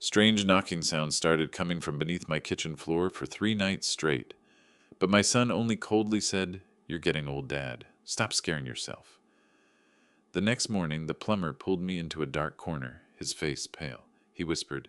Strange knocking sounds started coming from beneath my kitchen floor for 3 nights straight. But my son only coldly said, "You're getting old, Dad. Stop scaring yourself." The next morning, the plumber pulled me into a dark corner, his face pale. He whispered,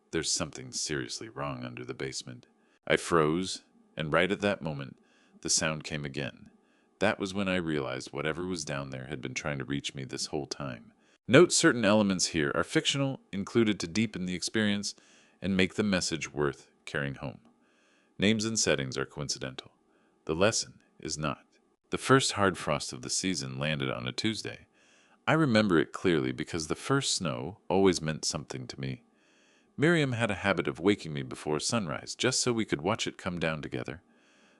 "There's something seriously wrong under the basement." I froze, and right at that moment, the sound came again. That was when I realized whatever was down there had been trying to reach me this whole time. Note certain elements here are fictional, included to deepen the experience and make the message worth carrying home. Names and settings are coincidental. The lesson is not. The first hard frost of the season landed on a Tuesday. I remember it clearly because the first snow always meant something to me. Miriam had a habit of waking me before sunrise, just so we could watch it come down together.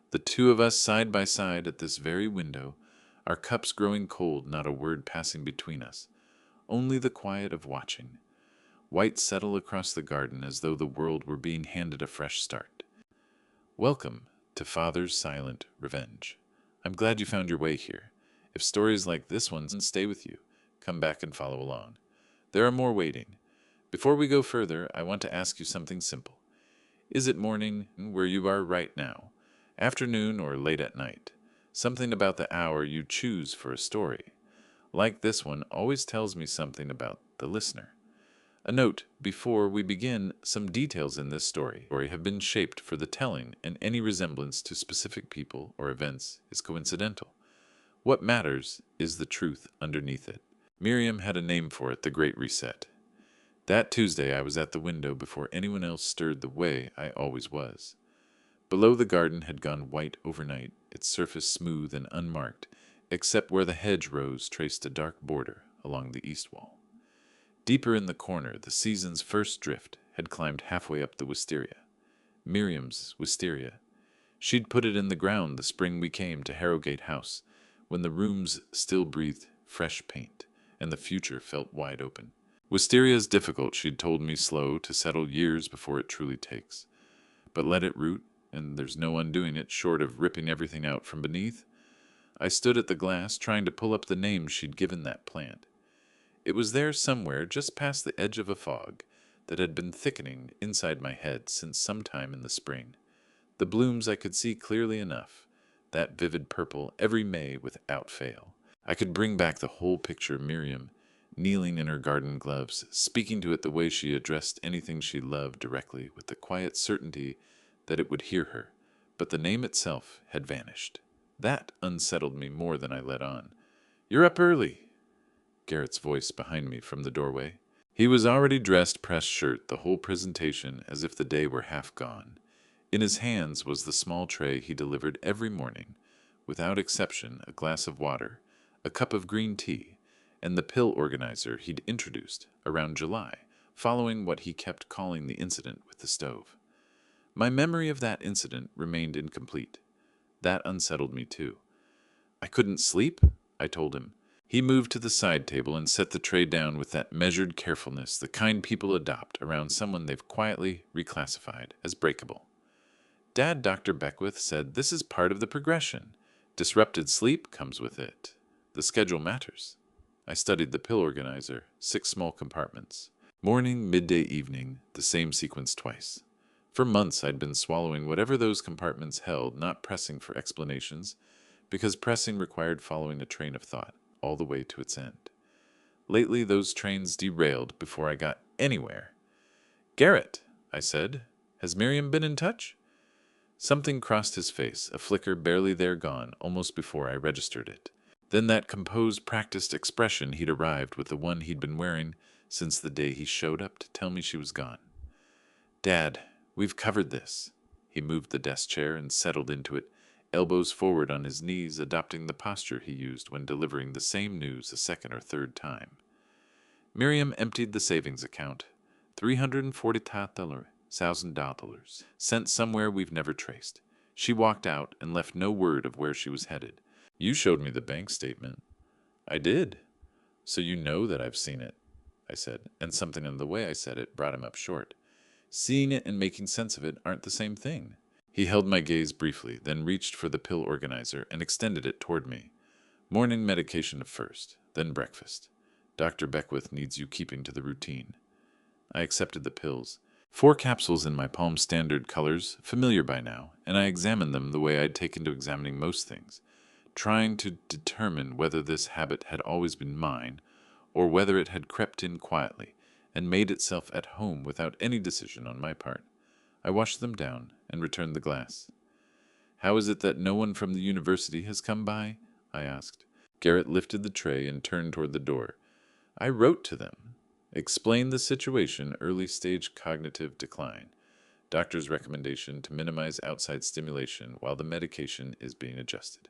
The two of us side by side at this very window, our cups growing cold, not a word passing between us, only the quiet of watching. White settle across the garden as though the world were being handed a fresh start. Welcome to Father's Silent Revenge. I'm glad you found your way here. If stories like this one stay with you, come back and follow along. There are more waiting. Before we go further, I want to ask you something simple. Is it morning where you are right now? Afternoon or late at night? Something about the hour you choose for a story, like this one, always tells me something about the listener. A note before we begin: some details in this story have been shaped for the telling, and any resemblance to specific people or events is coincidental. What matters is the truth underneath it. Miriam had a name for it: the Great Reset. That Tuesday I was at the window before anyone else stirred, the way I always was. Below, the garden had gone white overnight, its surface smooth and unmarked, except where the hedgerows traced a dark border along the east wall. Deeper in the corner, the season's first drift had climbed halfway up the wisteria. Miriam's wisteria. She'd put it in the ground the spring we came to Harrogate House, when the rooms still breathed fresh paint, and the future felt wide open. Wisteria's difficult, she'd told me, slow to settle, years before it truly takes. But let it root, and there's no undoing it short of ripping everything out from beneath. I stood at the glass, trying to pull up the name she'd given that plant. It was there somewhere, just past the edge of a fog that had been thickening inside my head since some time in the spring. The blooms I could see clearly enough, that vivid purple every May without fail. I could bring back the whole picture: Miriam, kneeling in her garden gloves, speaking to it the way she addressed anything she loved, directly, with the quiet certainty that it would hear her. But the name itself had vanished. That unsettled me more than I let on. "You're up early," Garrett's voice behind me from the doorway. He was already dressed, pressed shirt, the whole presentation as if the day were half gone. In his hands was the small tray he delivered every morning, without exception: a glass of water, a cup of green tea, and the pill organizer he'd introduced around July, following what he kept calling the incident with the stove. My memory of that incident remained incomplete. That unsettled me too. "I couldn't sleep," I told him. He moved to the side table and set the tray down with that measured carefulness the kind people adopt around someone they've quietly reclassified as breakable. "Dad, Dr. Beckwith said this is part of the progression. Disrupted sleep comes with it. The schedule matters." I studied the pill organizer: 6 small compartments. Morning, midday, evening, the same sequence twice. For months I'd been swallowing whatever those compartments held, not pressing for explanations, because pressing required following a train of thought all the way to its end. Lately, those trains derailed before I got anywhere. "Garrett," I said, "has Miriam been in touch?" Something crossed his face, a flicker barely there gone, almost before I registered it. Then that composed, practiced expression he'd arrived with, the one he'd been wearing since the day he showed up to tell me she was gone. "Dad, we've covered this." He moved the desk chair and settled into it, elbows forward on his knees, adopting the posture he used when delivering the same news a second or third time. "Miriam emptied the savings account. $340,000 sent somewhere we've never traced. She walked out and left no word of where she was headed. You showed me the bank statement." "I did. So you know that I've seen it," I said, and something in the way I said it brought him up short. Seeing it and making sense of it aren't the same thing. He held my gaze briefly, then reached for the pill organizer and extended it toward me. "Morning medication first, then breakfast. Dr. Beckwith needs you keeping to the routine." I accepted the pills. 4 capsules in my palm, standard colors, familiar by now, and I examined them the way I'd taken to examining most things, trying to determine whether this habit had always been mine, or whether it had crept in quietly and made itself at home without any decision on my part. I washed them down and returned the glass. "How is it that no one from the university has come by?" I asked. Garrett lifted the tray and turned toward the door. "I wrote to them. Explained the situation, early stage cognitive decline. Doctor's recommendation to minimize outside stimulation while the medication is being adjusted.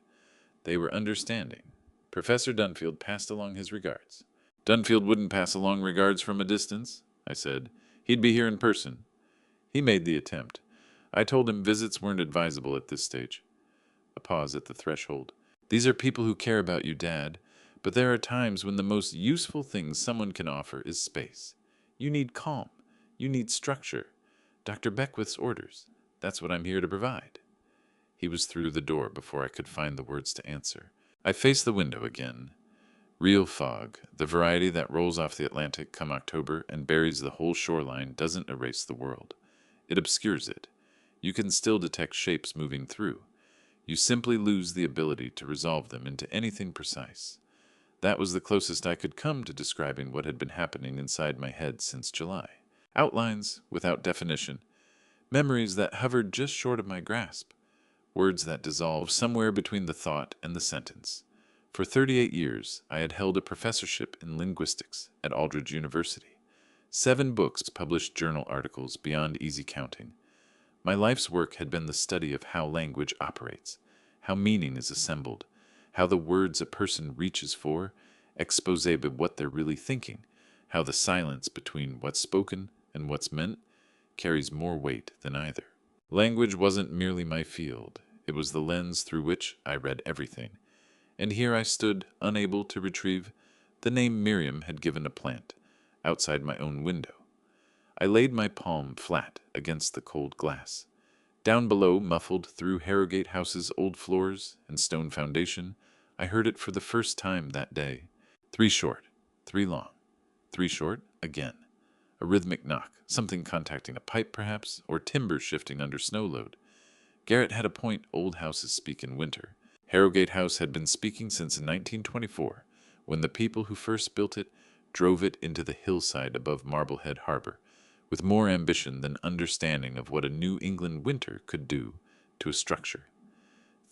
They were understanding. Professor Dunfield passed along his regards." "Dunfield wouldn't pass along regards from a distance," I said. "He'd be here in person." "He made the attempt. I told him visits weren't advisable at this stage." A pause at the threshold. "These are people who care about you, Dad, but there are times when the most useful thing someone can offer is space. You need calm. You need structure. Dr. Beckwith's orders. That's what I'm here to provide." He was through the door before I could find the words to answer. I faced the window again. Real fog, the variety that rolls off the Atlantic come October and buries the whole shoreline, doesn't erase the world. It obscures it. You can still detect shapes moving through. You simply lose the ability to resolve them into anything precise. That was the closest I could come to describing what had been happening inside my head since July. Outlines without definition. Memories that hovered just short of my grasp. Words that dissolved somewhere between the thought and the sentence. For 38 years, I had held a professorship in linguistics at Aldridge University. 7 books, published journal articles beyond easy counting. My life's work had been the study of how language operates, how meaning is assembled, how the words a person reaches for expose what they're really thinking, how the silence between what's spoken and what's meant carries more weight than either. Language wasn't merely my field, it was the lens through which I read everything. And here I stood, unable to retrieve the name Miriam had given a plant, outside my own window. I laid my palm flat against the cold glass. Down below, muffled through Harrogate House's old floors and stone foundation, I heard it for the first time that day. 3 short, 3 long, 3 short, again. A rhythmic knock, something contacting a pipe perhaps, or timber shifting under snow load. Garrett had a point. Old houses speak in winter. Harrogate House had been speaking since 1924, when the people who first built it drove it into the hillside above Marblehead Harbor, with more ambition than understanding of what a New England winter could do to a structure.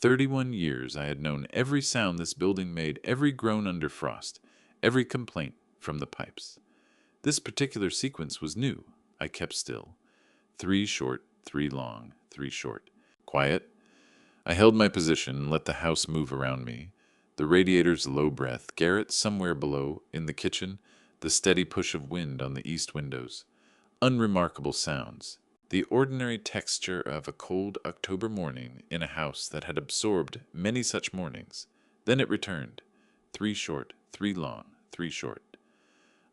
31 years I had known every sound this building made, every groan under frost, every complaint from the pipes. This particular sequence was new. I kept still. 3 short, 3 long, 3 short. Quiet. I held my position and let the house move around me. The radiator's low breath, Garrett somewhere below, in the kitchen, the steady push of wind on the east windows. Unremarkable sounds. The ordinary texture of a cold October morning in a house that had absorbed many such mornings. Then it returned. 3 short, 3 long, 3 short.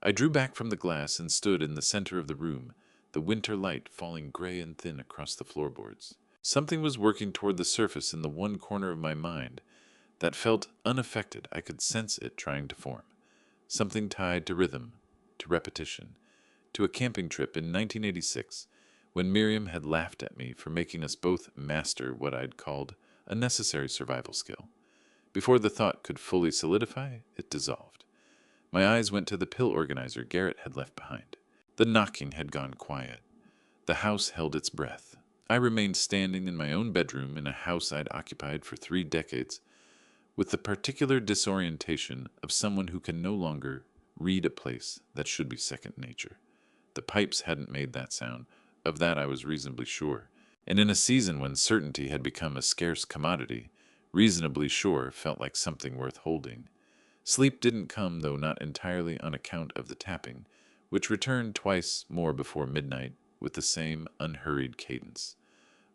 I drew back from the glass and stood in the center of the room, the winter light falling gray and thin across the floorboards. Something was working toward the surface in the one corner of my mind that felt unaffected. I could sense it trying to form. Something tied to rhythm, to repetition, to a camping trip in 1986, when Miriam had laughed at me for making us both master what I'd called a necessary survival skill. Before the thought could fully solidify, it dissolved. My eyes went to the pill organizer Garrett had left behind. The knocking had gone quiet. The house held its breath. I remained standing in my own bedroom in a house I'd occupied for 3 decades, with the particular disorientation of someone who can no longer read a place that should be second nature. The pipes hadn't made that sound, of that I was reasonably sure, and in a season when certainty had become a scarce commodity, reasonably sure felt like something worth holding. Sleep didn't come, though not entirely on account of the tapping, which returned twice more before midnight with the same unhurried cadence.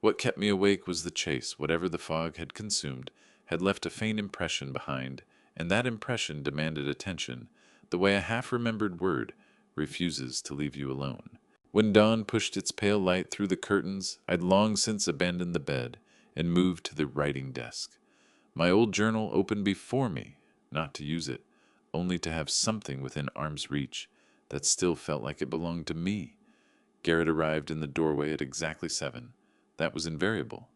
What kept me awake was the chase. Whatever the fog had consumed had left a faint impression behind, and that impression demanded attention, the way a half-remembered word refuses to leave you alone. When dawn pushed its pale light through the curtains, I'd long since abandoned the bed and moved to the writing desk. My old journal opened before me, not to use it, only to have something within arm's reach that still felt like it belonged to me. Garrett arrived in the doorway at exactly 7. That was invariable.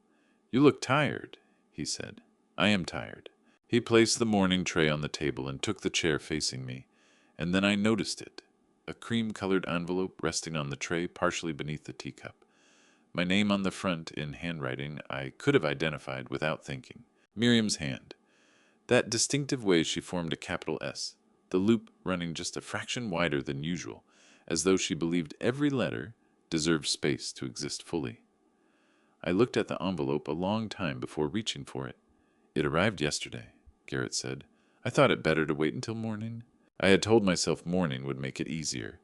"You look tired," he said. "I am tired." He placed the morning tray on the table and took the chair facing me, and then I noticed it, a cream-colored envelope resting on the tray partially beneath the teacup. My name on the front in handwriting I could have identified without thinking. Miriam's hand. That distinctive way she formed a capital S, the loop running just a fraction wider than usual, as though she believed every letter deserved space to exist fully. I looked at the envelope a long time before reaching for it. "It arrived yesterday," Garrett said. "I thought it better to wait until morning." I had told myself morning would make it easier.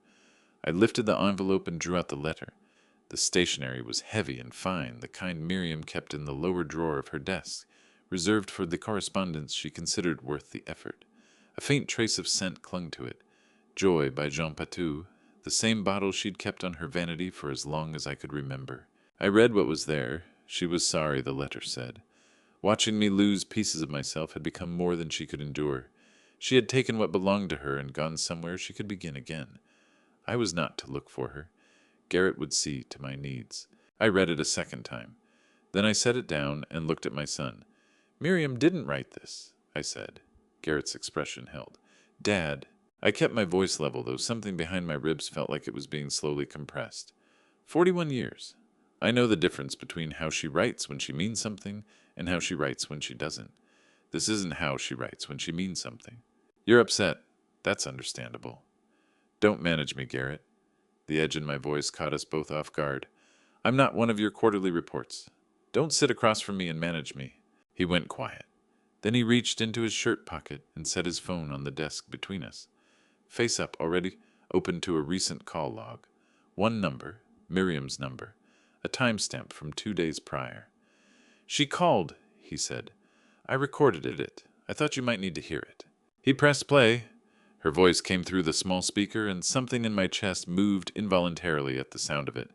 I lifted the envelope and drew out the letter. The stationery was heavy and fine, the kind Miriam kept in the lower drawer of her desk, reserved for the correspondence she considered worth the effort. A faint trace of scent clung to it. Joy by Jean Patou, the same bottle she'd kept on her vanity for as long as I could remember. I read what was there. She was sorry, the letter said. Watching me lose pieces of myself had become more than she could endure. She had taken what belonged to her and gone somewhere she could begin again. I was not to look for her. Garrett would see to my needs. I read it a second time. Then I set it down and looked at my son. "Miriam didn't write this," I said. Garrett's expression held. "Dad." I kept my voice level, though something behind my ribs felt like it was being slowly compressed. 41 years. I know the difference between how she writes when she means something and how she writes when she doesn't. This isn't how she writes when she means something. "You're upset. That's understandable." "Don't manage me, Garrett." The edge in my voice caught us both off guard. "I'm not one of your quarterly reports. Don't sit across from me and manage me." He went quiet. Then he reached into his shirt pocket and set his phone on the desk between us. Face up already, open to a recent call log. One number, Miriam's number, a timestamp from 2 days prior. "She called," he said. "I recorded it. I thought you might need to hear it." He pressed play. Her voice came through the small speaker, and something in my chest moved involuntarily at the sound of it.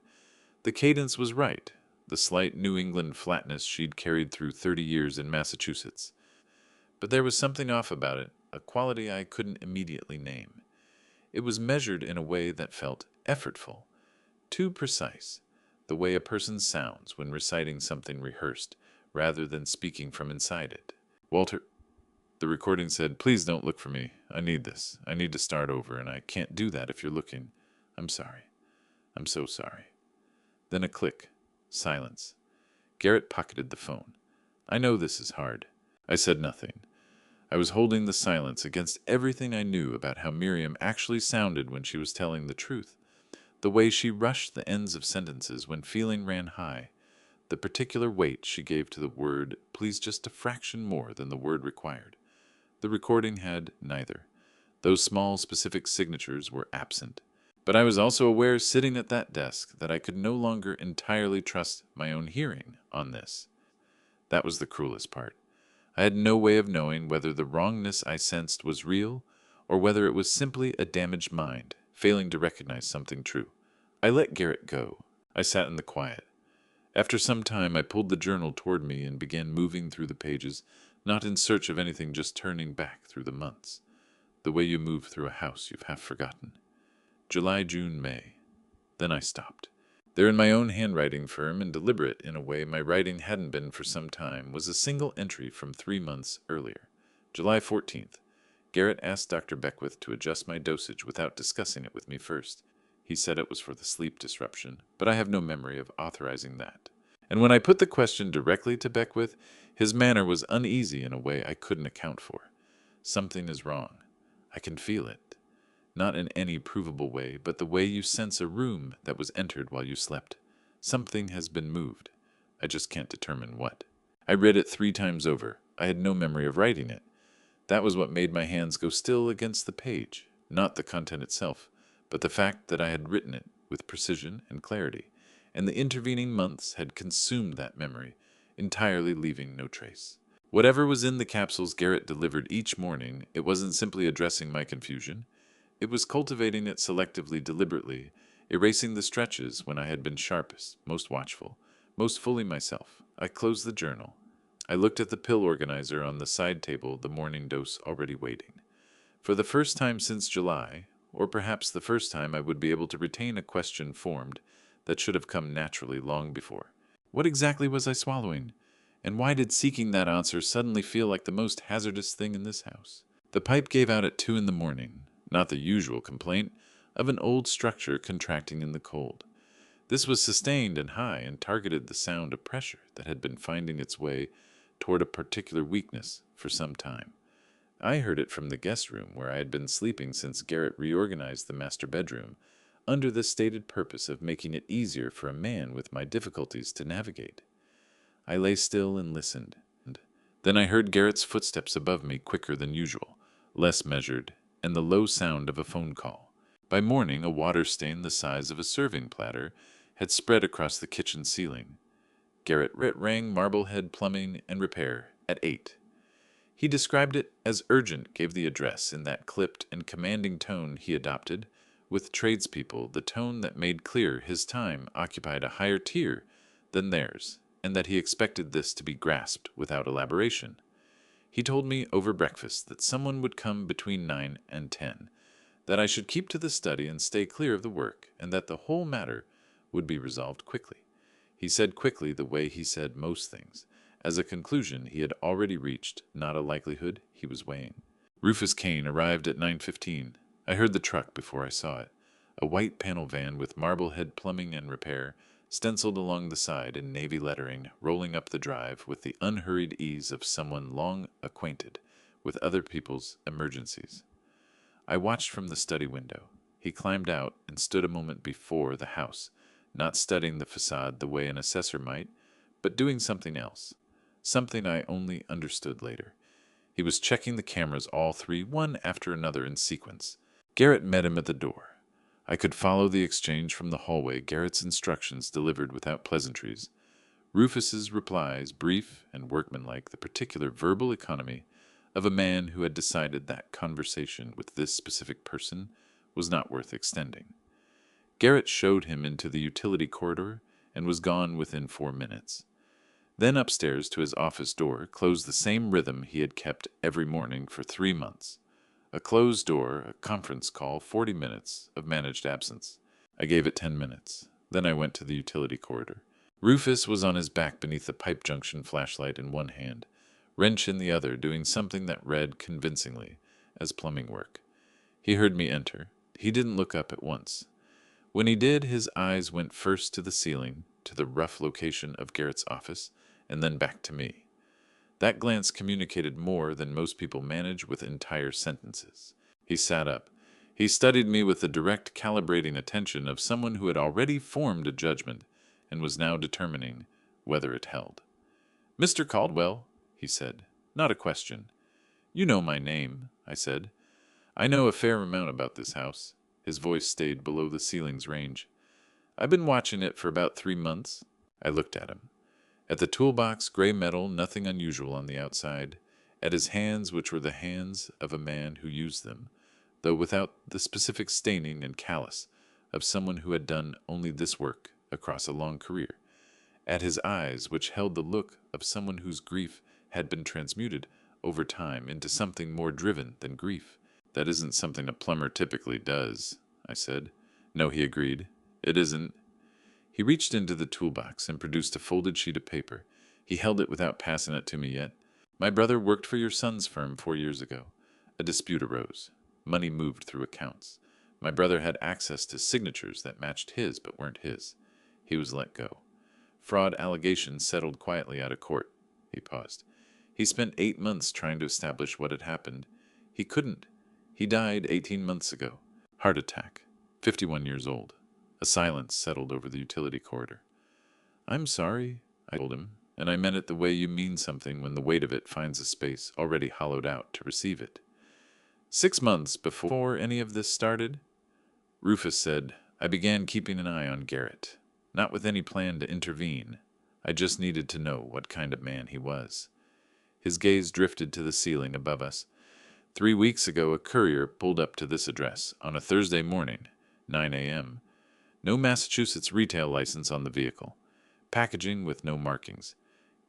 The cadence was right, the slight New England flatness she'd carried through 30 years in Massachusetts. But there was something off about it, a quality I couldn't immediately name. It was measured in a way that felt effortful, too precise, the way a person sounds when reciting something rehearsed, rather than speaking from inside it. "Walter," the recording said, "please don't look for me. I need this. I need to start over, and I can't do that if you're looking. I'm sorry. I'm so sorry." Then a click. Silence. Garrett pocketed the phone. "I know this is hard." I said nothing. I was holding the silence against everything I knew about how Miriam actually sounded when she was telling the truth. The way she rushed the ends of sentences when feeling ran high. The particular weight she gave to the word please just a fraction more than the word required. The recording had neither. Those small specific signatures were absent. But I was also aware, sitting at that desk, that I could no longer entirely trust my own hearing on this. That was the cruelest part. I had no way of knowing whether the wrongness I sensed was real, or whether it was simply a damaged mind, failing to recognize something true. I let Garrett go. I sat in the quiet. After some time, I pulled the journal toward me and began moving through the pages, not in search of anything, just turning back through the months. The way you move through a house you've half forgotten. July, June, May. Then I stopped. There in my own handwriting, firm and deliberate in a way my writing hadn't been for some time, was a single entry from 3 months earlier. July 14th. Garrett asked Dr. Beckwith to adjust my dosage without discussing it with me first. He said it was for the sleep disruption, but I have no memory of authorizing that. And when I put the question directly to Beckwith, his manner was uneasy in a way I couldn't account for. "Something is wrong. I can feel it. Not in any provable way, but the way you sense a room that was entered while you slept. Something has been moved. I just can't determine what." I read it 3 times over. I had no memory of writing it. That was what made my hands go still against the page, not the content itself, but the fact that I had written it with precision and clarity, and the intervening months had consumed that memory, entirely leaving no trace. Whatever was in the capsules Garrett delivered each morning, it wasn't simply addressing my confusion. It was cultivating it selectively, deliberately, erasing the stretches when I had been sharpest, most watchful, most fully myself. I closed the journal. I looked at the pill organizer on the side table, the morning dose already waiting. For the first time since July, or perhaps the first time I would be able to retain a question formed, that should have come naturally long before. What exactly was I swallowing? And why did seeking that answer suddenly feel like the most hazardous thing in this house? The pipe gave out at 2 in the morning, not the usual complaint of an old structure contracting in the cold. This was sustained and high and targeted the sound of pressure that had been finding its way toward a particular weakness for some time. I heard it from the guest room where I had been sleeping since Garrett reorganized the master bedroom, under the stated purpose of making it easier for a man with my difficulties to navigate. I lay still and listened. Then I heard Garrett's footsteps above me quicker than usual, less measured, and the low sound of a phone call. By morning, a water stain the size of a serving platter had spread across the kitchen ceiling. Garrett rang Marblehead Plumbing and Repair at 8. He described it as urgent, gave the address in that clipped and commanding tone he adopted with tradespeople, the tone that made clear his time occupied a higher tier than theirs, and that he expected this to be grasped without elaboration. He told me over breakfast that someone would come between 9 and 10, that I should keep to the study and stay clear of the work, and that the whole matter would be resolved quickly. He said quickly the way he said most things, as a conclusion he had already reached, not a likelihood he was weighing. Rufus Kane arrived at 9:15. I heard the truck before I saw it, a white panel van with Marblehead Plumbing and Repair stenciled along the side in navy lettering, rolling up the drive with the unhurried ease of someone long acquainted with other people's emergencies. I watched from the study window. He climbed out and stood a moment before the house, not studying the facade the way an assessor might, but doing something else, something I only understood later. He was checking the cameras, all three, one after another in sequence. Garrett met him at the door. I could follow the exchange from the hallway, Garrett's instructions delivered without pleasantries, Rufus's replies brief and workmanlike, the particular verbal economy of a man who had decided that conversation with this specific person was not worth extending. Garrett showed him into the utility corridor and was gone within 4 minutes. Then upstairs to his office door, closed the same rhythm he had kept every morning for 3 months. A closed door, a conference call, 40 minutes of managed absence. I gave it 10 minutes. Then I went to the utility corridor. Rufus was on his back beneath the pipe junction flashlight in one hand, wrench in the other, doing something that read convincingly as plumbing work. He heard me enter. He didn't look up at once. When he did, his eyes went first to the ceiling, to the rough location of Garrett's office, and then back to me. That glance communicated more than most people manage with entire sentences. He sat up. He studied me with the direct calibrating attention of someone who had already formed a judgment and was now determining whether it held. "Mr. Caldwell," he said, "not a question." "You know my name," I said. "I know a fair amount about this house." His voice stayed below the ceiling's range. "I've been watching it for about 3 months." I looked at him. At the toolbox, gray metal, nothing unusual on the outside. At his hands, which were the hands of a man who used them, though without the specific staining and callus of someone who had done only this work across a long career. At his eyes, which held the look of someone whose grief had been transmuted over time into something more driven than grief. "That isn't something a plumber typically does," I said. "No," he agreed. "It isn't." He reached into the toolbox and produced a folded sheet of paper. He held it without passing it to me yet. "My brother worked for your son's firm 4 years ago. A dispute arose. Money moved through accounts. My brother had access to signatures that matched his but weren't his. He was let go. Fraud allegations settled quietly out of court." He paused. "He spent 8 months trying to establish what had happened. He couldn't. He died 18 months ago. Heart attack. 51 years old." A silence settled over the utility corridor. "I'm sorry," I told him, "and I meant it the way you mean something when the weight of it finds a space already hollowed out to receive it." 6 months before any of this started, Rufus said, "I began keeping an eye on Garrett. Not with any plan to intervene. I just needed to know what kind of man he was." His gaze drifted to the ceiling above us. 3 weeks ago, a courier pulled up to this address on a Thursday morning, 9 a.m. No Massachusetts retail license on the vehicle. Packaging with no markings.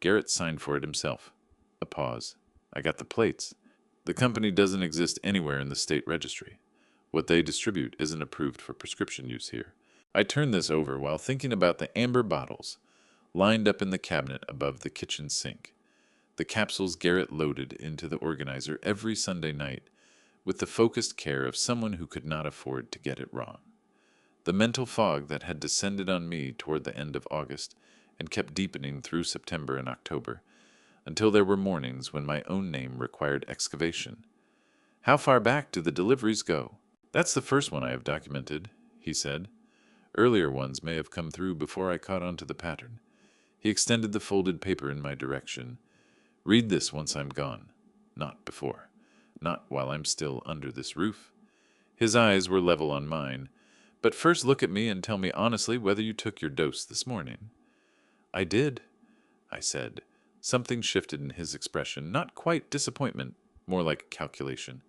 Garrett signed for it himself. A pause. "I got the plates. The company doesn't exist anywhere in the state registry. What they distribute isn't approved for prescription use here. I turned this over while thinking about the amber bottles lined up in the cabinet above the kitchen sink, the capsules Garrett loaded into the organizer every Sunday night with the focused care of someone who could not afford to get it wrong. The mental fog that had descended on me toward the end of August and kept deepening through September and October, until there were mornings when my own name required excavation. How far back do the deliveries go? That's the first one I have documented, he said. Earlier ones may have come through before I caught on to the pattern. He extended the folded paper in my direction. Read this once I'm gone. Not before. Not while I'm still under this roof. His eyes were level on mine. But first look at me and tell me honestly whether you took your dose this morning. I did, I said. Something shifted in his expression, not quite disappointment, more like calculation.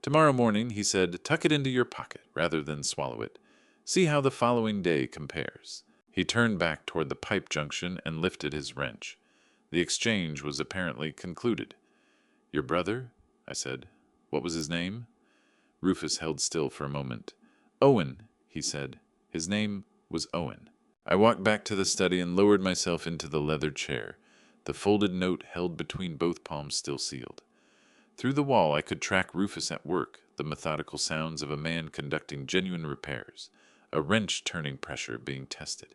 Tomorrow morning, he said, tuck it into your pocket rather than swallow it. See how the following day compares. He turned back toward the pipe junction and lifted his wrench. The exchange was apparently concluded. Your brother? I said. What was his name? Rufus held still for a moment. Owen, he said. His name was Owen. I walked back to the study and lowered myself into the leather chair, the folded note held between both palms still sealed. Through the wall I could track Rufus at work, the methodical sounds of a man conducting genuine repairs, a wrench turning pressure being tested.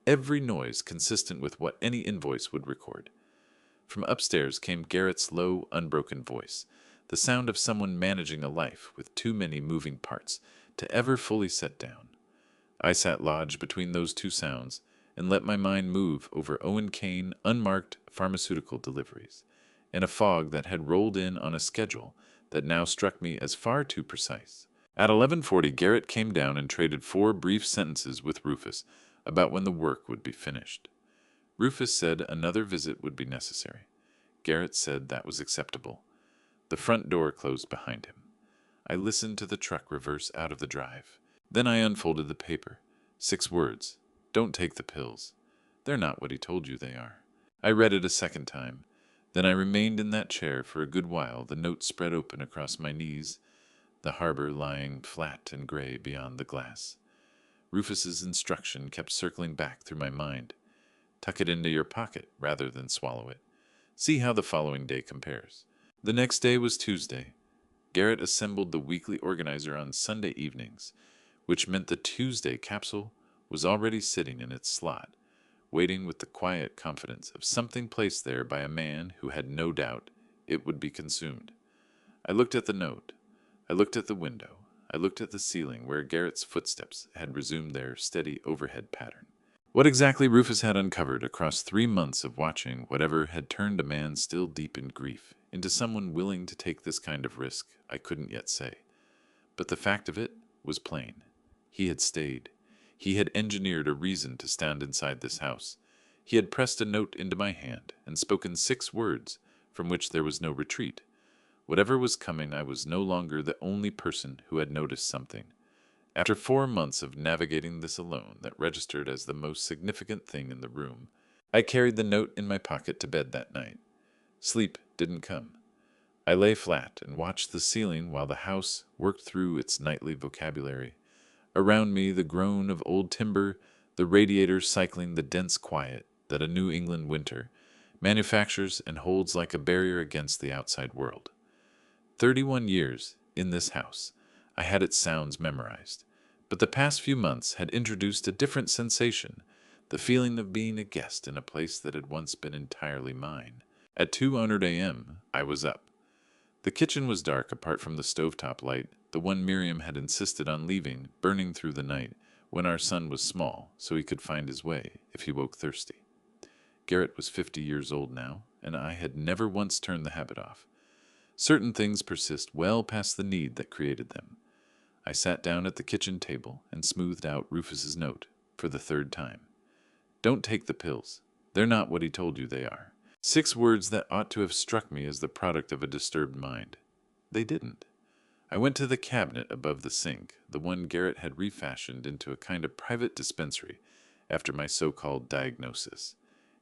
Every noise consistent with what any invoice would record. From upstairs came Garrett's low, unbroken voice, the sound of someone managing a life with too many moving parts to ever fully set down. I sat lodged between those two sounds and let my mind move over Owen Kane unmarked pharmaceutical deliveries, in a fog that had rolled in on a schedule that now struck me as far too precise. At 11:40, Garrett came down and traded 4 brief sentences with Rufus about when the work would be finished. Rufus said another visit would be necessary. Garrett said that was acceptable. The front door closed behind him. I listened to the truck reverse out of the drive. Then I unfolded the paper. 6 words. Don't take the pills. They're not what he told you they are. I read it a second time. Then I remained in that chair for a good while, the note spread open across my knees, the harbor lying flat and gray beyond the glass. Rufus's instruction kept circling back through my mind. Tuck it into your pocket rather than swallow it. See how the following day compares. The next day was Tuesday. Garrett assembled the weekly organizer on Sunday evenings, which meant the Tuesday capsule was already sitting in its slot, waiting with the quiet confidence of something placed there by a man who had no doubt it would be consumed. I looked at the note. I looked at the window. I looked at the ceiling where Garrett's footsteps had resumed their steady overhead pattern. What exactly Rufus had uncovered across 3 months of watching whatever had turned a man still deep in grief into someone willing to take this kind of risk, I couldn't yet say. But the fact of it was plain. He had stayed. He had engineered a reason to stand inside this house. He had pressed a note into my hand and spoken 6 words from which there was no retreat. Whatever was coming, I was no longer the only person who had noticed something. After 4 months of navigating this alone that registered as the most significant thing in the room, I carried the note in my pocket to bed that night. Sleep didn't come. I lay flat and watched the ceiling while the house worked through its nightly vocabulary. Around me, the groan of old timber, the radiator cycling the dense quiet that a New England winter manufactures and holds like a barrier against the outside world. 31 years in this house, I had its sounds memorized, but the past few months had introduced a different sensation, the feeling of being a guest in a place that had once been entirely mine. At 2:00 a.m., I was up. The kitchen was dark apart from the stovetop light, the one Miriam had insisted on leaving, burning through the night, when our son was small, so he could find his way if he woke thirsty. Garrett was 50 years old now, and I had never once turned the habit off. Certain things persist well past the need that created them. I sat down at the kitchen table and smoothed out Rufus's note for the 3rd time. Don't take the pills. They're not what he told you they are. 6 words that ought to have struck me as the product of a disturbed mind. They didn't. I went to the cabinet above the sink, the one Garrett had refashioned into a kind of private dispensary after my so-called diagnosis.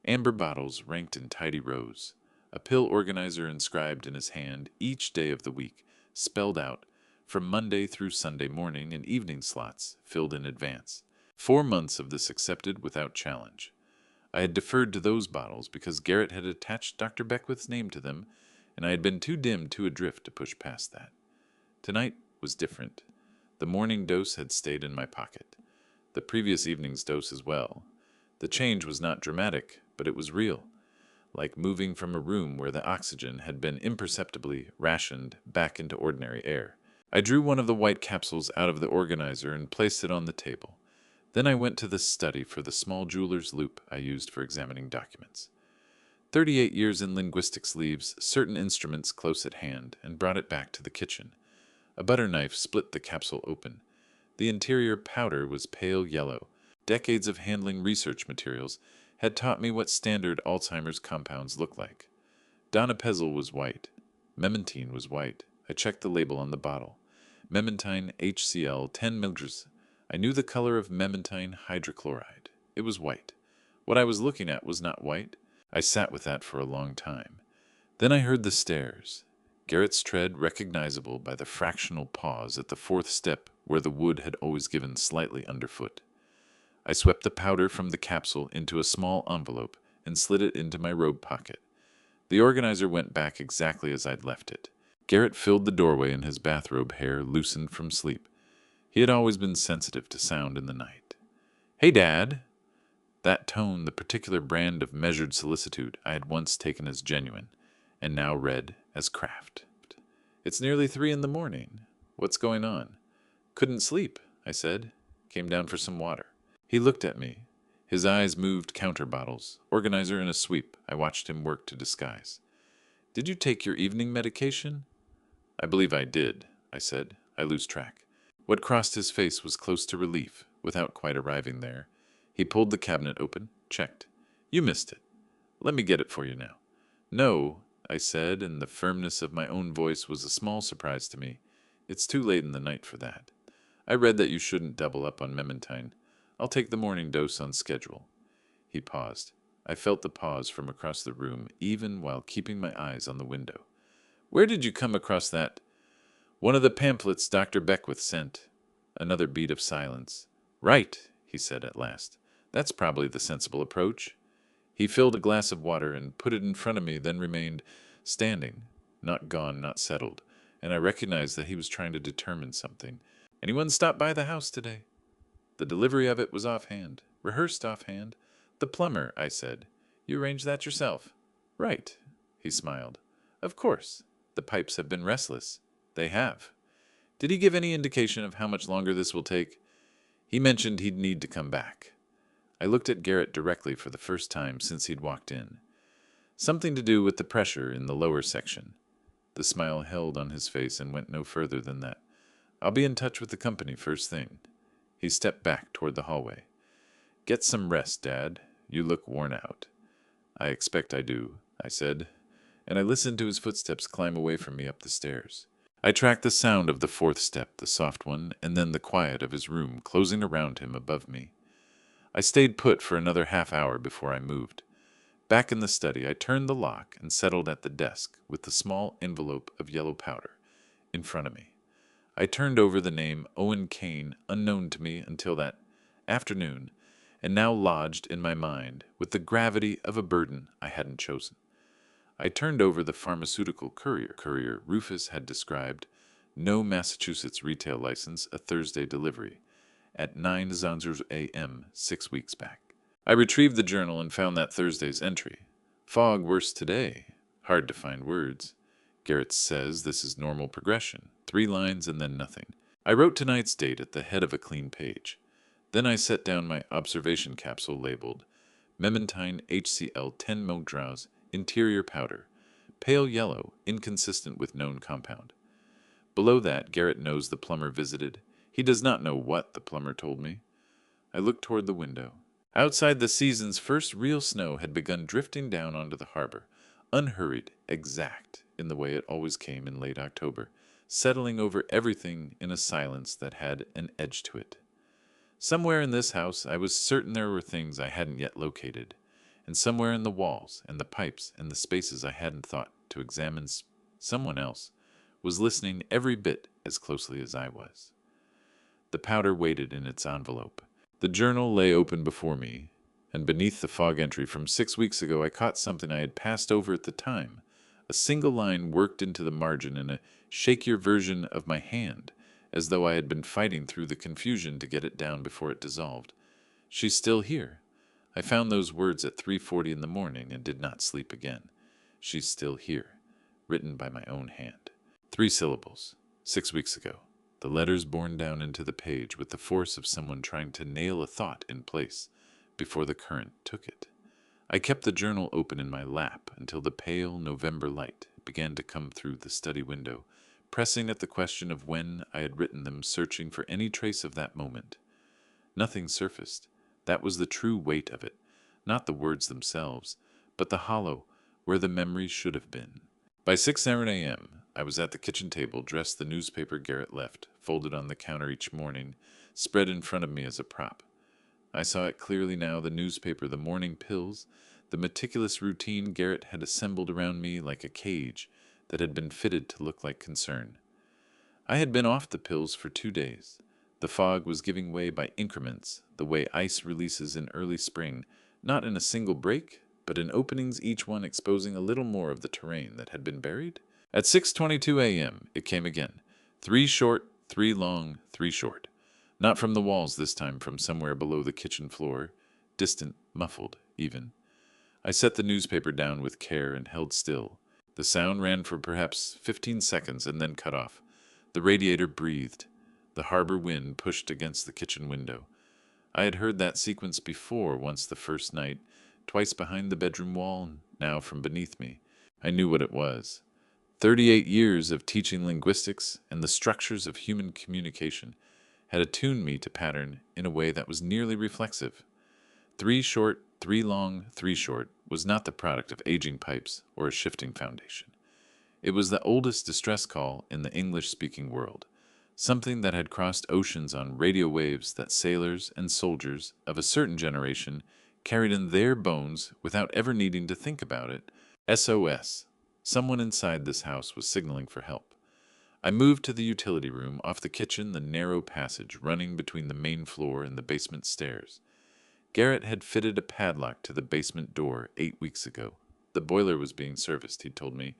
Amber bottles ranked in tidy rows. A pill organizer inscribed in his hand each day of the week, spelled out, from Monday through Sunday morning and evening slots filled in advance. 4 months of this accepted without challenge. I had deferred to those bottles because Garrett had attached Dr. Beckwith's name to them, and I had been too dim, too adrift to push past that. Tonight was different. The morning dose had stayed in my pocket. The previous evening's dose as well. The change was not dramatic, but it was real, like moving from a room where the oxygen had been imperceptibly rationed back into ordinary air. I drew one of the white capsules out of the organizer and placed it on the table. Then I went to the study for the small jeweler's loupe I used for examining documents. 38 years in linguistics leaves certain instruments close at hand, and brought it back to the kitchen. A butter knife split the capsule open. The interior powder was pale yellow. Decades of handling research materials had taught me what standard Alzheimer's compounds look like. Donepezil was white. Memantine was white. I checked the label on the bottle. Memantine HCl 10 mg. I knew the color of memantine hydrochloride. It was white. What I was looking at was not white. I sat with that for a long time. Then I heard the stairs. Garrett's tread recognizable by the fractional pause at the 4th step where the wood had always given slightly underfoot. I swept the powder from the capsule into a small envelope and slid it into my robe pocket. The organizer went back exactly as I'd left it. Garrett filled the doorway in his bathrobe hair loosened from sleep. He had always been sensitive to sound in the night. "Hey, Dad!" That tone, the particular brand of measured solicitude I had once taken as genuine, and now read as craft. "It's nearly 3 in the morning. What's going on?" "Couldn't sleep," I said. "Came down for some water." He looked at me. His eyes moved counter bottles, organizer in a sweep. I watched him work to disguise. "Did you take your evening medication?" "I believe I did," I said. "I lose track." What crossed his face was close to relief, without quite arriving there. He pulled the cabinet open, checked. "You missed it. Let me get it for you now." "No," I said, and the firmness of my own voice was a small surprise to me. "It's too late in the night for that. I read that you shouldn't double up on memantine. I'll take the morning dose on schedule." He paused. I felt the pause from across the room, even while keeping my eyes on the window. "Where did you come across that?" "One of the pamphlets Dr. Beckwith sent." Another beat of silence. "Right," he said at last. "That's probably the sensible approach." He filled a glass of water and put it in front of me, then remained standing, not gone, not settled, and I recognized that he was trying to determine something. "Anyone stop by the house today?" The delivery of it was offhand, rehearsed offhand. "The plumber," I said. "You arranged that yourself?" "Right," he smiled. "Of course. The pipes have been restless." "They have." "Did he give any indication of how much longer this will take?" "He mentioned he'd need to come back." I looked at Garrett directly for the first time since he'd walked in. "Something to do with the pressure in the lower section." The smile held on his face and went no further than that. "I'll be in touch with the company first thing." He stepped back toward the hallway. "Get some rest, Dad. You look worn out." "I expect I do," I said, and I listened to his footsteps climb away from me up the stairs. I tracked the sound of the 4th step, the soft one, and then the quiet of his room closing around him above me. I stayed put for another half-hour before I moved. Back in the study, I turned the lock and settled at the desk with the small envelope of yellow powder in front of me. I turned over the name Owen Kane, unknown to me until that afternoon, and now lodged in my mind with the gravity of a burden I hadn't chosen. I turned over the pharmaceutical courier Rufus had described, no Massachusetts retail license, a Thursday delivery, at 9:00 a.m. 6 weeks back. I retrieved the journal and found that Thursday's entry. "Fog worse today. Hard to find words. Garrett says this is normal progression. 3 lines and then nothing." I wrote tonight's date at the head of a clean page. Then I set down my observation capsule labeled Memantine HCl 10 mg interior powder, pale yellow, inconsistent with known compound. Below that, Garrett knows the plumber visited. He does not know what the plumber told me. I looked toward the window. Outside, the season's first real snow had begun drifting down onto the harbor, unhurried, exact, in the way it always came in late October, settling over everything in a silence that had an edge to it. Somewhere in this house, I was certain there were things I hadn't yet located, and somewhere in the walls and the pipes and the spaces I hadn't thought to examine, someone else was listening every bit as closely as I was. The powder waited in its envelope. The journal lay open before me, and beneath the fog entry from 6 weeks ago I caught something I had passed over at the time. A single line worked into the margin in a shakier version of my hand, as though I had been fighting through the confusion to get it down before it dissolved. She's still here. I found those words at 3:40 in the morning and did not sleep again. She's still here, written by my own hand. 3 syllables. 6 weeks ago. The letters borne down into the page with the force of someone trying to nail a thought in place before the current took it. I kept the journal open in my lap until the pale November light began to come through the study window, pressing at the question of when I had written them, searching for any trace of that moment. Nothing surfaced. That was the true weight of it, not the words themselves, but the hollow where the memory should have been. By 6:00 a.m., I was at the kitchen table, dressed the newspaper Garrett left, folded on the counter each morning, spread in front of me as a prop. I saw it clearly now, the newspaper, the morning pills, the meticulous routine Garrett had assembled around me like a cage that had been fitted to look like concern. I had been off the pills for 2 days. The fog was giving way by increments, the way ice releases in early spring, not in a single break, but in openings, each one exposing a little more of the terrain that had been buried. At 6:22 a.m. it came again. 3 short, 3 long, 3 short. Not from the walls this time, from somewhere below the kitchen floor, distant, muffled, even. I set the newspaper down with care and held still. The sound ran for perhaps 15 seconds and then cut off. The radiator breathed. The harbor wind pushed against the kitchen window. I had heard that sequence before, once the first night, twice behind the bedroom wall, now from beneath me. I knew what it was. 38 years of teaching linguistics and the structures of human communication had attuned me to pattern in a way that was nearly reflexive. 3 short, 3 long, 3 short was not the product of aging pipes or a shifting foundation. It was the oldest distress call in the English-speaking world, something that had crossed oceans on radio waves that sailors and soldiers of a certain generation carried in their bones without ever needing to think about it. SOS. Someone inside this house was signaling for help. I moved to the utility room, off the kitchen, the narrow passage running between the main floor and the basement stairs. Garrett had fitted a padlock to the basement door 8 weeks ago. The boiler was being serviced, he told me.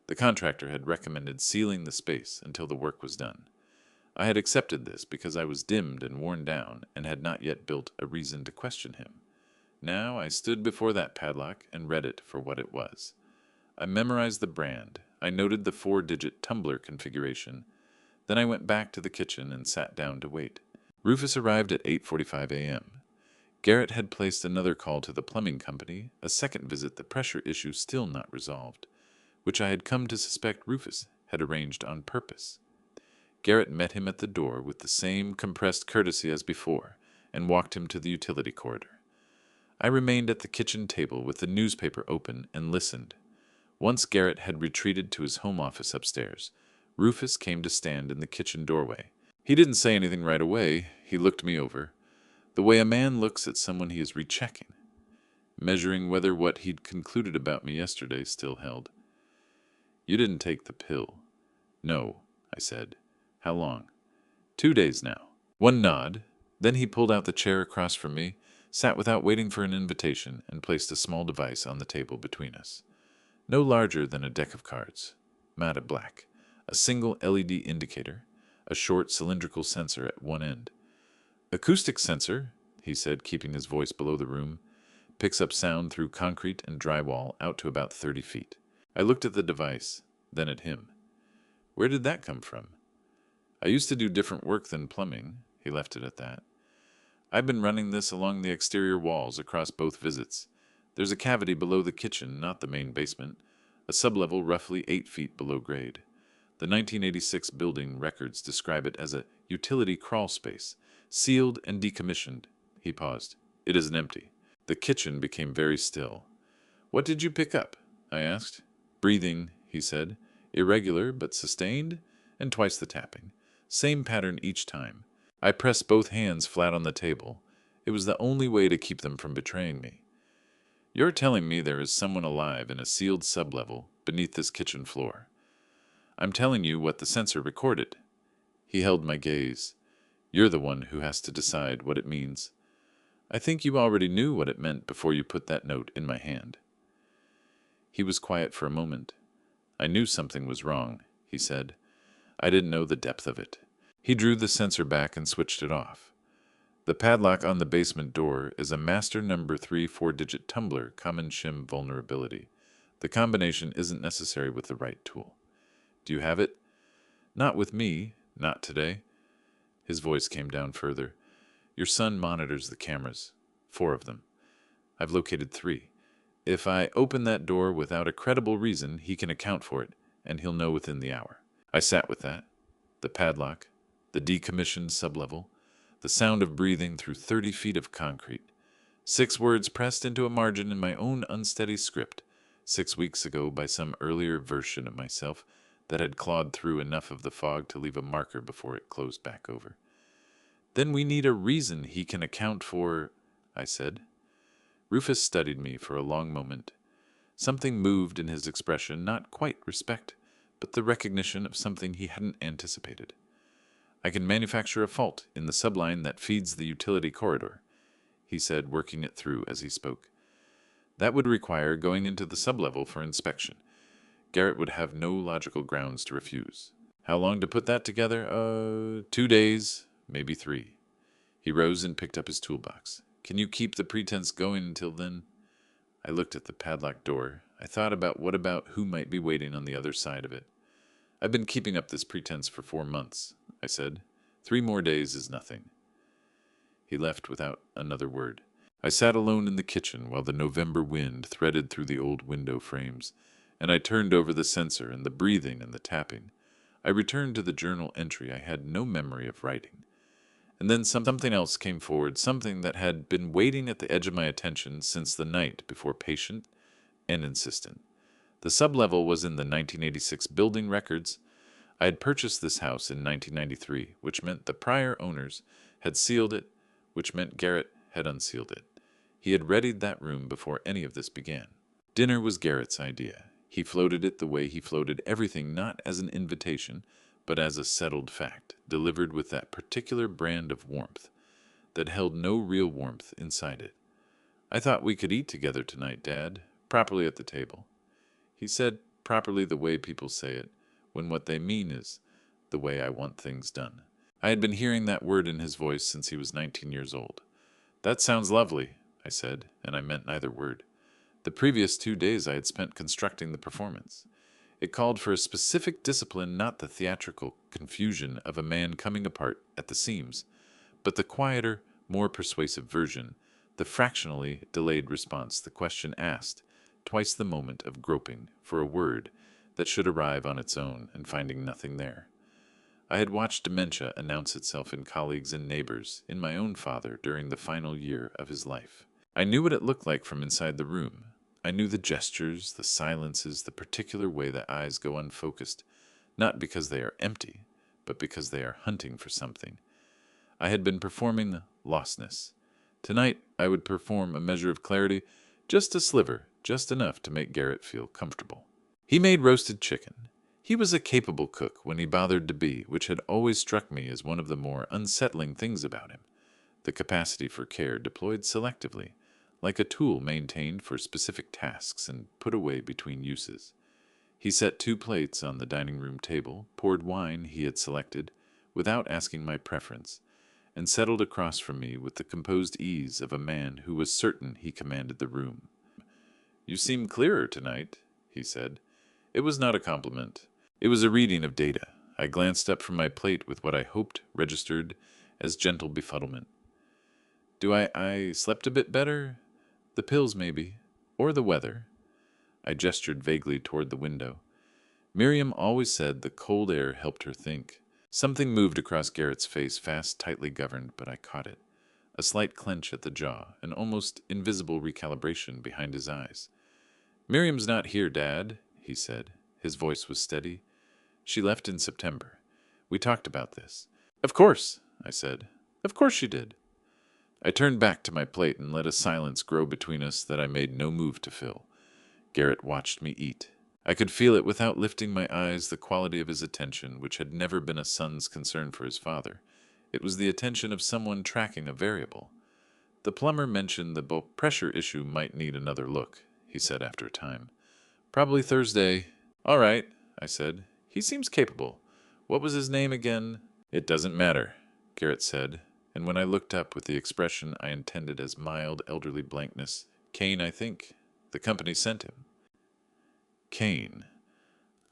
The contractor had recommended sealing the space until the work was done. I had accepted this because I was dimmed and worn down and had not yet built a reason to question him. Now I stood before that padlock and read it for what it was. I memorized the brand. I noted the 4-digit tumbler configuration. Then I went back to the kitchen and sat down to wait. Rufus arrived at 8:45 a.m. Garrett had placed another call to the plumbing company, a second visit, the pressure issue still not resolved, which I had come to suspect Rufus had arranged on purpose. Garrett met him at the door with the same compressed courtesy as before, and walked him to the utility corridor. I remained at the kitchen table with the newspaper open and listened. Once Garrett had retreated to his home office upstairs, Rufus came to stand in the kitchen doorway. He didn't say anything right away. He looked me over, the way a man looks at someone he is rechecking, measuring whether what he'd concluded about me yesterday still held. "You didn't take the pill." "No," I said. "How long?" "2 days now." One nod. Then he pulled out the chair across from me, sat without waiting for an invitation, and placed a small device on the table between us. No larger than a deck of cards, matte black, a single LED indicator, a short cylindrical sensor at one end. "Acoustic sensor," he said, keeping his voice below the room, "picks up sound through concrete and drywall out to about 30 feet. I looked at the device, then at him. "Where did that come from?" "I used to do different work than plumbing." He left it at that. "I've been running this along the exterior walls across both visits. There's a cavity below the kitchen, not the main basement, a sublevel roughly 8 feet below grade. The 1986 building records describe it as a utility crawl space, sealed and decommissioned." He paused. "It isn't empty." The kitchen became very still. "What did you pick up?" I asked. "Breathing," he said. "Irregular, but sustained, and twice the tapping. Same pattern each time." I pressed both hands flat on the table. It was the only way to keep them from betraying me. "You're telling me there is someone alive in a sealed sublevel beneath this kitchen floor." "I'm telling you what the sensor recorded." He held my gaze. "You're the one who has to decide what it means." I think you already knew what it meant before you put that note in my hand." He was quiet for a moment. "I knew something was wrong," he said. "I didn't know the depth of it." He drew the sensor back and switched it off. "The padlock on the basement door is a master number 3 4-digit tumbler common shim vulnerability. The combination isn't necessary with the right tool. Do you have it?" "Not with me. Not today." His voice came down further. "Your son monitors the cameras. 4 of them. I've located 3. If I open that door without a credible reason, he can account for it, and he'll know within the hour." I sat with that. The padlock, the decommissioned sublevel, the sound of breathing through 30 feet of concrete. 6 words pressed into a margin in my own unsteady script, 6 weeks ago by some earlier version of myself that had clawed through enough of the fog to leave a marker before it closed back over. "Then we need a reason he can account for," I said. Rufus studied me for a long moment. Something moved in his expression, not quite respect, but the recognition of something he hadn't anticipated. "I can manufacture a fault in the subline that feeds the utility corridor," he said, working it through as he spoke. "That would require going into the sublevel for inspection. Garrett would have no logical grounds to refuse. How long to put that together? 2 days, maybe 3. He rose and picked up his toolbox. "Can you keep the pretense going until then?" I looked at the padlocked door. I thought about who might be waiting on the other side of it. "I've been keeping up this pretense for 4 months," I said. 3 more days is nothing." He left without another word. I sat alone in the kitchen while the November wind threaded through the old window frames, and I turned over the sensor and the breathing and the tapping. I returned to the journal entry I had no memory of writing. And then something else came forward, something that had been waiting at the edge of my attention since the night before, patient and insistent. The sublevel was in the 1986 building records. I had purchased this house in 1993, which meant the prior owners had sealed it, which meant Garrett had unsealed it. He had readied that room before any of this began. Dinner was Garrett's idea. He floated it the way he floated everything, not as an invitation, but as a settled fact, delivered with that particular brand of warmth that held no real warmth inside it. "I thought we could eat together tonight, Dad, properly at the table." He said properly the way people say it, when what they mean is the way I want things done. I had been hearing that word in his voice since he was 19 years old. "That sounds lovely," I said, and I meant neither word. The previous 2 days I had spent constructing the performance. It called for a specific discipline, not the theatrical confusion of a man coming apart at the seams, but the quieter, more persuasive version, the fractionally delayed response, the question asked, twice the moment of groping for a word that should arrive on its own and finding nothing there. I had watched dementia announce itself in colleagues and neighbors, in my own father during the final year of his life. I knew what it looked like from inside the room. I knew the gestures, the silences, the particular way that eyes go unfocused, not because they are empty, but because they are hunting for something. I had been performing lostness. Tonight I would perform a measure of clarity, just a sliver, just enough to make Garrett feel comfortable. He made roasted chicken. He was a capable cook when he bothered to be, which had always struck me as one of the more unsettling things about him. The capacity for care deployed selectively, like a tool maintained for specific tasks and put away between uses. He set 2 plates on the dining room table, poured wine he had selected, without asking my preference, and settled across from me with the composed ease of a man who was certain he commanded the room. "You seem clearer tonight," he said. It was not a compliment. It was a reading of data. I glanced up from my plate with what I hoped registered as gentle befuddlement. "Do I slept a bit better? The pills, maybe. Or the weather." I gestured vaguely toward the window. Miriam always said the cold air helped her think. Something moved across Garrett's face, fast, tightly governed, but I caught it. A slight clench at the jaw, an almost invisible recalibration behind his eyes. "Miriam's not here, Dad," he said. His voice was steady. "She left in September. We talked about this." "Of course," I said. "Of course she did." I turned back to my plate and let a silence grow between us that I made no move to fill. Garrett watched me eat. I could feel it without lifting my eyes, the quality of his attention, which had never been a son's concern for his father. It was the attention of someone tracking a variable. The plumber mentioned the bulk pressure issue might need another look, he said after a time. Probably Thursday. All right, I said. He seems capable. What was his name again? It doesn't matter, Garrett said, and when I looked up with the expression I intended as mild elderly blankness, Kane, I think. The company sent him. Kane.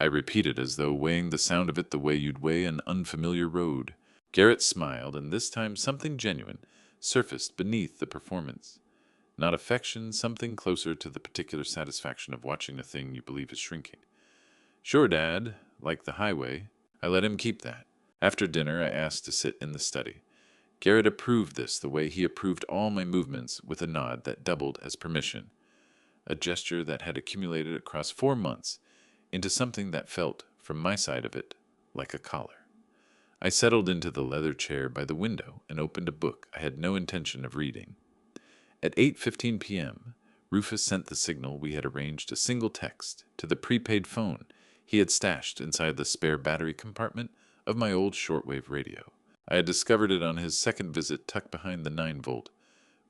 I repeated as though weighing the sound of it the way you'd weigh an unfamiliar road. Garrett smiled, and this time something genuine surfaced beneath the performance. Not affection, something closer to the particular satisfaction of watching a thing you believe is shrinking. Sure, Dad, like the highway. I let him keep that. After dinner, I asked to sit in the study. Garrett approved this the way he approved all my movements with a nod that doubled as permission, a gesture that had accumulated across 4 months into something that felt, from my side of it, like a collar. I settled into the leather chair by the window and opened a book I had no intention of reading. At 8:15 p.m., Rufus sent the signal we had arranged a single text to the prepaid phone he had stashed inside the spare battery compartment of my old shortwave radio. I had discovered it on his second visit tucked behind the 9-volt,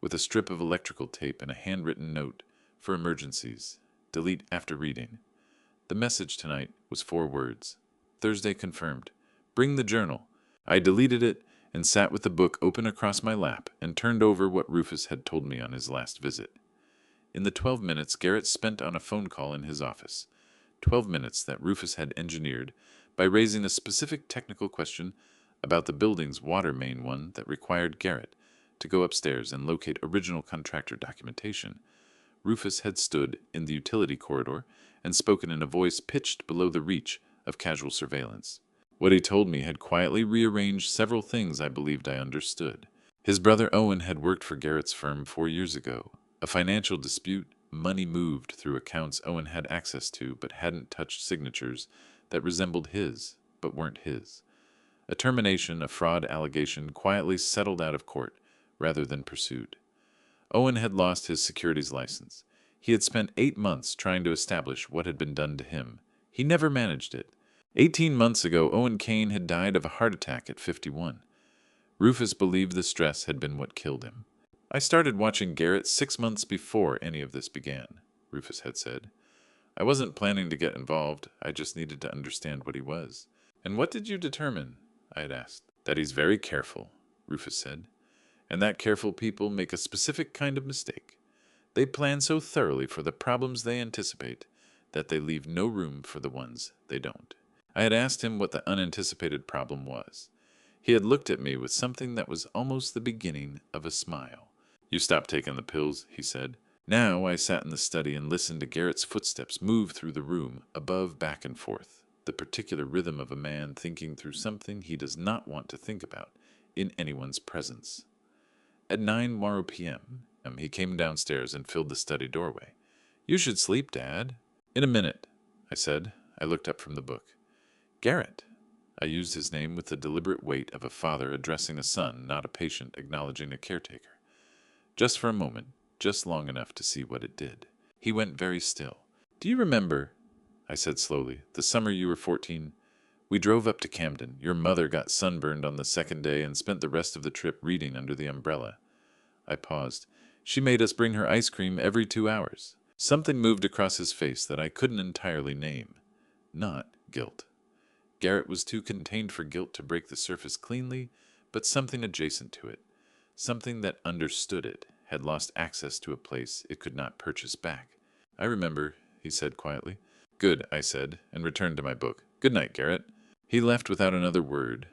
with a strip of electrical tape and a handwritten note for emergencies. Delete after reading. The message tonight was 4 words. Thursday confirmed. Bring the journal. I deleted it and sat with the book open across my lap and turned over what Rufus had told me on his last visit. In the 12 minutes Garrett spent on a phone call in his office, 12 minutes that Rufus had engineered by raising a specific technical question about the building's water main, one that required Garrett to go upstairs and locate original contractor documentation, Rufus had stood in the utility corridor and spoken in a voice pitched below the reach of casual surveillance. What he told me had quietly rearranged several things I believed I understood. His brother Owen had worked for Garrett's firm 4 years ago. A financial dispute, money moved through accounts Owen had access to but hadn't touched signatures that resembled his but weren't his. A termination, a fraud allegation quietly settled out of court rather than pursued. Owen had lost his securities license. He had spent 8 months trying to establish what had been done to him. He never managed it. 18 months ago, Owen Kane had died of a heart attack at 51. Rufus believed the stress had been what killed him. I started watching Garrett 6 months before any of this began, Rufus had said. I wasn't planning to get involved. I just needed to understand what he was. And what did you determine? I had asked. That he's very careful, Rufus said. And that careful people make a specific kind of mistake. They plan so thoroughly for the problems they anticipate that they leave no room for the ones they don't. I had asked him what the unanticipated problem was. He had looked at me with something that was almost the beginning of a smile. You stopped taking the pills, he said. Now I sat in the study and listened to Garrett's footsteps move through the room, above, back and forth, the particular rhythm of a man thinking through something he does not want to think about in anyone's presence. At 9 p.m., he came downstairs and filled the study doorway. You should sleep, Dad. In a minute, I said. I looked up from the book. Garrett. I used his name with the deliberate weight of a father addressing a son, not a patient acknowledging a caretaker. Just for a moment, just long enough to see what it did. He went very still. Do you remember, I said slowly, the summer you were 14? We drove up to Camden. Your mother got sunburned on the second day and spent the rest of the trip reading under the umbrella. I paused. She made us bring her ice cream every 2 hours. Something moved across his face that I couldn't entirely name. Not guilt. Garrett was too contained for guilt to break the surface cleanly, but something adjacent to it, something that understood it, had lost access to a place it could not purchase back. I remember, he said quietly. Good, I said, and returned to my book. Good night, Garrett. He left without another word.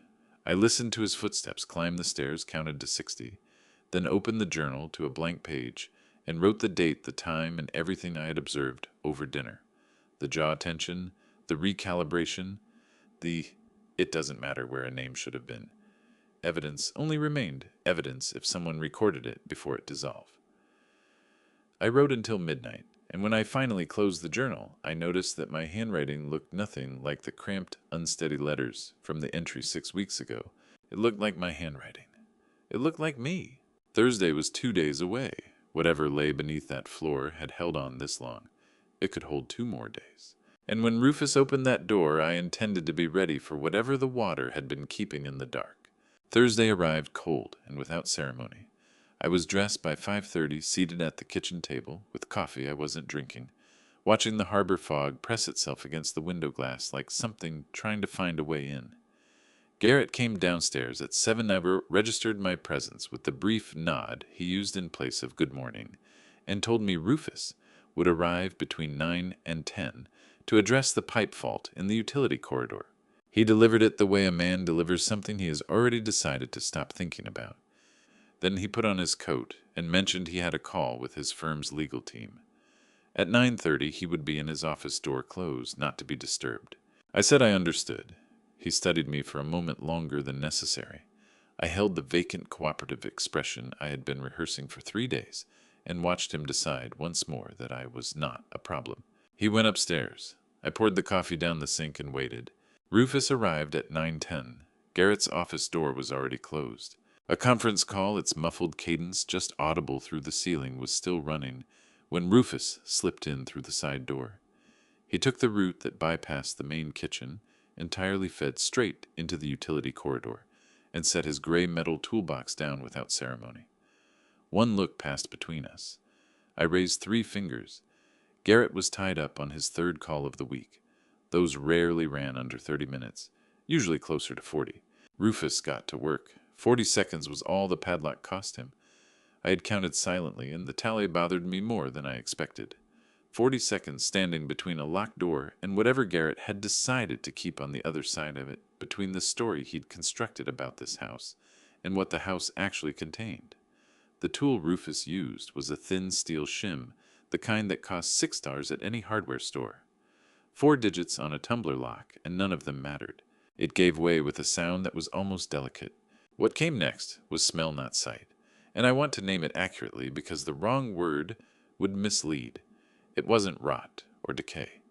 I listened to his footsteps climb the stairs, counted to 60, then opened the journal to a blank page, and wrote the date, the time, and everything I had observed over dinner. The jaw tension, the recalibration, it doesn't matter where a name should have been. Evidence only remained evidence if someone recorded it before it dissolved. I wrote until midnight, and when I finally closed the journal, I noticed that my handwriting looked nothing like the cramped, unsteady letters from the entry 6 weeks ago. It looked like my handwriting. It looked like me. Thursday was 2 days away. Whatever lay beneath that floor had held on this long. It could hold 2 more days. And when Rufus opened that door, I intended to be ready for whatever the water had been keeping in the dark. Thursday arrived cold and without ceremony. I was dressed by 5:30, seated at the kitchen table, with coffee I wasn't drinking, watching the harbor fog press itself against the window glass like something trying to find a way in. Garrett came downstairs at 7. Registered my presence with the brief nod he used in place of good morning, and told me Rufus would arrive between 9 and 10 to address the pipe fault in the utility corridor. He delivered it the way a man delivers something he has already decided to stop thinking about. Then he put on his coat and mentioned he had a call with his firm's legal team. At 9:30 he would be in his office door closed, not to be disturbed. I said I understood. He studied me for a moment longer than necessary. I held the vacant cooperative expression I had been rehearsing for 3 days, and watched him decide once more that I was not a problem. He went upstairs. I poured the coffee down the sink and waited. Rufus arrived at 9:10. Garrett's office door was already closed. A conference call, its muffled cadence just audible through the ceiling, was still running when Rufus slipped in through the side door. He took the route that bypassed the main kitchen, entirely fed straight into the utility corridor, and set his gray metal toolbox down without ceremony. One look passed between us. I raised 3 fingers. Garrett was tied up on his 3rd call of the week. Those rarely ran under 30 minutes, usually closer to 40. Rufus got to work. 40 seconds was all the padlock cost him. I had counted silently, and the tally bothered me more than I expected. 40 seconds standing between a locked door and whatever Garrett had decided to keep on the other side of it, between the story he'd constructed about this house and what the house actually contained. The tool Rufus used was a thin steel shim, the kind that cost $6 at any hardware store. 4 digits on a tumbler lock, and none of them mattered. It gave way with a sound that was almost delicate. What came next was smell, not sight, and I want to name it accurately because the wrong word would mislead. It wasn't rot or decay.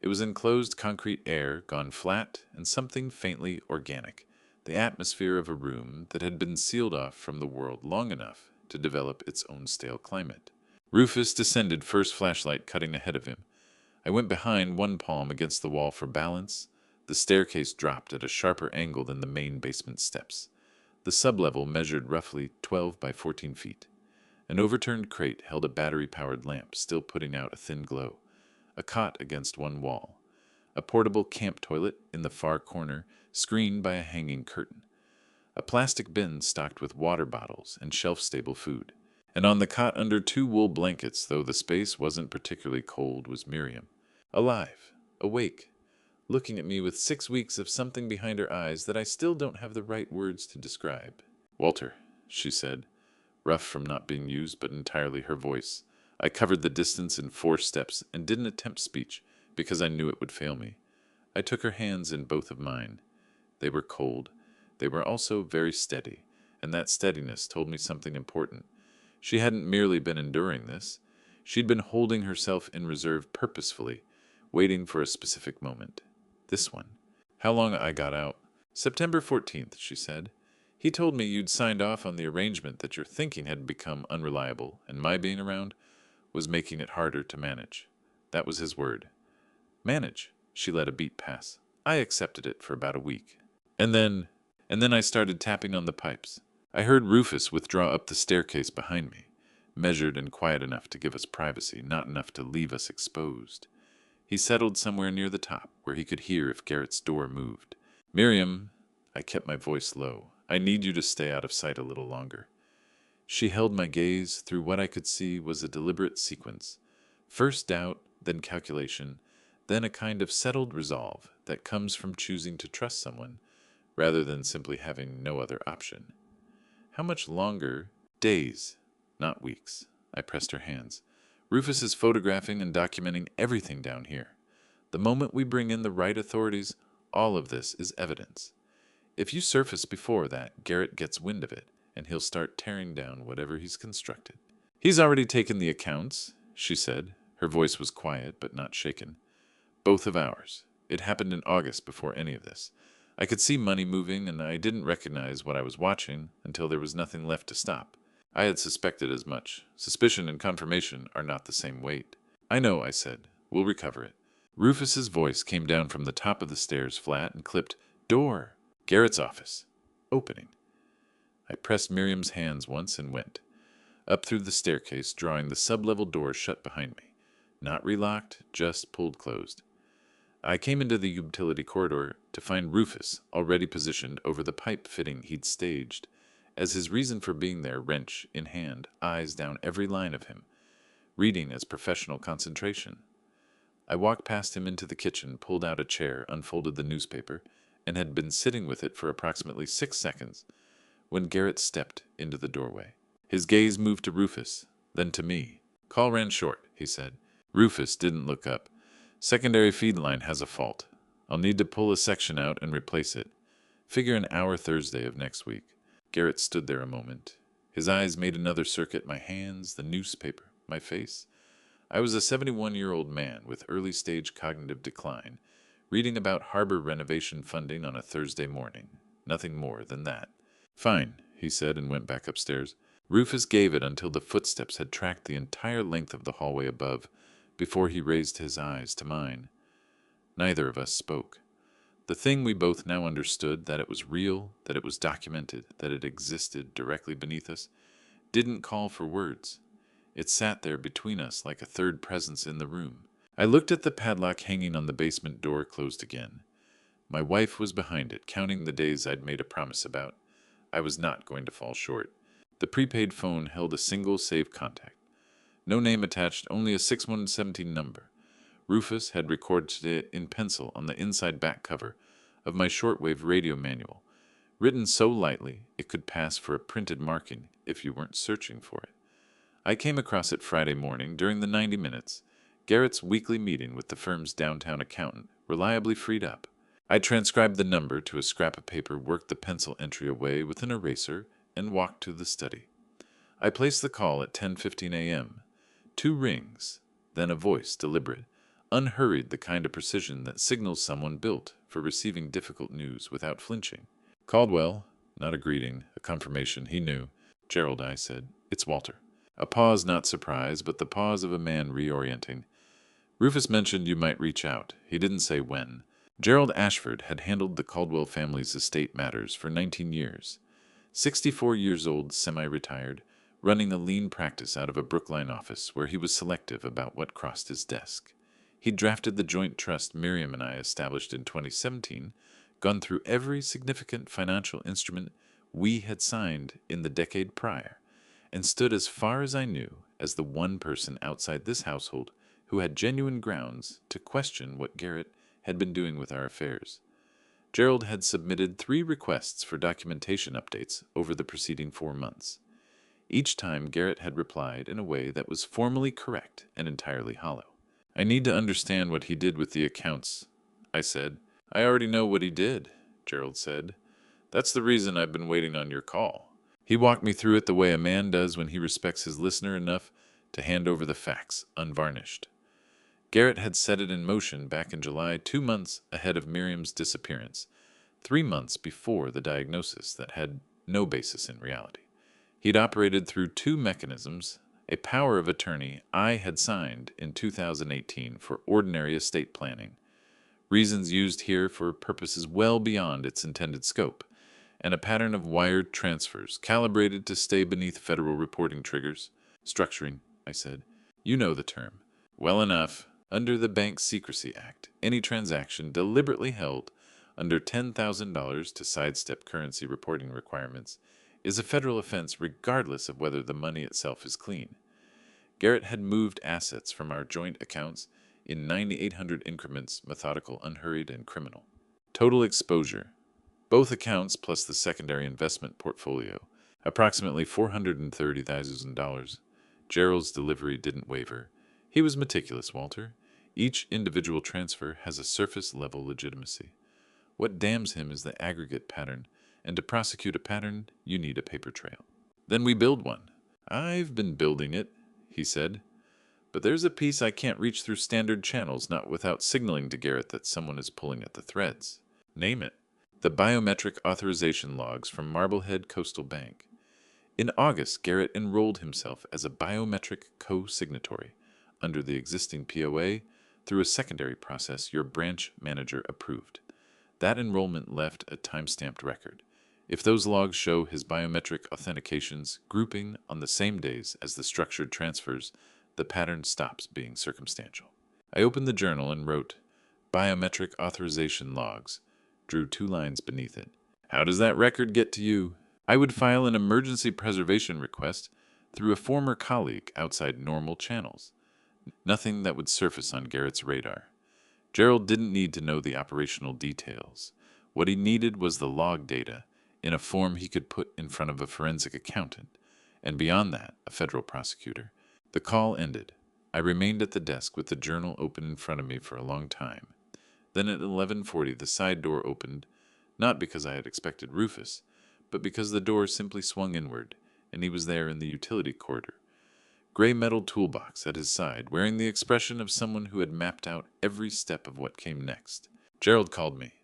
It was enclosed concrete air gone flat and something faintly organic, the atmosphere of a room that had been sealed off from the world long enough to develop its own stale climate. Rufus descended, first flashlight cutting ahead of him. I went behind, one palm against the wall for balance. The staircase dropped at a sharper angle than the main basement steps. The sublevel measured roughly 12 by 14 feet. An overturned crate held a battery-powered lamp, still putting out a thin glow. A cot against one wall. A portable camp toilet in the far corner, screened by a hanging curtain. A plastic bin stocked with water bottles and shelf-stable food. And on the cot under 2 wool blankets, though the space wasn't particularly cold, was Miriam. Alive, awake, looking at me with 6 weeks of something behind her eyes that I still don't have the right words to describe. "Walter," she said, rough from not being used, but entirely her voice. I covered the distance in 4 steps and didn't attempt speech because I knew it would fail me. I took her hands in both of mine. They were cold. They were also very steady, and that steadiness told me something important. She hadn't merely been enduring this. She'd been holding herself in reserve purposefully, waiting for a specific moment. This one. How long I got out? "September 14th, she said. "He told me you'd signed off on the arrangement that your thinking had become unreliable, and my being around was making it harder to manage." That was his word. Manage. She let a beat pass. I accepted it for about a week. And then I started tapping on the pipes. I heard Rufus withdraw up the staircase behind me, measured and quiet enough to give us privacy, not enough to leave us exposed. He settled somewhere near the top, where he could hear if Garrett's door moved. "Miriam," I kept my voice low, "I need you to stay out of sight a little longer." She held my gaze through what I could see was a deliberate sequence. First doubt, then calculation, then a kind of settled resolve that comes from choosing to trust someone rather than simply having no other option. "How much longer?" "Days, not weeks." I pressed her hands. "Rufus is photographing and documenting everything down here. The moment we bring in the right authorities, all of this is evidence. If you surface before that, Garrett gets wind of it, and he'll start tearing down whatever he's constructed." "He's already taken the accounts," she said. Her voice was quiet, but not shaken. "Both of ours. It happened in August before any of this. I could see money moving, and I didn't recognize what I was watching until there was nothing left to stop. I had suspected as much. Suspicion and confirmation are not the same weight." "I know," I said. "We'll recover it." Rufus's voice came down from the top of the stairs, flat and clipped. "Door. Garrett's office. Opening." I pressed Miriam's hands once and went. up through the staircase, drawing the sub-level door shut behind me. Not relocked, just pulled closed. I came into the utility corridor to find Rufus already positioned over the pipe fitting he'd staged, as his reason for being there, wrench in hand, eyes down every line of him, reading as professional concentration. I walked past him into the kitchen, pulled out a chair, unfolded the newspaper, and had been sitting with it for approximately 6 seconds when Garrett stepped into the doorway. His gaze moved to Rufus, then to me. "Call ran short," he said. Rufus didn't look up. "Secondary feed line has a fault. I'll need to pull a section out and replace it. Figure an hour Thursday of next week." Garrett stood there a moment. His eyes made another circuit, my hands, the newspaper, my face. I was a 71-year-old man with early-stage cognitive decline, reading about harbor renovation funding on a Thursday morning. Nothing more than that. "Fine," he said, and went back upstairs. Rufus gave it until the footsteps had tracked the entire length of the hallway above, before he raised his eyes to mine. Neither of us spoke. The thing we both now understood, that it was real, that it was documented, that it existed directly beneath us, didn't call for words. It sat there between us like a third presence in the room. I looked at the padlock hanging on the basement door, closed again. My wife was behind it, counting the days I'd made a promise about. I was not going to fall short. The prepaid phone held a single saved contact. No name attached, only a 6117 number. Rufus had recorded it in pencil on the inside back cover of my shortwave radio manual, written so lightly it could pass for a printed marking if you weren't searching for it. I came across it Friday morning during the 90 minutes, Garrett's weekly meeting with the firm's downtown accountant, reliably freed up. I transcribed the number to a scrap of paper, worked the pencil entry away with an eraser, and walked to the study. I placed the call at 10:15 a.m. 2 rings, then a voice, deliberate, unhurried, the kind of precision that signals someone built for receiving difficult news without flinching. "Caldwell," not a greeting, a confirmation. He knew. "Gerald," I said. "It's Walter." A pause, not surprise, but the pause of a man reorienting. "Rufus mentioned you might reach out. He didn't say when." Gerald Ashford had handled the Caldwell family's estate matters for 19 years. 64 years old, semi-retired, running a lean practice out of a Brookline office where he was selective about what crossed his desk. He'd drafted the joint trust Miriam and I established in 2017, gone through every significant financial instrument we had signed in the decade prior, and stood as far as I knew as the one person outside this household who had genuine grounds to question what Garrett had been doing with our affairs. Gerald had submitted 3 requests for documentation updates over the preceding 4 months. Each time Garrett had replied in a way that was formally correct and entirely hollow. "I need to understand what he did with the accounts," I said. "I already know what he did," Gerald said. "That's the reason I've been waiting on your call." He walked me through it the way a man does when he respects his listener enough to hand over the facts, unvarnished. Garrett had set it in motion back in July, 2 months ahead of Miriam's disappearance, 3 months before the diagnosis that had no basis in reality. He'd operated through 2 mechanisms, a power of attorney I had signed in 2018 for ordinary estate planning, reasons used here for purposes well beyond its intended scope, and a pattern of wired transfers calibrated to stay beneath federal reporting triggers. "Structuring," I said. "You know the term." "Well enough. Under the Bank Secrecy Act, any transaction deliberately held under $10,000 to sidestep currency reporting requirements is a federal offense regardless of whether the money itself is clean. Garrett had moved assets from our joint accounts in 9,800 increments, methodical, unhurried, and criminal. Total exposure, both accounts plus the secondary investment portfolio, approximately $430,000. Gerald's delivery didn't waver. He was meticulous, Walter. Each individual transfer has a surface-level legitimacy. What damns him is the aggregate pattern, and to prosecute a pattern, you need a paper trail. Then we build one. "I've been building it," he said. "But there's a piece I can't reach through standard channels, not without signaling to Garrett that someone is pulling at the threads." "Name it." "The biometric authorization logs from Marblehead Coastal Bank. In August, Garrett enrolled himself as a biometric co-signatory under the existing POA through a secondary process your branch manager approved. That enrollment left a time-stamped record. If those logs show his biometric authentications grouping on the same days as the structured transfers, the pattern stops being circumstantial. I opened the journal and wrote, "Biometric authorization logs," drew 2 lines beneath it. How does that record get to you? I would file an emergency preservation request through a former colleague outside normal channels. Nothing that would surface on Garrett's radar. Gerald didn't need to know the operational details. What he needed was the log data in a form he could put in front of a forensic accountant, and beyond that, a federal prosecutor. The call ended. I remained at the desk with the journal open in front of me for a long time. Then at 11:40 the side door opened, not because I had expected Rufus, but because the door simply swung inward, and he was there in the utility corridor. Gray metal toolbox at his side, wearing the expression of someone who had mapped out every step of what came next. "Gerald called me,"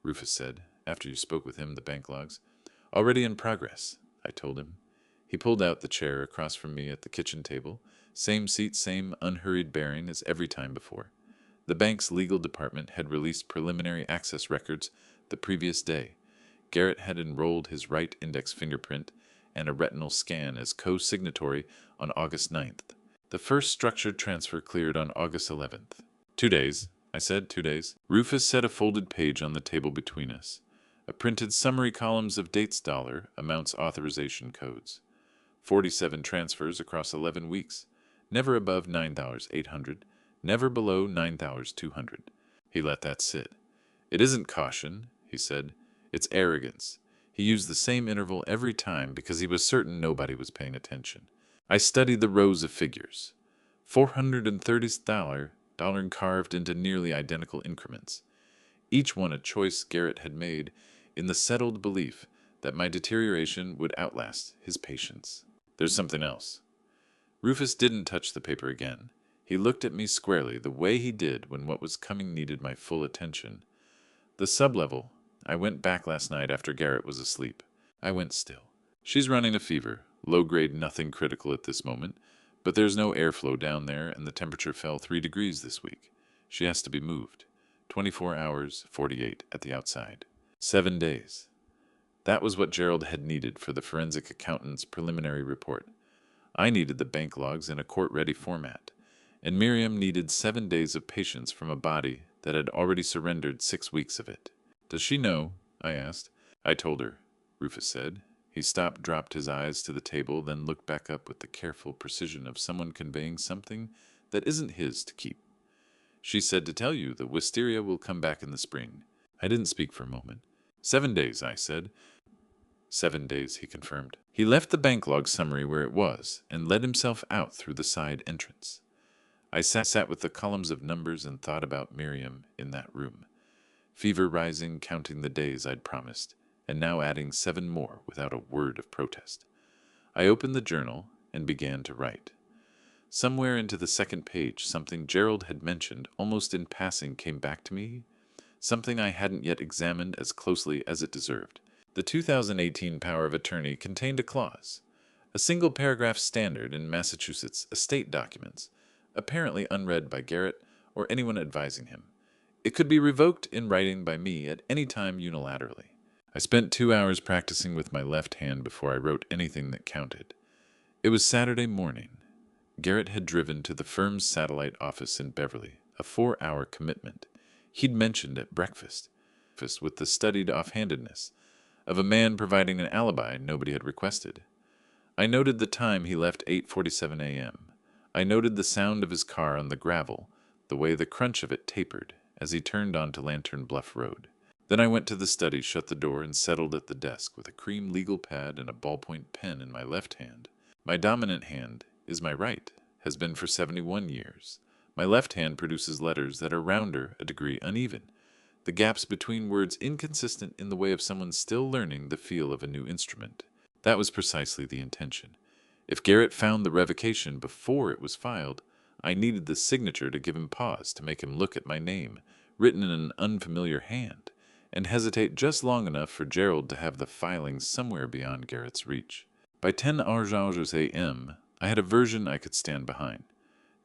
Rufus said, "after you spoke with him, the bank logs." "Already in progress," I told him. He pulled out the chair across from me at the kitchen table, same seat, same unhurried bearing as every time before. The bank's legal department had released preliminary access records the previous day. Garrett had enrolled his right index fingerprint and a retinal scan as co-signatory on August 9th. The first structured transfer cleared on August 11th. 2 days, I said, 2 days. Rufus set a folded page on the table between us. A printed summary columns of dates, dollar, amounts, authorization codes. 47 transfers across 11 weeks. Never above $9,800. Never below $9,200. He let that sit. "It isn't caution," he said. "It's arrogance." He used the same interval every time because he was certain nobody was paying attention. I studied the rows of figures. $430 carved into nearly identical increments. Each one a choice Garrett had made in the settled belief that my deterioration would outlast his patience. "There's something else." Rufus didn't touch the paper again. He looked at me squarely, the way he did when what was coming needed my full attention. "The sublevel. I went back last night after Garrett was asleep." I went still. "She's running a fever. Low grade, nothing critical at this moment. But there's no airflow down there, and the temperature fell 3 degrees this week. She has to be moved. 24 hours, 48 at the outside. 7 days." That was what Gerald had needed for the forensic accountant's preliminary report. I needed the bank logs in a court-ready format, and Miriam needed 7 days of patience from a body that had already surrendered 6 weeks of it. "Does she know?" I asked. "I told her," Rufus said. He stopped, dropped his eyes to the table, then looked back up with the careful precision of someone conveying something that isn't his to keep. "She said to tell you the wisteria will come back in the spring." I didn't speak for a moment. 7 days, I said. 7 days, he confirmed. He left the bank log summary where it was and let himself out through the side entrance. I sat with the columns of numbers and thought about Miriam in that room. Fever rising, counting the days I'd promised, and now adding 7 more without a word of protest. I opened the journal and began to write. Somewhere into the second page, something Gerald had mentioned almost in passing came back to me, something I hadn't yet examined as closely as it deserved. The 2018 Power of Attorney contained a clause, a single-paragraph standard in Massachusetts estate documents, apparently unread by Garrett or anyone advising him. It could be revoked in writing by me at any time unilaterally. I spent 2 hours practicing with my left hand before I wrote anything that counted. It was Saturday morning. Garrett had driven to the firm's satellite office in Beverly, a 4-hour commitment. He'd mentioned at breakfast, with the studied offhandedness of a man providing an alibi nobody had requested. I noted the time he left, 8:47 a.m. I noted the sound of his car on the gravel, the way the crunch of it tapered as he turned onto Lantern Bluff Road. Then I went to the study, shut the door, and settled at the desk with a cream legal pad and a ballpoint pen in my left hand. My dominant hand is my right, has been for 71 years. My left hand produces letters that are rounder, a degree uneven, the gaps between words inconsistent in the way of someone still learning the feel of a new instrument. That was precisely the intention. If Garrett found the revocation before it was filed, I needed the signature to give him pause, to make him look at my name, written in an unfamiliar hand, and hesitate just long enough for Gerald to have the filing somewhere beyond Garrett's reach. By 10 hours a.m., I had a version I could stand behind.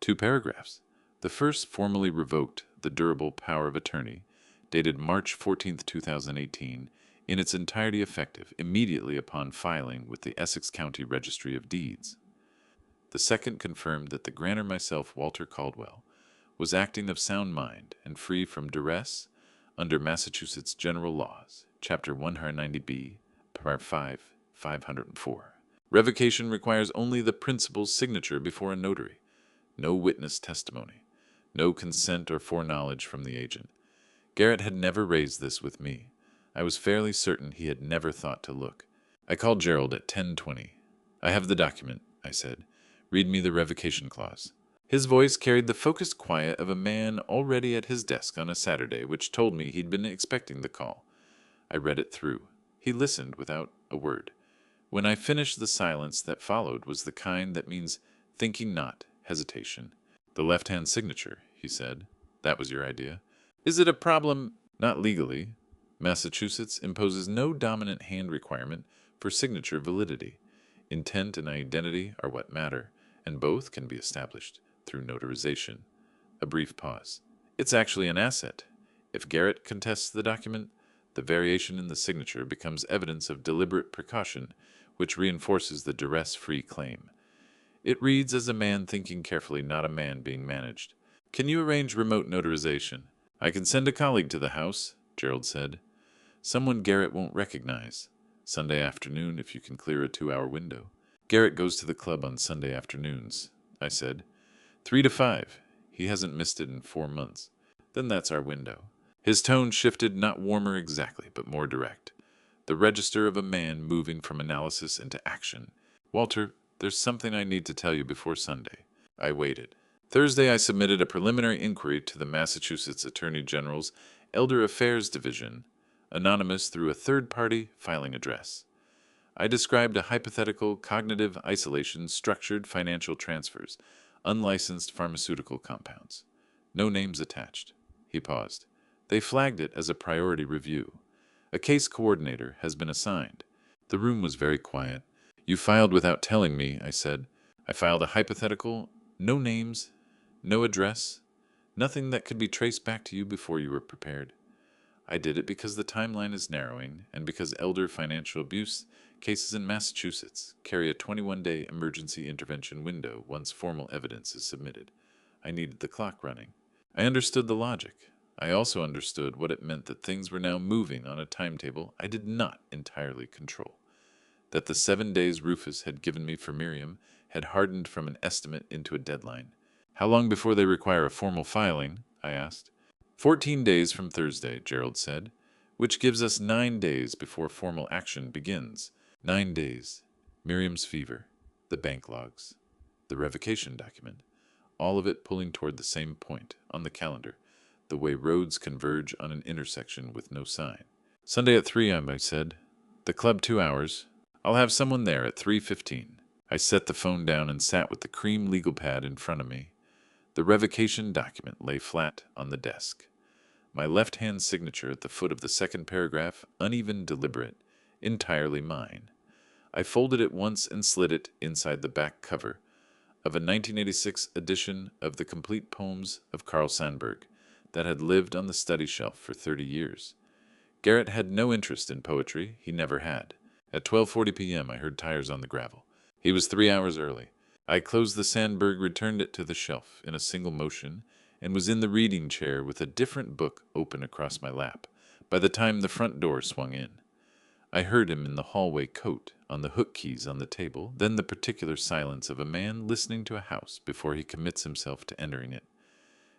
2 paragraphs. The first formally revoked the durable power of attorney, dated March 14, 2018, in its entirety effective immediately upon filing with the Essex County Registry of Deeds. The second confirmed that the grantor myself, Walter Caldwell, was acting of sound mind and free from duress under Massachusetts General Laws, Chapter 190B, Part 5, 504. Revocation requires only the principal's signature before a notary, no witness testimony, no consent or foreknowledge from the agent. Garrett had never raised this with me. I was fairly certain he had never thought to look. I called Gerald at 10:20. "I have the document," I said. "Read me the revocation clause." His voice carried the focused quiet of a man already at his desk on a Saturday, which told me he'd been expecting the call. I read it through. He listened without a word. When I finished, the silence that followed was the kind that means thinking not, hesitation. "The left-hand signature," he said. "That was your idea." "Is it a problem?" "Not legally. Massachusetts imposes no dominant hand requirement for signature validity. Intent and identity are what matter, and both can be established through notarization." A brief pause. "It's actually an asset. If Garrett contests the document, the variation in the signature becomes evidence of deliberate precaution, which reinforces the duress-free claim. It reads as a man thinking carefully, not a man being managed. Can you arrange remote notarization?" "I can send a colleague to the house," Gerald said. "Someone Garrett won't recognize. Sunday afternoon, if you can clear a 2-hour window." "Garrett goes to the club on Sunday afternoons," I said. 3 to 5. He hasn't missed it in 4 months. "Then that's our window." His tone shifted, not warmer exactly, but more direct. The register of a man moving from analysis into action. "Walter, there's something I need to tell you before Sunday." I waited. Thursday, I submitted a preliminary inquiry to the Massachusetts Attorney General's Elder Affairs Division, anonymous through a third-party filing address. I described a hypothetical cognitive isolation structured financial transfers, unlicensed pharmaceutical compounds. No names attached. He paused. "They flagged it as a priority review. A case coordinator has been assigned." The room was very quiet. "You filed without telling me," I said. "I filed a hypothetical, no names, no address, nothing that could be traced back to you before you were prepared. I did it because the timeline is narrowing and because elder financial abuse cases in Massachusetts carry a 21-day emergency intervention window once formal evidence is submitted. I needed the clock running. I understood the logic. I also understood what it meant that things were now moving on a timetable I did not entirely control. That the 7 days Rufus had given me for Miriam had hardened from an estimate into a deadline. "How long before they require a formal filing?" I asked. 14 days from Thursday, Gerald said, "which gives us 9 days before formal action begins." 9 days. Miriam's fever, the bank logs, the revocation document, all of it pulling toward the same point on the calendar, the way roads converge on an intersection with no sign. "Sunday at 3, I said. "The club 2 hours. I'll have someone there at 3:15. I set the phone down and sat with the cream legal pad in front of me. The revocation document lay flat on the desk. My left-hand signature at the foot of the second paragraph, uneven, deliberate, entirely mine. I folded it once and slid it inside the back cover of a 1986 edition of the complete poems of Carl Sandburg that had lived on the study shelf for 30 years. Garrett had no interest in poetry. He never had. At 12:40 p.m. I heard tires on the gravel. He was 3 hours early. I closed the Sandburg, returned it to the shelf in a single motion, and was in the reading chair with a different book open across my lap by the time the front door swung in. I heard him in the hallway coat on the hook keys on the table, then the particular silence of a man listening to a house before he commits himself to entering it.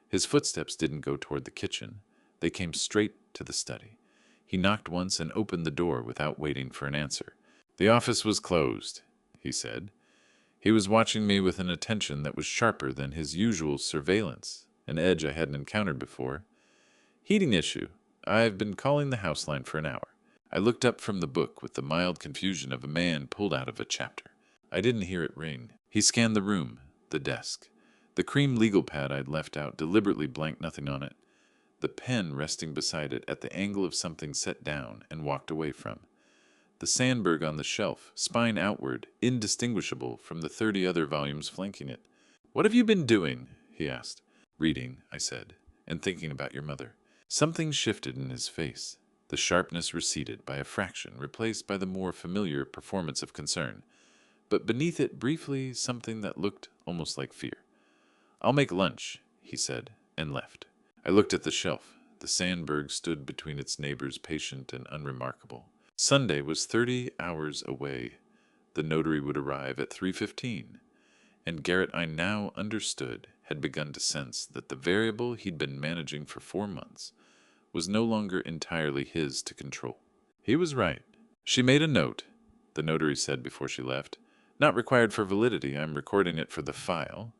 His footsteps didn't go toward the kitchen. They came straight to the study. He knocked once and opened the door without waiting for an answer. "The office was closed," he said. He was watching me with an attention that was sharper than his usual surveillance, an edge I hadn't encountered before. "Heating issue. I've been calling the house line for an hour." I looked up from the book with the mild confusion of a man pulled out of a chapter. I didn't hear it ring. He scanned the room, the desk. The cream legal pad I'd left out, deliberately blank, nothing on it. The pen resting beside it at the angle of something set down and walked away from. The Sandburg on the shelf, spine outward, indistinguishable from the 30 other volumes flanking it. "What have you been doing?" he asked. "Reading," I said, "and thinking about your mother." Something shifted in his face. The sharpness receded by a fraction, replaced by the more familiar performance of concern, but beneath it briefly something that looked almost like fear. "I'll make lunch," he said, and left. I looked at the shelf. The Sandberg stood between its neighbors, patient and unremarkable. Sunday was 30 hours away. The notary would arrive at 3:15, and Garrett, I now understood, had begun to sense that the variable he'd been managing for 4 months was no longer entirely his to control. He was right. "She made a note," the notary said before she left. "Not required for validity. I'm recording it for the file."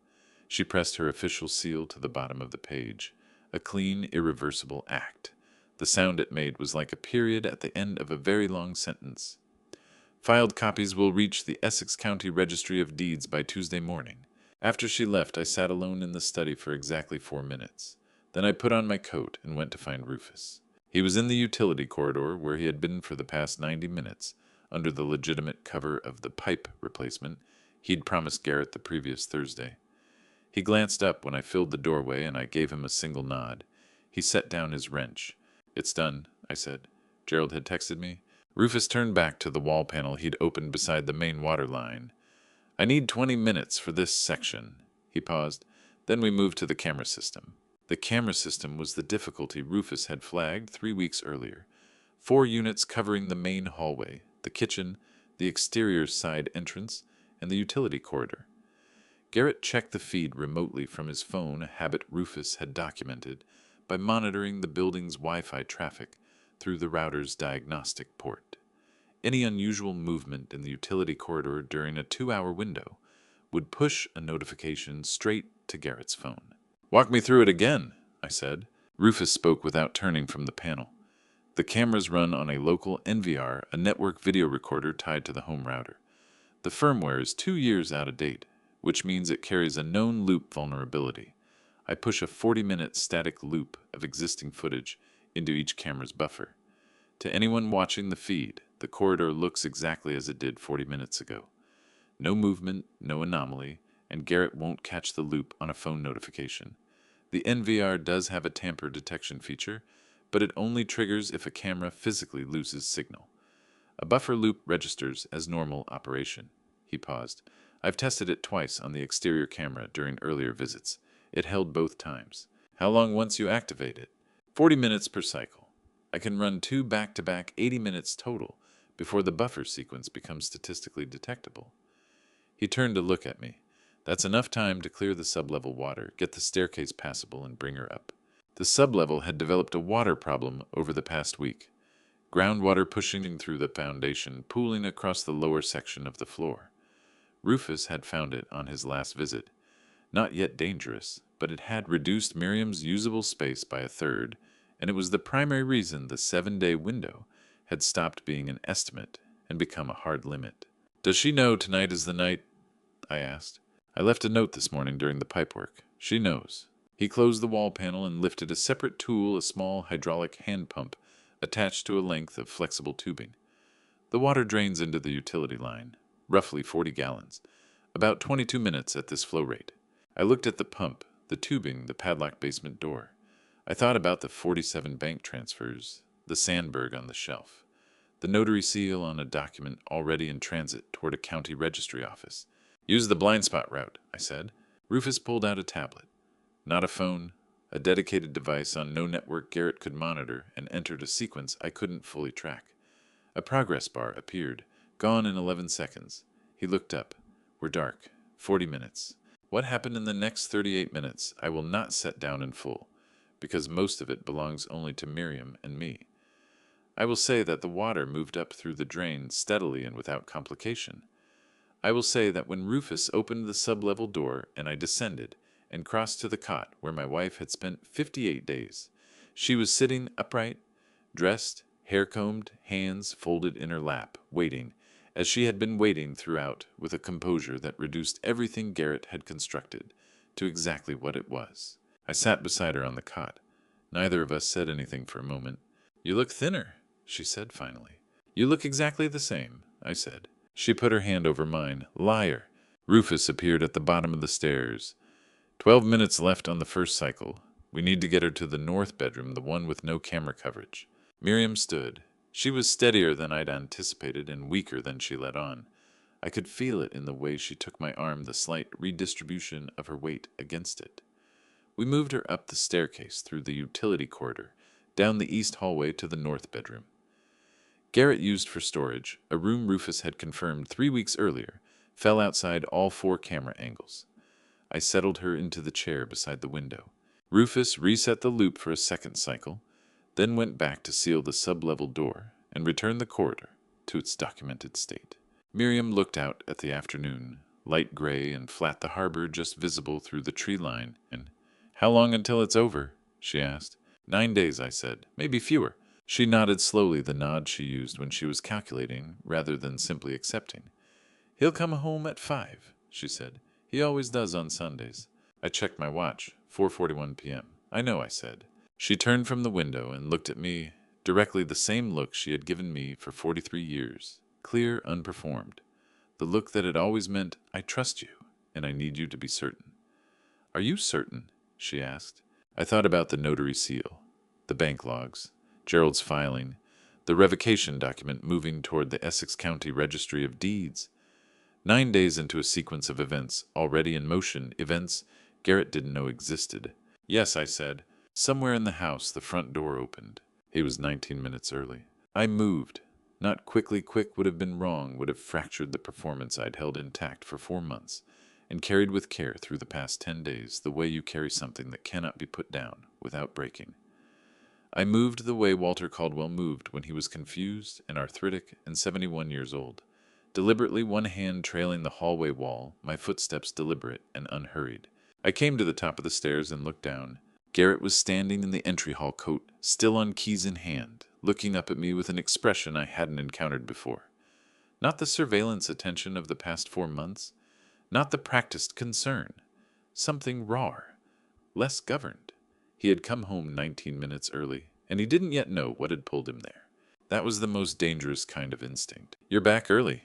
She pressed her official seal to the bottom of the page. A clean, irreversible act. The sound it made was like a period at the end of a very long sentence. "Filed copies will reach the Essex County Registry of Deeds by Tuesday morning." After she left, I sat alone in the study for exactly 4 minutes. Then I put on my coat and went to find Rufus. He was in the utility corridor where he had been for the past 90 minutes, under the legitimate cover of the pipe replacement he'd promised Garrett the previous Thursday. He glanced up when I filled the doorway, and I gave him a single nod. He set down his wrench. "It's done," I said. Gerald had texted me. Rufus turned back to the wall panel he'd opened beside the main water line. "I need 20 minutes for this section." He paused. Then we moved to the camera system. The camera system was the difficulty Rufus had flagged 3 weeks earlier. 4 units covering the main hallway, the kitchen, the exterior side entrance, and the utility corridor. Garrett checked the feed remotely from his phone, a habit Rufus had documented, by monitoring the building's Wi-Fi traffic through the router's diagnostic port. Any unusual movement in the utility corridor during a 2-hour window would push a notification straight to Garrett's phone. "Walk me through it again," I said. Rufus spoke without turning from the panel. "The cameras run on a local NVR, a network video recorder tied to the home router. The firmware is 2 years out of date, which means it carries a known loop vulnerability. I push a 40-minute static loop of existing footage into each camera's buffer. To anyone watching the feed, the corridor looks exactly as it did 40 minutes ago. No movement, no anomaly, and Garrett won't catch the loop on a phone notification. The NVR does have a tamper detection feature, but it only triggers if a camera physically loses signal. A buffer loop registers as normal operation." He paused. "I've tested it twice on the exterior camera during earlier visits. It held both times." "How long once you activate it?" 40 minutes per cycle. I can run 2 back-to-back 80 minutes total before the buffer sequence becomes statistically detectable." He turned to look at me. "That's enough time to clear the sublevel water, get the staircase passable, and bring her up." The sublevel had developed a water problem over the past week. Groundwater pushing through the foundation, pooling across the lower section of the floor. Rufus had found it on his last visit. Not yet dangerous, but it had reduced Miriam's usable space by a third, and it was the primary reason the 7-day window had stopped being an estimate and become a hard limit. "Does she know tonight is the night?" I asked. "I left a note this morning during the pipework. She knows." He closed the wall panel and lifted a separate tool, a small hydraulic hand pump, attached to a length of flexible tubing. "The water drains into the utility line, roughly 40 gallons, about 22 minutes at this flow rate." I looked at the pump, the tubing, the padlocked basement door. I thought about the 47 bank transfers, the Sandberg on the shelf, the notary seal on a document already in transit toward a county registry office. "Use the blind spot route," I said. Rufus pulled out a tablet. Not a phone, a dedicated device on no network Garrett could monitor, and entered a sequence I couldn't fully track. A progress bar appeared, gone in 11 seconds. He looked up. "We're dark. 40 minutes. What happened in the next 38 minutes I will not set down in full, because most of it belongs only to Miriam and me. I will say that the water moved up through the drain steadily and without complication. I will say that when Rufus opened the sublevel door and I descended and crossed to the cot where my wife had spent 58 days, she was sitting upright, dressed, hair-combed, hands folded in her lap, waiting, as she had been waiting throughout, with a composure that reduced everything Garrett had constructed to exactly what it was. I sat beside her on the cot. Neither of us said anything for a moment. "You look thinner," she said finally. "You look exactly the same," I said. She put her hand over mine. "Liar." Rufus appeared at the bottom of the stairs. 12 minutes left on the first cycle. We need to get her to the north bedroom, the one with no camera coverage. Miriam stood. She was steadier than I'd anticipated and weaker than she let on. I could feel it in the way she took my arm, the slight redistribution of her weight against it. We moved her up the staircase through the utility corridor, down the east hallway to the north bedroom. Garrett used for storage, a room Rufus had confirmed 3 weeks earlier, fell outside all 4 camera angles. I settled her into the chair beside the window. Rufus reset the loop for a second cycle, then went back to seal the sub-level door and return the corridor to its documented state. Miriam looked out at the afternoon, light gray and flat, the harbor just visible through the tree line, and, "How long until it's over?" she asked. 9 days, I said. Maybe fewer. She nodded slowly, the nod she used when she was calculating rather than simply accepting. "He'll come home at 5, she said. "He always does on Sundays." I checked my watch. 4:41 p.m. "I know," I said. She turned from the window and looked at me, directly the same look she had given me for 43 years, clear, unperformed. The look that had always meant, "I trust you, and I need you to be certain." "Are you certain?" she asked. I thought about the notary seal, the bank logs, Gerald's filing, the revocation document moving toward the Essex County Registry of Deeds. 9 days into a sequence of events already in motion, events Garrett didn't know existed. "Yes," I said. Somewhere in the house, the front door opened. He was 19 minutes early. I moved. Not quickly. Quick would have been wrong, would have fractured the performance I'd held intact for 4 months, and carried with care through the past 10 days, the way you carry something that cannot be put down without breaking. I moved the way Walter Caldwell moved when he was confused and arthritic and 71 years old. Deliberately, one hand trailing the hallway wall, my footsteps deliberate and unhurried. I came to the top of the stairs and looked down. Garrett was standing in the entry hall, coat still on, keys in hand, looking up at me with an expression I hadn't encountered before. Not the surveillance attention of the past 4 months, not the practiced concern. Something rawer, less governed. He had come home 19 minutes early, and he didn't yet know what had pulled him there. That was the most dangerous kind of instinct. "You're back early,"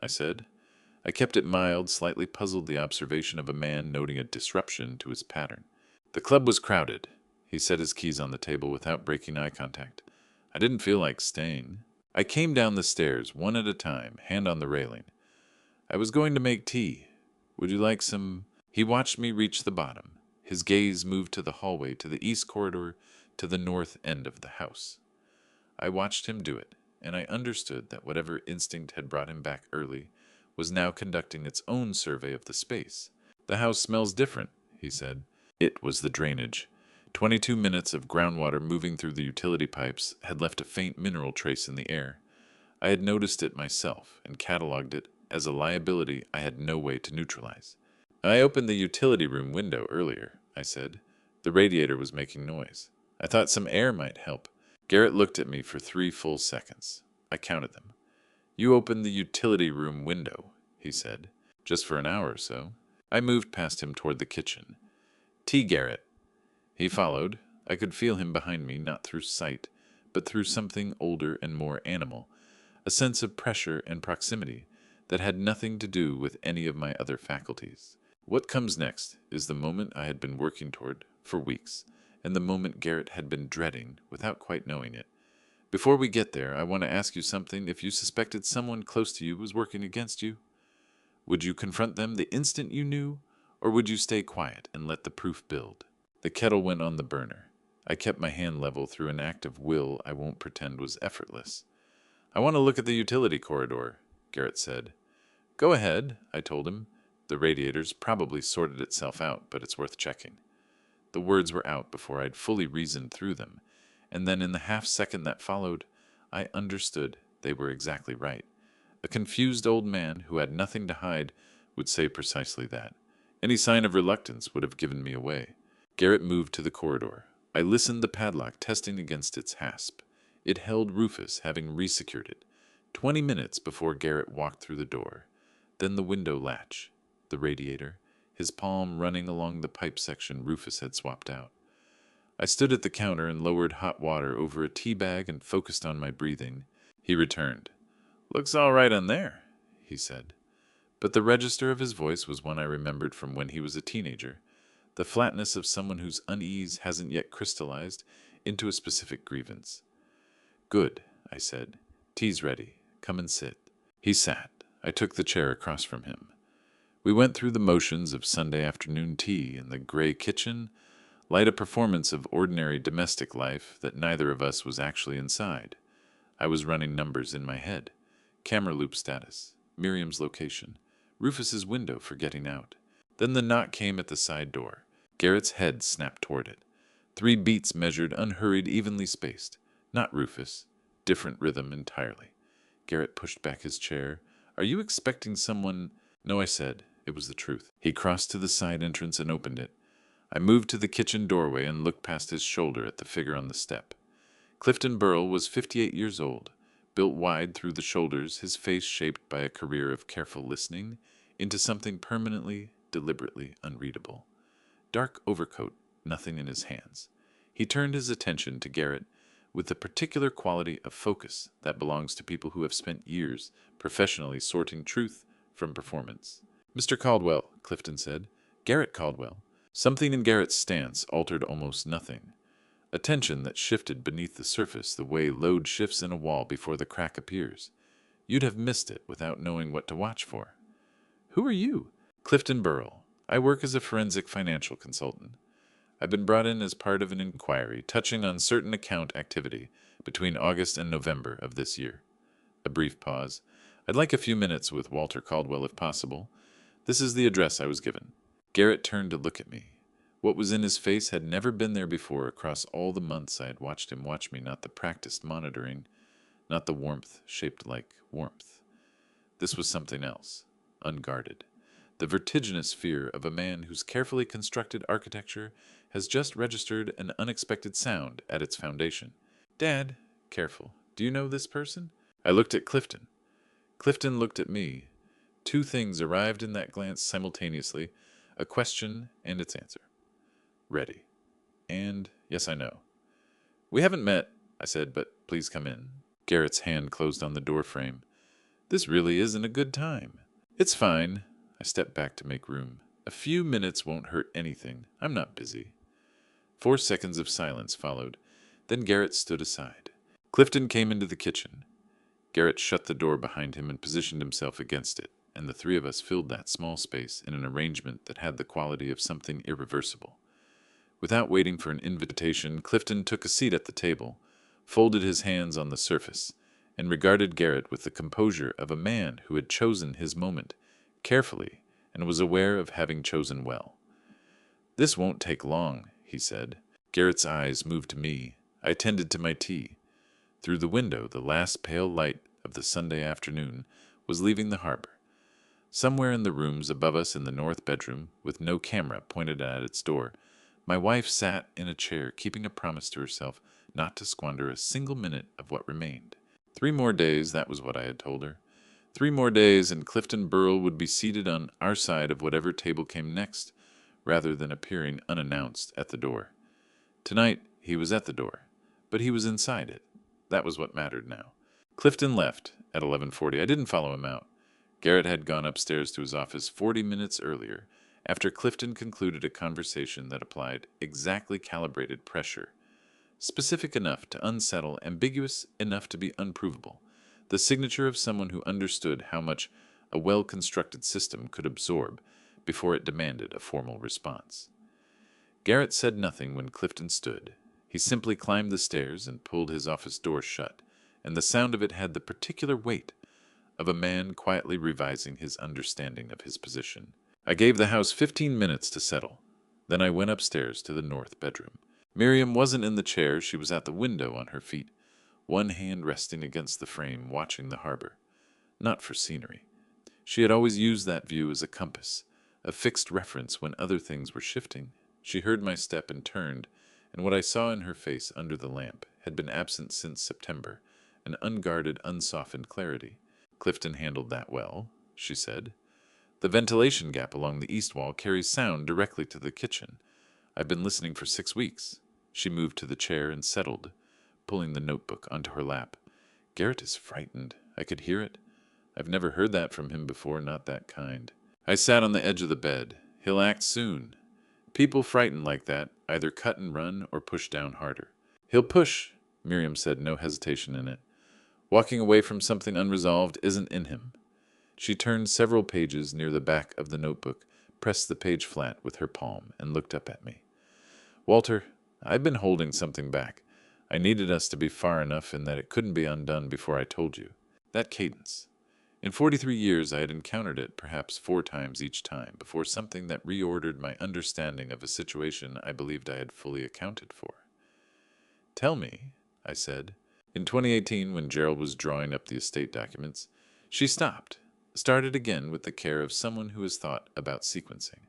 I said. I kept it mild, slightly puzzled, the observation of a man noting a disruption to his pattern. "The club was crowded." He set his keys on the table without breaking eye contact. "I didn't feel like staying." I came down the stairs, one at a time, hand on the railing. "I was going to make tea. Would you like some—" He watched me reach the bottom. His gaze moved to the hallway, to the east corridor, to the north end of the house. I watched him do it, and I understood that whatever instinct had brought him back early was now conducting its own survey of the space. "The house smells different," he said. It was the drainage. 22 minutes of groundwater moving through the utility pipes had left a faint mineral trace in the air. I had noticed it myself and catalogued it as a liability I had no way to neutralize. "I opened the utility room window earlier," I said. "The radiator was making noise. I thought some air might help." Garrett looked at me for 3 full seconds. I counted them. "You opened the utility room window," he said. "Just for an hour or so." I moved past him toward the kitchen. "Tea, Garrett." He followed. I could feel him behind me, not through sight, but through something older and more animal, a sense of pressure and proximity that had nothing to do with any of my other faculties. What comes next is the moment I had been working toward for weeks, and the moment Garrett had been dreading without quite knowing it. "Before we get there, I want to ask you something. If you suspected someone close to you was working against you, would you confront them the instant you knew, or would you stay quiet and let the proof build?" The kettle went on the burner. I kept my hand level through an act of will I won't pretend was effortless. "I want to look at the utility corridor," Garrett said. "Go ahead," I told him. "The radiator's probably sorted itself out, but it's worth checking." The words were out before I'd fully reasoned through them, and then in the half-second that followed, I understood they were exactly right. A confused old man who had nothing to hide would say precisely that. Any sign of reluctance would have given me away. Garrett moved to the corridor. I listened, the padlock testing against its hasp. It held Rufus, having resecured it. 20 minutes before Garrett walked through the door. Then the window latch, the radiator, his palm running along the pipe section Rufus had swapped out. I stood at the counter and lowered hot water over a tea bag and focused on my breathing. He returned. "Looks all right on there," he said. But the register of his voice was one I remembered from when he was a teenager, the flatness of someone whose unease hasn't yet crystallized into a specific grievance. Good, I said. Tea's ready. Come and sit. He sat. I took the chair across from him. We went through the motions of Sunday afternoon tea in the gray kitchen, light a performance of ordinary domestic life that neither of us was actually inside. I was running numbers in my head. Camera loop status, Miriam's location, Rufus's window for getting out. Then the knock came at the side door. Garrett's head snapped toward it. 3 beats measured, unhurried, evenly spaced. Not Rufus. Different rhythm entirely. Garrett pushed back his chair. Are you expecting someone? No, I said. It was the truth. He crossed to the side entrance and opened it. I moved to the kitchen doorway and looked past his shoulder at the figure on the step. Clifton Burrell was 58 years old, built wide through the shoulders, his face shaped by a career of careful listening into something permanently, deliberately unreadable. Dark overcoat, nothing in his hands. He turned his attention to Garrett with the particular quality of focus that belongs to people who have spent years professionally sorting truth from performance. Mr. Caldwell, Clifton said. Garrett Caldwell. Something in Garrett's stance altered almost nothing. A tension that shifted beneath the surface the way load shifts in a wall before the crack appears. You'd have missed it without knowing what to watch for. Who are you? Clifton Burrell. I work as a forensic financial consultant. I've been brought in as part of an inquiry touching on certain account activity between August and November of this year. A brief pause. I'd like a few minutes with Walter Caldwell if possible. This is the address I was given. Garrett turned to look at me. What was in his face had never been there before across all the months I had watched him watch me, not the practiced monitoring, not the warmth shaped like warmth. This was something else, unguarded. The vertiginous fear of a man whose carefully constructed architecture has just registered an unexpected sound at its foundation. Dad, careful, do you know this person? I looked at Clifton. Clifton looked at me. 2 things arrived in that glance simultaneously, a question and its answer. Ready. And, yes, I know. We haven't met, I said, but please come in. Garrett's hand closed on the door frame. This really isn't a good time. It's fine. I stepped back to make room. A few minutes won't hurt anything. I'm not busy. 4 seconds of silence followed. Then Garrett stood aside. Clifton came into the kitchen. Garrett shut the door behind him and positioned himself against it, and the 3 of us filled that small space in an arrangement that had the quality of something irreversible. Without waiting for an invitation, Clifton took a seat at the table, folded his hands on the surface, and regarded Garrett with the composure of a man who had chosen his moment carefully and was aware of having chosen well. This won't take long, he said. Garrett's eyes moved to me. I tended to my tea. Through the window, the last pale light of the Sunday afternoon was leaving the harbor. Somewhere in the rooms above us in the north bedroom, with no camera pointed at its door, my wife sat in a chair, keeping a promise to herself not to squander a single minute of what remained. 3 more days, that was what I had told her. 3 more days, and Clifton Burrell would be seated on our side of whatever table came next, rather than appearing unannounced at the door. Tonight, he was at the door, but he was inside it. That was what mattered now. Clifton left at 11:40. I didn't follow him out. Garrett had gone upstairs to his office 40 minutes earlier, after Clifton concluded a conversation that applied exactly calibrated pressure, specific enough to unsettle, ambiguous enough to be unprovable, the signature of someone who understood how much a well-constructed system could absorb before it demanded a formal response. Garrett said nothing when Clifton stood. He simply climbed the stairs and pulled his office door shut, and the sound of it had the particular weight of a man quietly revising his understanding of his position. I gave the house 15 minutes to settle. Then I went upstairs to the north bedroom. Miriam wasn't in the chair. She was at the window on her feet, one hand resting against the frame, watching the harbor. Not for scenery. She had always used that view as a compass, a fixed reference when other things were shifting. She heard my step and turned, and what I saw in her face under the lamp had been absent since September, an unguarded, unsoftened clarity. Clifton handled that well, she said. The ventilation gap along the east wall carries sound directly to the kitchen. I've been listening for 6 weeks. She moved to the chair and settled, pulling the notebook onto her lap. Garrett is frightened. I could hear it. I've never heard that from him before, not that kind. I sat on the edge of the bed. He'll act soon. People frightened like that either cut and run or push down harder. He'll push, Miriam said, no hesitation in it. Walking away from something unresolved isn't in him. She turned several pages near the back of the notebook, pressed the page flat with her palm, and looked up at me. Walter, I've been holding something back. I needed us to be far enough in that it couldn't be undone before I told you. That cadence. In 43 years, I had encountered it perhaps 4 times each time before something that reordered my understanding of a situation I believed I had fully accounted for. Tell me, I said. In 2018, when Gerald was drawing up the estate documents, she stopped, started again with the care of someone who has thought about sequencing.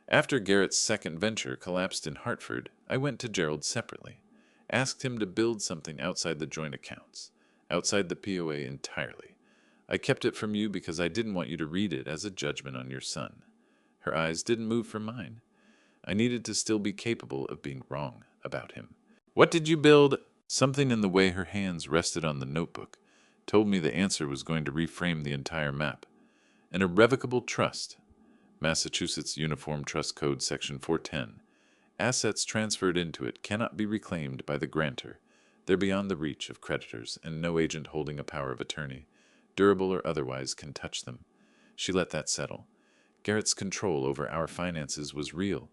After Garrett's second venture collapsed in Hartford, I went to Gerald separately, asked him to build something outside the joint accounts, outside the POA entirely. I kept it from you because I didn't want you to read it as a judgment on your son. Her eyes didn't move from mine. I needed to still be capable of being wrong about him. What did you build? Something in the way her hands rested on the notebook told me the answer was going to reframe the entire map. An irrevocable trust. Massachusetts Uniform Trust Code Section 410. Assets transferred into it cannot be reclaimed by the grantor. They're beyond the reach of creditors, and no agent holding a power of attorney, durable or otherwise, can touch them. She let that settle. Garrett's control over our finances was real.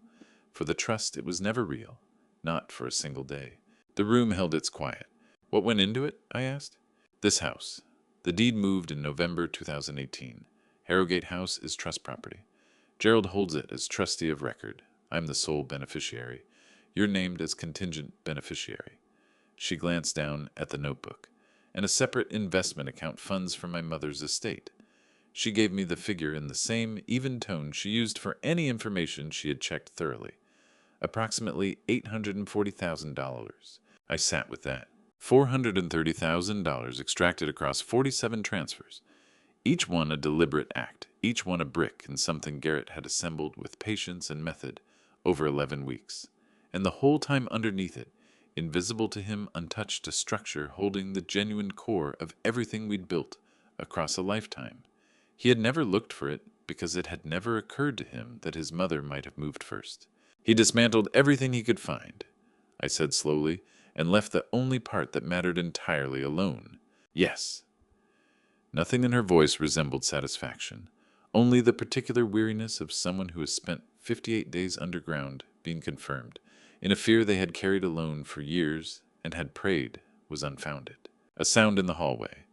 For the trust, it was never real. Not for a single day. The room held its quiet. What went into it? I asked. This house. The deed moved in November 2018. Harrogate House is trust property. Gerald holds it as trustee of record. I'm the sole beneficiary. You're named as contingent beneficiary. She glanced down at the notebook. And a separate investment account funds from my mother's estate. She gave me the figure in the same even tone she used for any information she had checked thoroughly. Approximately $840,000. I sat with that. $430,000 extracted across 47 transfers. Each one a deliberate act, each one a brick in something Garrett had assembled with patience and method over 11 weeks. And the whole time underneath it, invisible to him, untouched, a structure holding the genuine core of everything we'd built across a lifetime. He had never looked for it because it had never occurred to him that his mother might have moved first. He dismantled everything he could find, I said slowly, and left the only part that mattered entirely alone. Yes. Nothing in her voice resembled satisfaction, only the particular weariness of someone who has spent 58 days underground, being confirmed, in a fear they had carried alone for years and had prayed was unfounded. A sound in the hallway.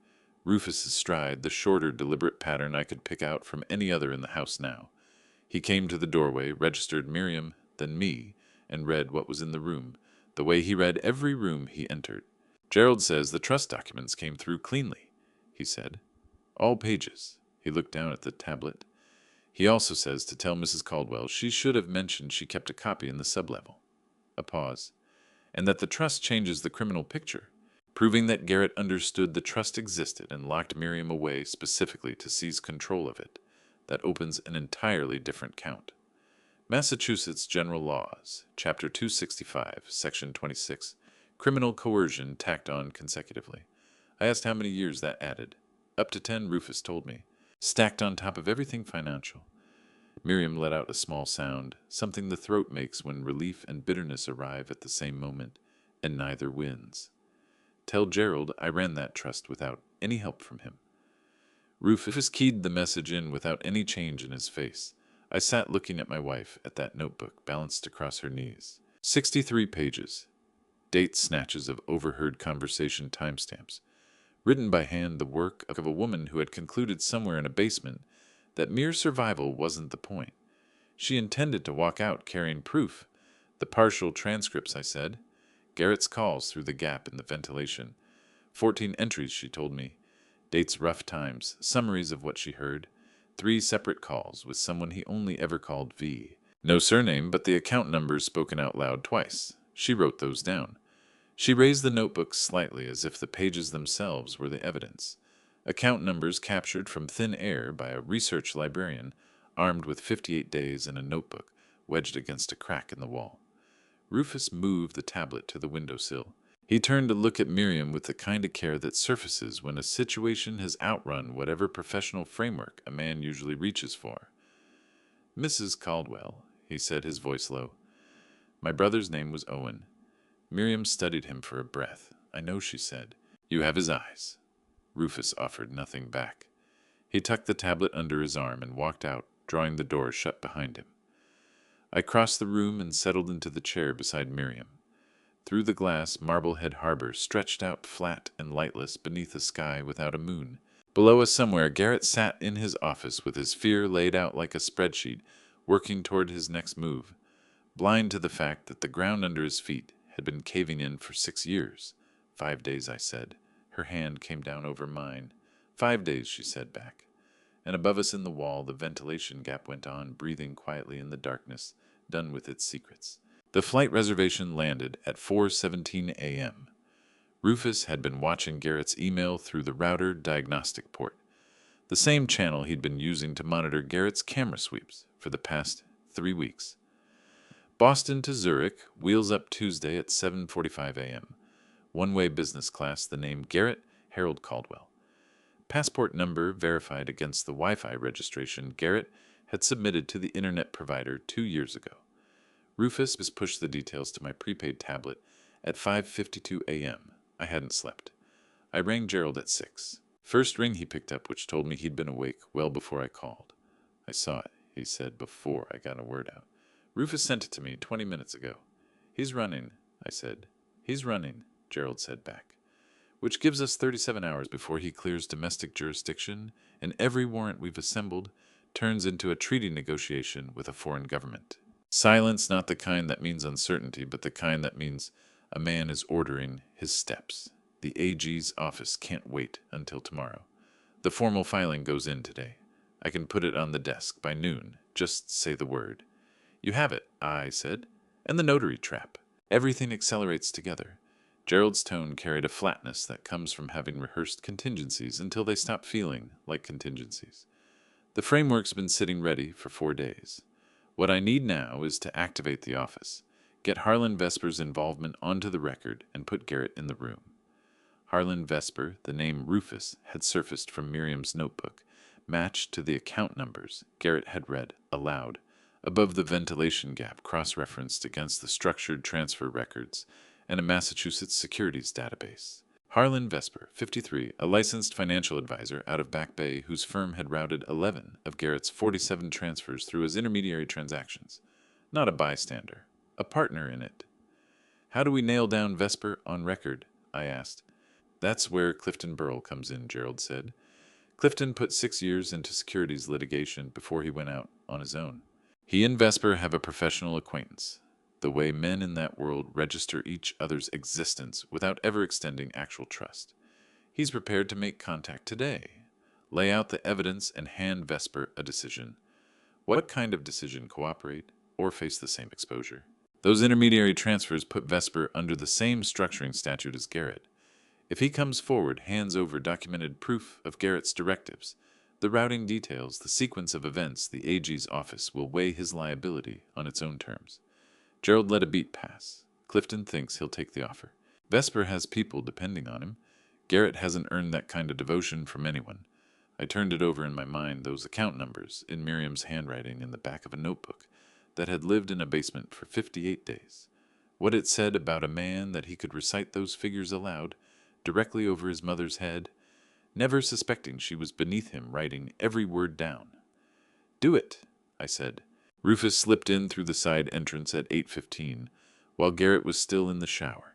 Rufus's stride, the shorter, deliberate pattern I could pick out from any other in the house now. He came to the doorway, registered Miriam, then me, and read what was in the room, the way he read every room he entered. Gerald says the trust documents came through cleanly, he said. All pages. He looked down at the tablet. He also says to tell Mrs. Caldwell she should have mentioned she kept a copy in the sublevel. A pause. And that the trust changes the criminal picture, proving that Garrett understood the trust existed and locked Miriam away specifically to seize control of it. That opens an entirely different count. Massachusetts General Laws, Chapter 265, Section 26, Criminal Coercion tacked on consecutively. I asked how many years that added. Up to 10, Rufus told me, stacked on top of everything financial. Miriam let out a small sound, something the throat makes when relief and bitterness arrive at the same moment, and neither wins. Tell Gerald I ran that trust without any help from him. Rufus keyed the message in without any change in his face. I sat looking at my wife, at that notebook balanced across her knees. 63 pages. Date snatches of overheard conversation timestamps. Written by hand, the work of a woman who had concluded somewhere in a basement that mere survival wasn't the point. She intended to walk out carrying proof. The partial transcripts, I said. Garrett's calls through the gap in the ventilation. 14 entries, she told me. Dates, rough times, summaries of what she heard. 3 separate calls with someone he only ever called V. No surname, but the account numbers spoken out loud twice. She wrote those down. She raised the notebook slightly as if the pages themselves were the evidence. Account numbers captured from thin air by a research librarian, armed with 58 days and a notebook wedged against a crack in the wall. Rufus moved the tablet to the windowsill. He turned to look at Miriam with the kind of care that surfaces when a situation has outrun whatever professional framework a man usually reaches for. Mrs. Caldwell, he said, his voice low. My brother's name was Owen. Miriam studied him for a breath. I know, she said. You have his eyes. Rufus offered nothing back. He tucked the tablet under his arm and walked out, drawing the door shut behind him. I crossed the room and settled into the chair beside Miriam. Through the glass, Marblehead Harbor stretched out flat and lightless beneath a sky without a moon. Below us somewhere, Garrett sat in his office with his fear laid out like a spreadsheet, working toward his next move, blind to the fact that the ground under his feet had been caving in for 6 years. 5 days, I said. Her hand came down over mine. 5 days, she said back. And above us in the wall, the ventilation gap went on, breathing quietly in the darkness, done with its secrets. The flight reservation landed at 4:17 a.m. Rufus had been watching Garrett's email through the router diagnostic port, the same channel he'd been using to monitor Garrett's camera sweeps for the past 3 weeks. Boston to Zurich, wheels up Tuesday at 7:45 a.m. One-way business class, the name Garrett Harold Caldwell. Passport number verified against the Wi-Fi registration Garrett had submitted to the internet provider 2 years ago. Rufus pushed the details to my prepaid tablet at 5:52 a.m. I hadn't slept. I rang Gerald at 6. First ring he picked up, which told me he'd been awake well before I called. I saw it, he said before I got a word out. Rufus sent it to me 20 minutes ago. He's running, I said. He's running, Gerald said back. Which gives us 37 hours before he clears domestic jurisdiction, and every warrant we've assembled turns into a treaty negotiation with a foreign government. Silence, not the kind that means uncertainty, but the kind that means a man is ordering his steps. The AG's office can't wait until tomorrow. The formal filing goes in today. I can put it on the desk by noon. Just say the word. You have it, I said. And the notary trap. Everything accelerates together. Gerald's tone carried a flatness that comes from having rehearsed contingencies until they stop feeling like contingencies. The framework's been sitting ready for 4 days. What I need now is to activate the office, get Harlan Vesper's involvement onto the record, and put Garrett in the room. Harlan Vesper, the name Rufus, had surfaced from Miriam's notebook, matched to the account numbers Garrett had read aloud, above the ventilation gap cross-referenced against the structured transfer records and a Massachusetts securities database. Harlan Vesper, 53, a licensed financial advisor out of Back Bay whose firm had routed 11 of Garrett's 47 transfers through his intermediary transactions. Not a bystander, a partner in it. How do we nail down Vesper on record? I asked. That's where Clifton Burrell comes in, Gerald said. Clifton put 6 years into securities litigation before he went out on his own. He and Vesper have a professional acquaintance, the way men in that world register each other's existence without ever extending actual trust. He's prepared to make contact today, lay out the evidence, and hand Vesper a decision. What kind of decision? Cooperate or face the same exposure? Those intermediary transfers put Vesper under the same structuring statute as Garrett. If he comes forward, hands over documented proof of Garrett's directives, the routing details, the sequence of events, the AG's office will weigh his liability on its own terms. Gerald let a beat pass. Clifton thinks he'll take the offer. Vesper has people depending on him. Garrett hasn't earned that kind of devotion from anyone. I turned it over in my mind, those account numbers, in Miriam's handwriting in the back of a notebook that had lived in a basement for 58 days. What it said about a man that he could recite those figures aloud, directly over his mother's head, never suspecting she was beneath him writing every word down. Do it, I said. Rufus slipped in through the side entrance at 8:15, while Garrett was still in the shower.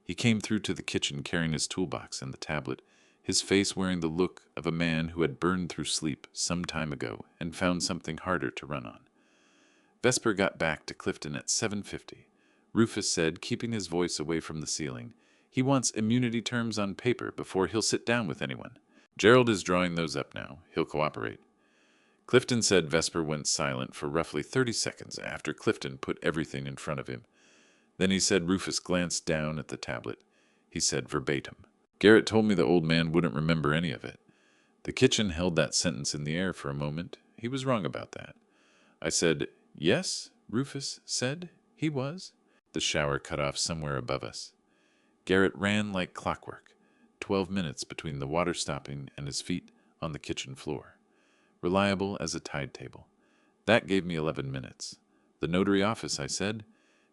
He came through to the kitchen carrying his toolbox and the tablet, his face wearing the look of a man who had burned through sleep some time ago and found something harder to run on. Vesper got back to Clifton at 7:50. Rufus said, keeping his voice away from the ceiling, he wants immunity terms on paper before he'll sit down with anyone. Gerald is drawing those up now. He'll cooperate. Clifton said. Vesper went silent for roughly 30 seconds after Clifton put everything in front of him. Then he said. Rufus glanced down at the tablet. He said verbatim, Garrett told me the old man wouldn't remember any of it. The kitchen held that sentence in the air for a moment. He was wrong about that. I said, yes, Rufus said. He was. The shower cut off somewhere above us. Garrett ran like clockwork, 12 minutes between the water stopping and his feet on the kitchen floor. Reliable as a tide table. That gave me 11 minutes. The notary office, I said.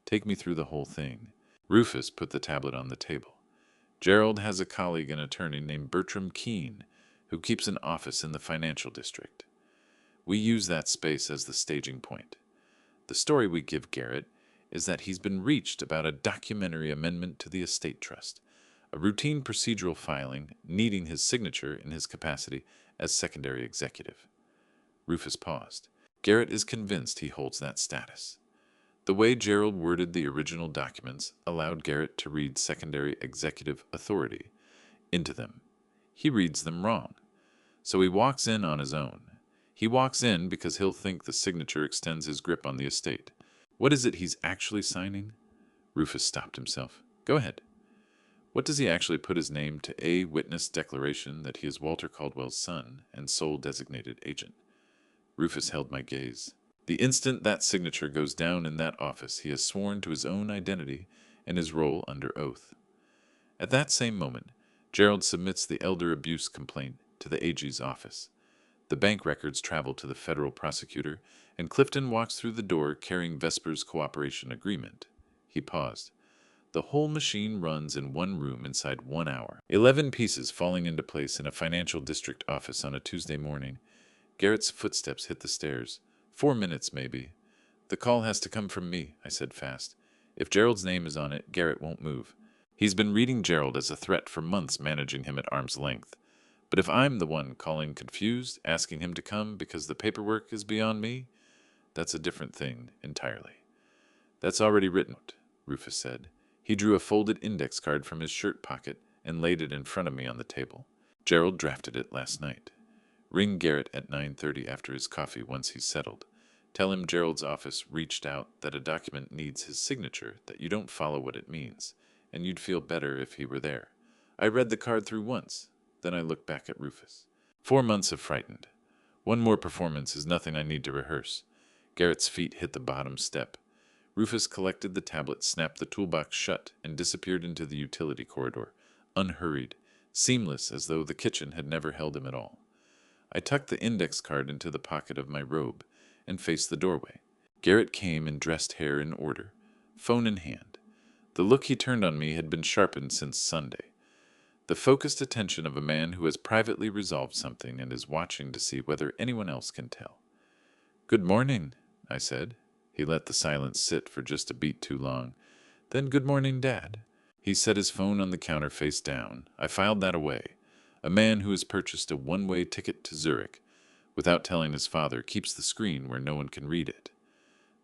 Take me through the whole thing. Rufus put the tablet on the table. Gerald has a colleague and attorney named Bertram Keene, who keeps an office in the financial district. We use that space as the staging point. The story we give Garrett is that he's been reached about a documentary amendment to the estate trust, a routine procedural filing needing his signature in his capacity as secondary executive. Rufus paused. Garrett is convinced he holds that status. The way Gerald worded the original documents allowed Garrett to read secondary executive authority into them. He reads them wrong. So he walks in on his own. He walks in because he'll think the signature extends his grip on the estate. What is it he's actually signing? Rufus stopped himself. Go ahead. What does he actually put his name to? A witness declaration that he is Walter Caldwell's son and sole designated agent. Rufus held my gaze. The instant that signature goes down in that office, he has sworn to his own identity and his role under oath. At that same moment, Gerald submits the elder abuse complaint to the AG's office. The bank records travel to the federal prosecutor, and Clifton walks through the door carrying Vesper's cooperation agreement. He paused. The whole machine runs in one room inside 1 hour. 11 pieces falling into place in a financial district office on a Tuesday morning. Garrett's footsteps hit the stairs. 4 minutes, maybe. The call has to come from me, I said fast. If Gerald's name is on it, Garrett won't move. He's been reading Gerald as a threat for months, managing him at arm's length. But if I'm the one calling confused, asking him to come because the paperwork is beyond me, that's a different thing entirely. That's already written, Rufus said. He drew a folded index card from his shirt pocket and laid it in front of me on the table. Gerald drafted it last night. Ring Garrett at 9:30 after his coffee once he's settled. Tell him Gerald's office reached out, that a document needs his signature, that you don't follow what it means, and you'd feel better if he were there. I read the card through once. Then I looked back at Rufus. 4 months of frightened. One more performance is nothing I need to rehearse. Garrett's feet hit the bottom step. Rufus collected the tablet, snapped the toolbox shut, and disappeared into the utility corridor, unhurried, seamless as though the kitchen had never held him at all. I tucked the index card into the pocket of my robe and faced the doorway. Garrett came in dressed hair in order, phone in hand. The look he turned on me had been sharpened since Sunday. The focused attention of a man who has privately resolved something and is watching to see whether anyone else can tell. Good morning, I said. He let the silence sit for just a beat too long. Then good morning, Dad. He set his phone on the counter face down. I filed that away. A man who has purchased a one-way ticket to Zurich, without telling his father, keeps the screen where no one can read it.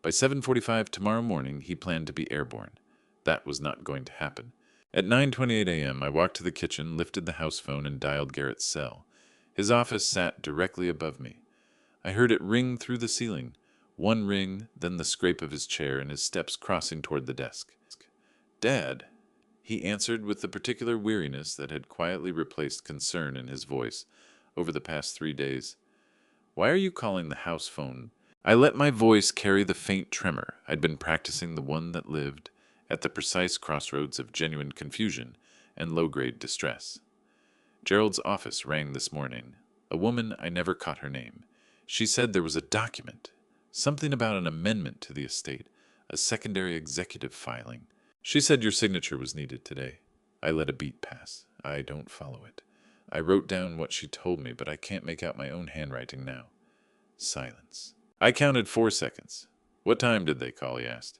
By 7:45 tomorrow morning, he planned to be airborne. That was not going to happen. At 9:28 a.m., I walked to the kitchen, lifted the house phone, and dialed Garrett's cell. His office sat directly above me. I heard it ring through the ceiling. One ring, then the scrape of his chair and his steps crossing toward the desk. Dad, he answered with the particular weariness that had quietly replaced concern in his voice over the past 3 days. Why are you calling the house phone? I let my voice carry the faint tremor. I'd been practicing the one that lived at the precise crossroads of genuine confusion and low-grade distress. Gerald's office rang this morning. A woman, I never caught her name. She said there was a document, something about an amendment to the estate, a secondary executive filing. She said your signature was needed today. I let a beat pass. I don't follow it. I wrote down what she told me, but I can't make out my own handwriting now. Silence. I counted 4 seconds. What time did they call? He asked.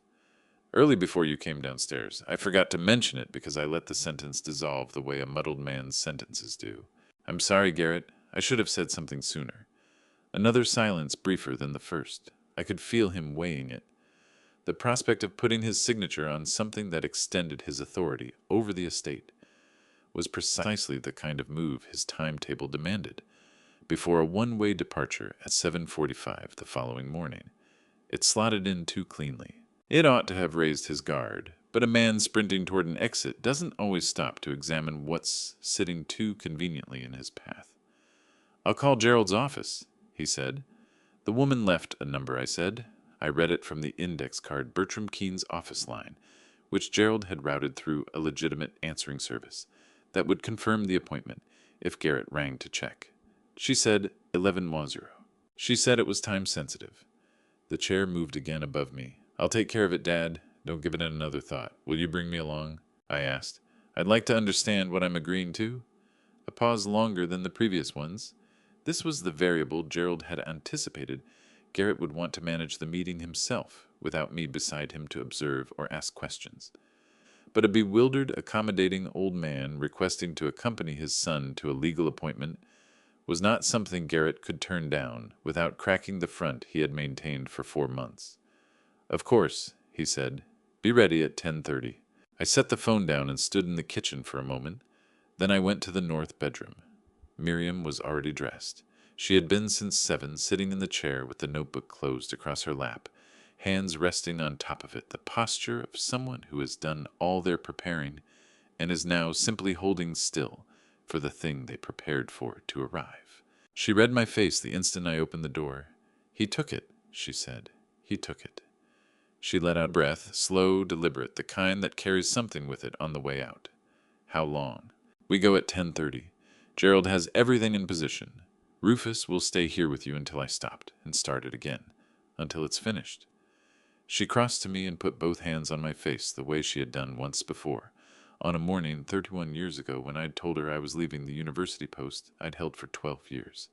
Early before you came downstairs. I forgot to mention it because I let the sentence dissolve the way a muddled man's sentences do. I'm sorry, Garrett. I should have said something sooner. Another silence briefer than the first. I could feel him weighing it. The prospect of putting his signature on something that extended his authority over the estate was precisely the kind of move his timetable demanded, before a one-way departure at 7:45 the following morning. It slotted in too cleanly. It ought to have raised his guard, but a man sprinting toward an exit doesn't always stop to examine what's sitting too conveniently in his path. I'll call Gerald's office, he said. The woman left a number, I said. I read it from the index card, Bertram Keene's office line, which Gerald had routed through a legitimate answering service that would confirm the appointment if Garrett rang to check. She said 11:10. She said it was time sensitive. The chair moved again above me. I'll take care of it, Dad. Don't give it another thought. Will you bring me along? I asked. I'd like to understand what I'm agreeing to. A pause longer than the previous ones. This was the variable Gerald had anticipated. Garrett would want to manage the meeting himself, without me beside him to observe or ask questions. But a bewildered, accommodating old man requesting to accompany his son to a legal appointment was not something Garrett could turn down without cracking the front he had maintained for 4 months. Of course, he said. Be ready at 10:30. I set the phone down and stood in the kitchen for a moment. Then I went to the north bedroom. Miriam was already dressed. She had been since 7, sitting in the chair with the notebook closed across her lap, hands resting on top of it, the posture of someone who has done all their preparing and is now simply holding still for the thing they prepared for to arrive. She read my face the instant I opened the door. He took it, she said. He took it. She let out a breath, slow, deliberate, the kind that carries something with it on the way out. How long? We go at 10:30. Gerald has everything in position. Rufus will stay here with you until I stopped and started again, until it's finished. She crossed to me and put both hands on my face the way she had done once before, on a morning 31 years ago when I'd told her I was leaving the university post I'd held for 12 years,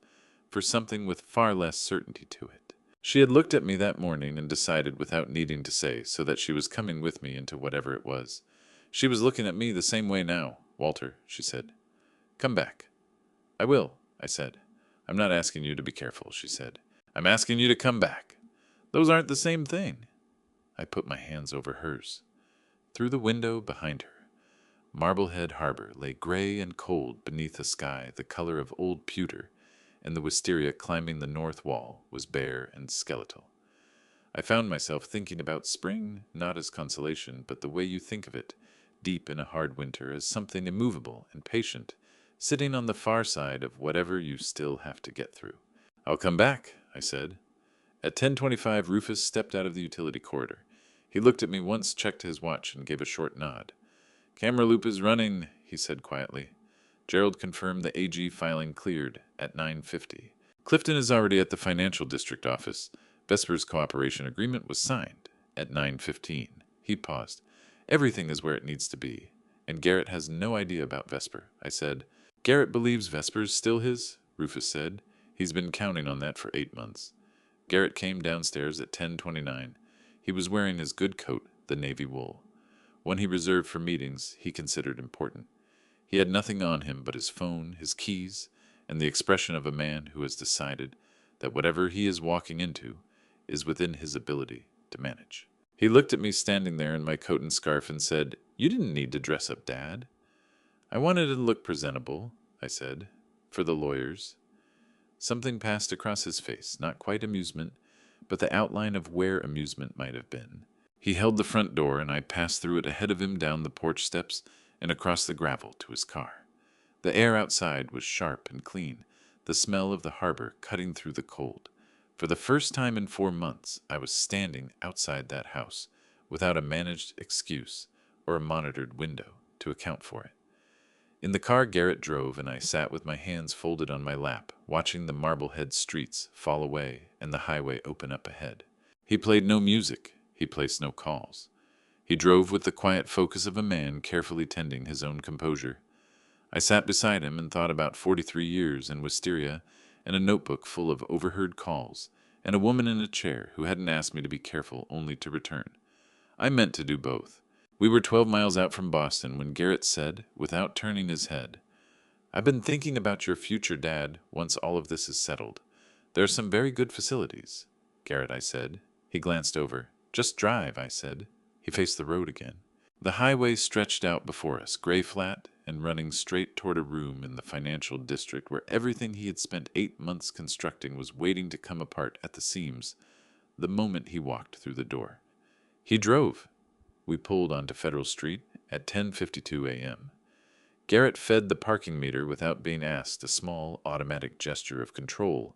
for something with far less certainty to it. She had looked at me that morning and decided without needing to say so that she was coming with me into whatever it was. She was looking at me the same way now. Walter, she said. Come back. I will, I said. I'm not asking you to be careful, she said. I'm asking you to come back. Those aren't the same thing. I put my hands over hers. Through the window behind her, Marblehead Harbor lay gray and cold beneath a sky the color of old pewter, and the wisteria climbing the north wall was bare and skeletal. I found myself thinking about spring, not as consolation, but the way you think of it, deep in a hard winter, as something immovable and patient, sitting on the far side of whatever you still have to get through. I'll come back, I said. At 10:25, Rufus stepped out of the utility corridor. He looked at me once, checked his watch, and gave a short nod. Camera loop is running, he said quietly. Gerald confirmed the AG filing cleared at 9:50. Clifton is already at the financial district office. Vesper's cooperation agreement was signed at 9:15. He paused. Everything is where it needs to be. And Garrett has no idea about Vesper, I said. Garrett believes Vesper's still his, Rufus said. He's been counting on that for 8 months. Garrett came downstairs at 10:29. He was wearing his good coat, the navy wool. One he reserved for meetings he considered important. He had nothing on him but his phone, his keys, and the expression of a man who has decided that whatever he is walking into is within his ability to manage. He looked at me standing there in my coat and scarf and said, You didn't need to dress up, Dad. I wanted to look presentable, I said, for the lawyers. Something passed across his face, not quite amusement, but the outline of where amusement might have been. He held the front door, and I passed through it ahead of him down the porch steps and across the gravel to his car. The air outside was sharp and clean, the smell of the harbor cutting through the cold. For the first time in 4 months, I was standing outside that house, without a managed excuse or a monitored window to account for it. In the car Garrett drove, and I sat with my hands folded on my lap, watching the Marblehead streets fall away and the highway open up ahead. He played no music. He placed no calls. He drove with the quiet focus of a man carefully tending his own composure. I sat beside him and thought about 43 years in wisteria and a notebook full of overheard calls and a woman in a chair who hadn't asked me to be careful only to return. I meant to do both. We were 12 miles out from Boston when Garrett said, without turning his head, I've been thinking about your future, Dad, once all of this is settled. There are some very good facilities. Garrett, I said. He glanced over. Just drive, I said. He faced the road again. The highway stretched out before us, gray flat, and running straight toward a room in the financial district where everything he had spent 8 months constructing was waiting to come apart at the seams the moment he walked through the door. He drove. We pulled onto Federal Street at 10:52 a.m. Garrett fed the parking meter without being asked, a small automatic gesture of control,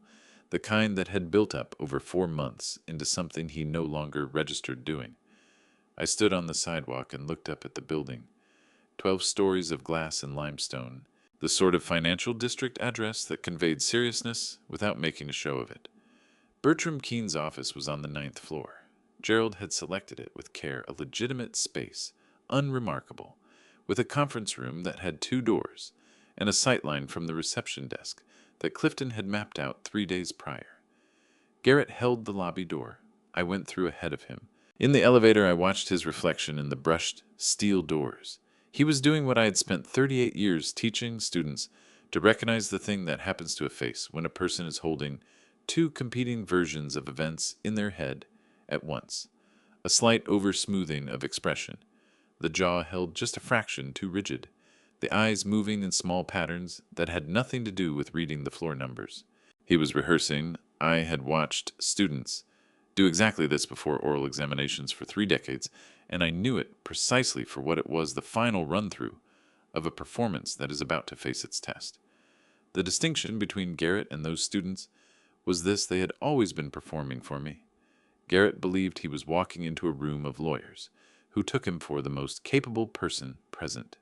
the kind that had built up over 4 months into something he no longer registered doing. I stood on the sidewalk and looked up at the building. 12 stories of glass and limestone, the sort of financial district address that conveyed seriousness without making a show of it. Bertram Keene's office was on the 9th floor. Gerald had selected it with care, a legitimate space, unremarkable, with a conference room that had 2 doors, and a sightline from the reception desk that Clifton had mapped out 3 days prior. Garrett held the lobby door. I went through ahead of him. In the elevator, I watched his reflection in the brushed steel doors. He was doing what I had spent 38 years teaching students to recognize the thing that happens to a face when a person is holding 2 competing versions of events in their head at once. A slight over-smoothing of expression, the jaw held just a fraction too rigid, the eyes moving in small patterns that had nothing to do with reading the floor numbers. He was rehearsing. I had watched students do exactly this before oral examinations for 3 decades, and I knew it precisely for what it was, the final run-through of a performance that is about to face its test. The distinction between Garrett and those students was this: they had always been performing for me. Garrett believed he was walking into a room of lawyers, who took him for the most capable person present.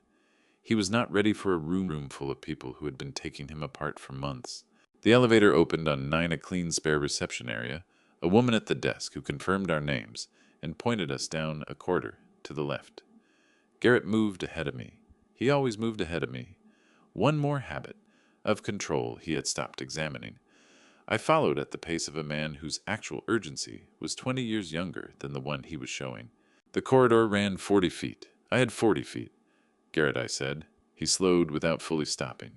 He was not ready for a room full of people who had been taking him apart for months. The elevator opened on 9, a clean, spare reception area, a woman at the desk who confirmed our names and pointed us down a corridor to the left. Garrett moved ahead of me. He always moved ahead of me. One more habit of control he had stopped examining. I followed at the pace of a man whose actual urgency was 20 years younger than the one he was showing. The corridor ran 40 feet. I had 40 feet. Garrett, I said. He slowed without fully stopping.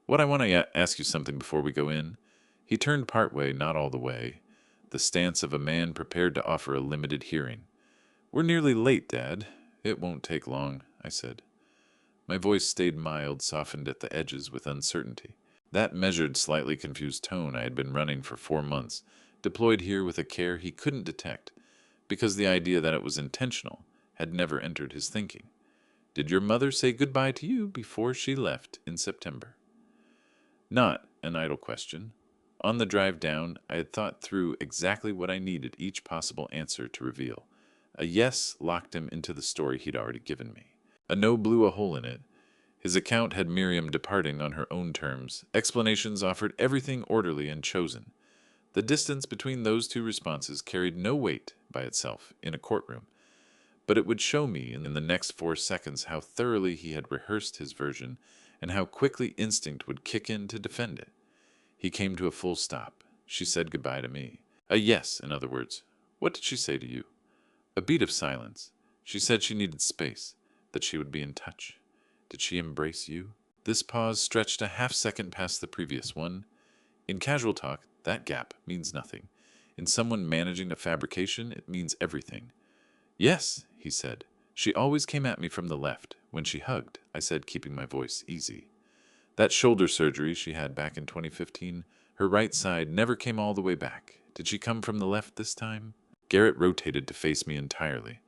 I want to ask you something before we go in. He turned part way, not all the way, the stance of a man prepared to offer a limited hearing. We're nearly late, Dad. It won't take long, I said. My voice stayed mild, softened at the edges with uncertainty. That measured, slightly confused tone I had been running for 4 months, deployed here with a care he couldn't detect, because the idea that it was intentional had never entered his thinking. Did your mother say goodbye to you before she left in September? Not an idle question. On the drive down, I had thought through exactly what I needed each possible answer to reveal. A yes locked him into the story he'd already given me. A no blew a hole in it. His account had Miriam departing on her own terms. Explanations offered everything orderly and chosen. The distance between those 2 responses carried no weight by itself in a courtroom, but it would show me in the next 4 seconds how thoroughly he had rehearsed his version and how quickly instinct would kick in to defend it. He came to a full stop. She said goodbye to me. A yes, in other words. What did she say to you? A beat of silence. She said she needed space, that she would be in touch. Did she embrace you? This pause stretched a half-second past the previous one. In casual talk, that gap means nothing. In someone managing a fabrication, it means everything. Yes, he said. She always came at me from the left. When she hugged, I said, keeping my voice easy. That shoulder surgery she had back in 2015, her right side never came all the way back. Did she come from the left this time? Garrett rotated to face me entirely.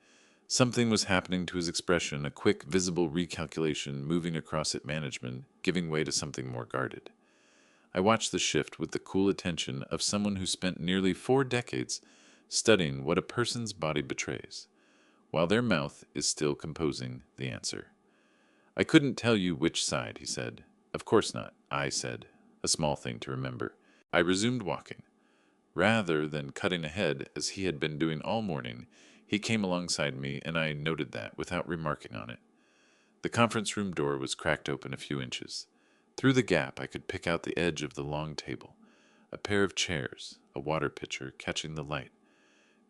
Something was happening to his expression, a quick, visible recalculation moving across it, management, giving way to something more guarded. I watched the shift with the cool attention of someone who spent nearly 4 decades studying what a person's body betrays, while their mouth is still composing the answer. I couldn't tell you which side, he said. Of course not, I said, a small thing to remember. I resumed walking. Rather than cutting ahead, as he had been doing all morning, he came alongside me, and I noted that without remarking on it. The conference room door was cracked open a few inches. Through the gap, I could pick out the edge of the long table, a pair of chairs, a water pitcher catching the light.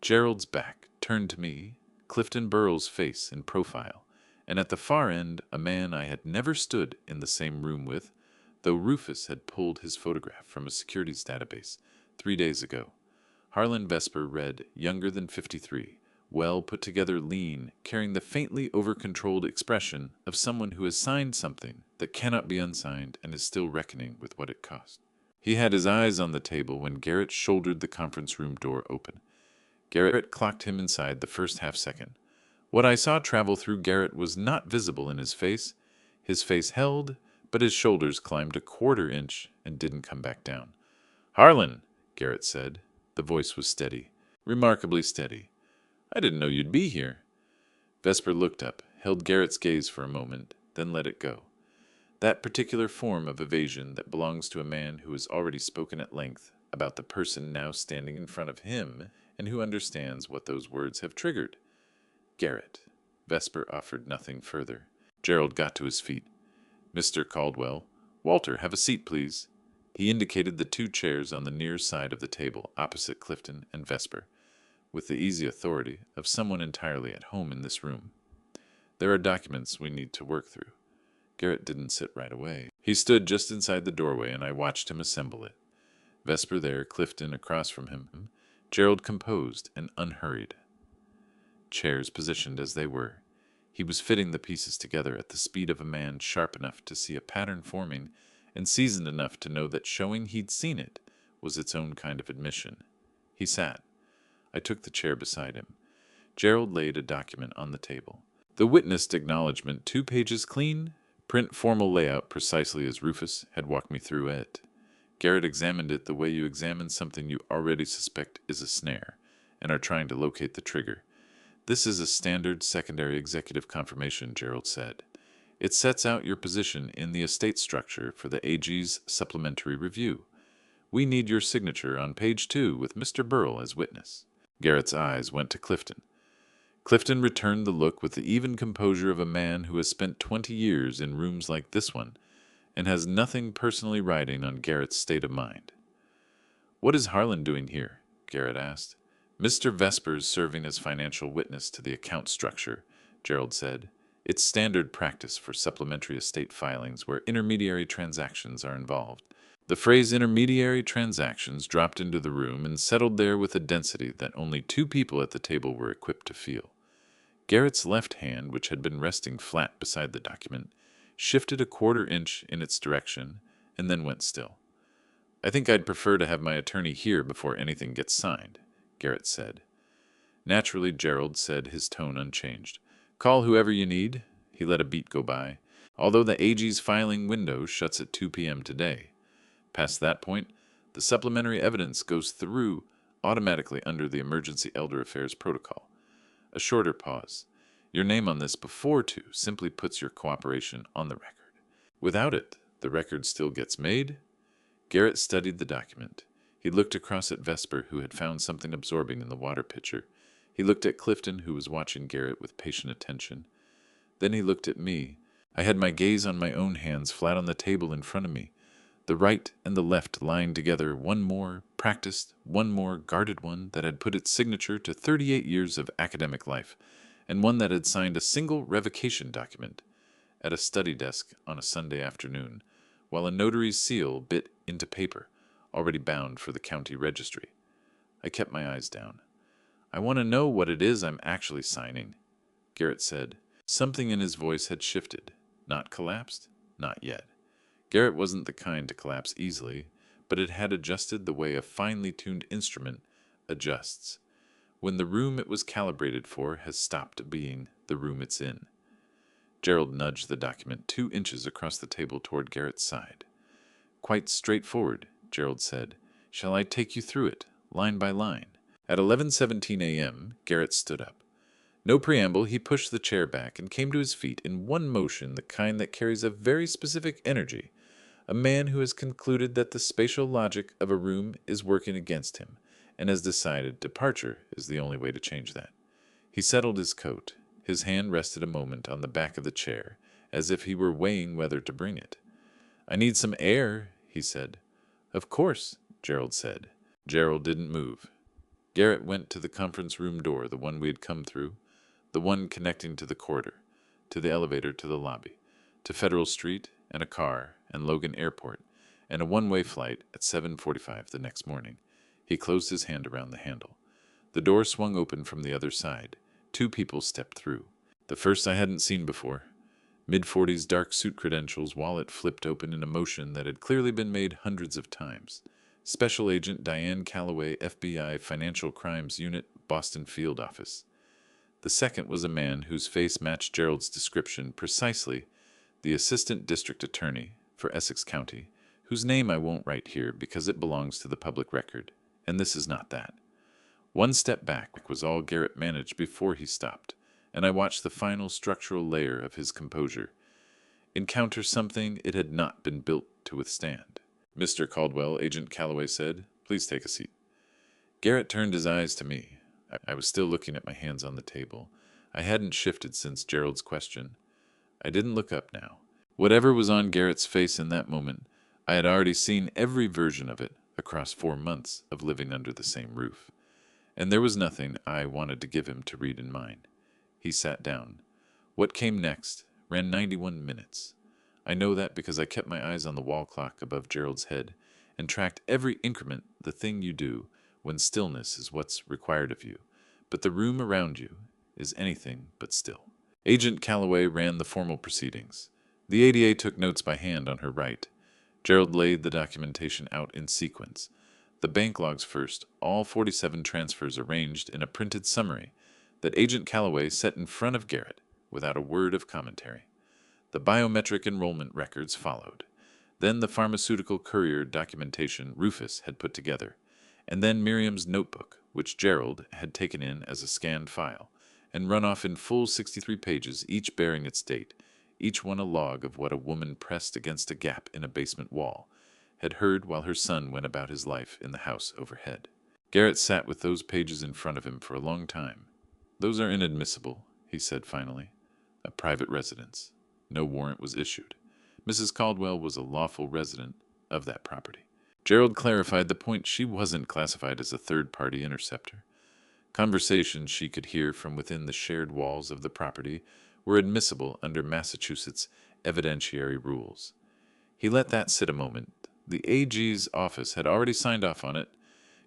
Gerald's back turned to me, Clifton Burrell's face in profile, and at the far end a man I had never stood in the same room with, though Rufus had pulled his photograph from a securities database 3 days ago. Harlan Vesper read, younger than 53, well put together, lean, carrying the faintly over-controlled expression of someone who has signed something that cannot be unsigned and is still reckoning with what it cost. He had his eyes on the table when Garrett shouldered the conference room door open. Garrett clocked him inside the first half-second. What I saw travel through Garrett was not visible in his face. His face held, but his shoulders climbed a 1/4 inch and didn't come back down. "Harlan," Garrett said. The voice was steady, remarkably steady. "I didn't know you'd be here." Vesper looked up, held Garrett's gaze for a moment, then let it go. That particular form of evasion that belongs to a man who has already spoken at length about the person now standing in front of him and who understands what those words have triggered. Garrett. Vesper offered nothing further. Gerald got to his feet. Mr. Caldwell, Walter, have a seat, please. He indicated the two chairs on the near side of the table, opposite Clifton and Vesper, with the easy authority of someone entirely at home in this room. There are documents we need to work through. Garrett didn't sit right away. He stood just inside the doorway, and I watched him assemble it. Vesper there, Clifton across from him, Gerald composed and unhurried. Chairs positioned as they were. He was fitting the pieces together at the speed of a man sharp enough to see a pattern forming and seasoned enough to know that showing he'd seen it was its own kind of admission. He sat. I took the chair beside him. Gerald laid a document on the table. The witnessed acknowledgment, 2 pages clean, print formal layout precisely as Rufus had walked me through it. Garrett examined it the way you examine something you already suspect is a snare and are trying to locate the trigger. This is a standard secondary executive confirmation, Gerald said. It sets out your position in the estate structure for the AG's supplementary review. We need your signature on page 2 with Mr. Burrell as witness. Garrett's eyes went to Clifton. Clifton returned the look with the even composure of a man who has spent 20 years in rooms like this one and has nothing personally riding on Garrett's state of mind. "What is Harlan doing here?" Garrett asked. "Mr. Vesper's serving as financial witness to the account structure," Gerald said. "It's standard practice for supplementary estate filings where intermediary transactions are involved." The phrase intermediary transactions dropped into the room and settled there with a density that only 2 people at the table were equipped to feel. Garrett's left hand, which had been resting flat beside the document, shifted a 1/4 inch in its direction and then went still. "I think I'd prefer to have my attorney here before anything gets signed," Garrett said. "Naturally," Gerald said, his tone unchanged. "Call whoever you need." He let a beat go by. "Although the AG's filing window shuts at 2 p.m. today. Past that point, the supplementary evidence goes through automatically under the Emergency Elder Affairs Protocol." A shorter pause. "Your name on this before 2 simply puts your cooperation on the record. Without it, the record still gets made." Garrett studied the document. He looked across at Vesper, who had found something absorbing in the water pitcher. He looked at Clifton, who was watching Garrett with patient attention. Then he looked at me. I had my gaze on my own hands flat on the table in front of me, the right and the left lying together, one more practiced, one more guarded one that had put its signature to 38 years of academic life, and one that had signed a single revocation document at a study desk on a Sunday afternoon, while a notary's seal bit into paper, already bound for the county registry. I kept my eyes down. "I want to know what it is I'm actually signing," Garrett said. Something in his voice had shifted. Not collapsed? Not yet. Garrett wasn't the kind to collapse easily, but it had adjusted the way a finely tuned instrument adjusts when the room it was calibrated for has stopped being the room it's in. Gerald nudged the document 2 inches across the table toward Garrett's side. "Quite straightforward," Gerald said. "Shall I take you through it, line by line?" At 11:17 a.m., Garrett stood up. No preamble, he pushed the chair back and came to his feet in one motion, the kind that carries a very specific energy. A man who has concluded that the spatial logic of a room is working against him, and has decided departure is the only way to change that. He settled his coat. His hand rested a moment on the back of the chair, as if he were weighing whether to bring it. "I need some air," he said. "Of course," Gerald said. Gerald didn't move. Garrett went to the conference room door, the one we had come through, the one connecting to the corridor, to the elevator to the lobby, to Federal Street, and a car, and Logan Airport, and a one-way flight at 7:45 the next morning. He closed his hand around the handle. The door swung open from the other side. 2 people stepped through. The first I hadn't seen before. Mid-40s, dark suit credentials, wallet flipped open in a motion that had clearly been made hundreds of times. Special Agent Diane Calloway, FBI Financial Crimes Unit, Boston Field Office. The second was a man whose face matched Gerald's description precisely, the Assistant District Attorney for Essex County, whose name I won't write here because it belongs to the public record, and this is not that. One step back was all Garrett managed before he stopped, and I watched the final structural layer of his composure encounter something it had not been built to withstand. "Mr. Caldwell," Agent Calloway said, "please take a seat." Garrett turned his eyes to me. I was still looking at my hands on the table. I hadn't shifted since Gerald's question. I didn't look up now. Whatever was on Garrett's face in that moment, I had already seen every version of it across 4 months of living under the same roof. And there was nothing I wanted to give him to read in mine. He sat down. What came next ran 91 minutes. I know that because I kept my eyes on the wall clock above Gerald's head and tracked every increment, the thing you do when stillness is what's required of you, but the room around you is anything but still. Agent Calloway ran the formal proceedings. The ADA took notes by hand on her right. Gerald laid the documentation out in sequence. The bank logs first, all 47 transfers arranged in a printed summary that Agent Calloway set in front of Garrett without a word of commentary. The biometric enrollment records followed. Then the pharmaceutical courier documentation Rufus had put together. And then Miriam's notebook, which Gerald had taken in as a scanned file and run off in full 63 pages, each bearing its date, each one a log of what a woman pressed against a gap in a basement wall had heard while her son went about his life in the house overhead. Garrett sat with those pages in front of him for a long time. "Those are inadmissible," he said finally. "A private residence. No warrant was issued. Mrs. Caldwell was a lawful resident of that property." Gerald clarified the point. She wasn't classified as a third-party interceptor. Conversations she could hear from within the shared walls of the property were admissible under Massachusetts evidentiary rules. He let that sit a moment. The AG's office had already signed off on it.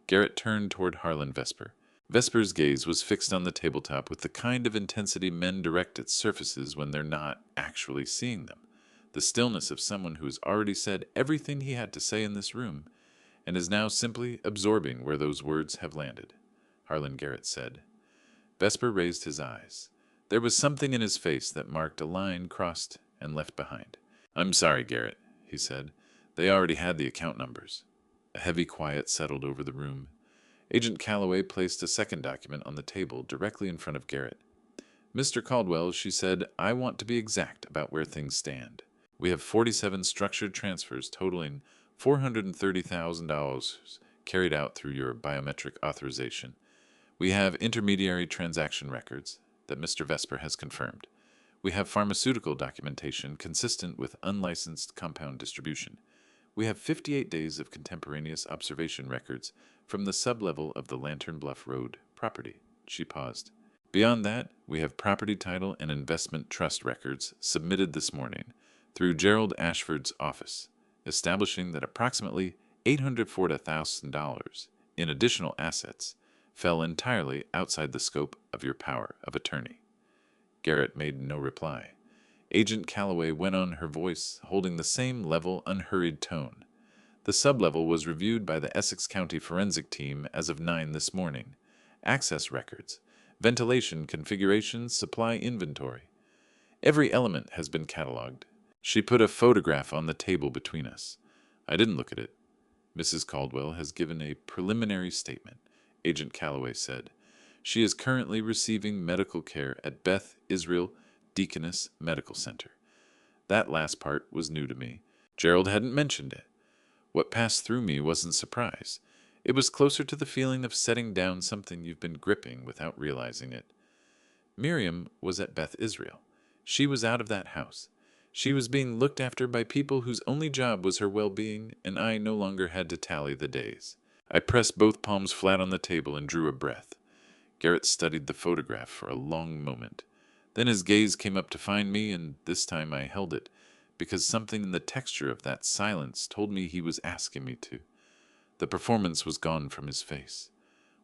Garrett turned toward Harlan Vesper. Vesper's gaze was fixed on the tabletop with the kind of intensity men direct at surfaces when they're not actually seeing them. The stillness of someone who has already said everything he had to say in this room and is now simply absorbing where those words have landed. Harlan Garrett said. Vesper raised his eyes. There was something in his face that marked a line crossed and left behind. "I'm sorry, Garrett," he said. "They already had the account numbers." A heavy quiet settled over the room. Agent Calloway placed a second document on the table directly in front of Garrett. "Mr. Caldwell," she said, "I want to be exact about where things stand. We have 47 structured transfers totaling $430,000 carried out through your biometric authorization. We have intermediary transaction records that Mr. Vesper has confirmed. We have pharmaceutical documentation consistent with unlicensed compound distribution. We have 58 days of contemporaneous observation records from the sublevel of the Lantern Bluff Road property." She paused. "Beyond that, we have property title and investment trust records submitted this morning through Gerald Ashford's office, establishing that approximately $840,000 in additional assets fell entirely outside the scope of your power of attorney." Garrett made no reply. Agent Calloway went on, her voice holding the same level, unhurried tone. "The sublevel was reviewed by the Essex County Forensic Team as of 9 this morning. Access records, ventilation configurations, supply inventory. Every element has been cataloged." She put a photograph on the table between us. I didn't look at it. "Mrs. Caldwell has given a preliminary statement," Agent Calloway said. "She is currently receiving medical care at Beth Israel Deaconess Medical Center." That last part was new to me. Gerald hadn't mentioned it. What passed through me wasn't surprise. It was closer to the feeling of setting down something you've been gripping without realizing it. Miriam was at Beth Israel. She was out of that house. She was being looked after by people whose only job was her well-being, and I no longer had to tally the days. I pressed both palms flat on the table and drew a breath. Garrett studied the photograph for a long moment. Then his gaze came up to find me, and this time I held it, because something in the texture of that silence told me he was asking me to. The performance was gone from his face.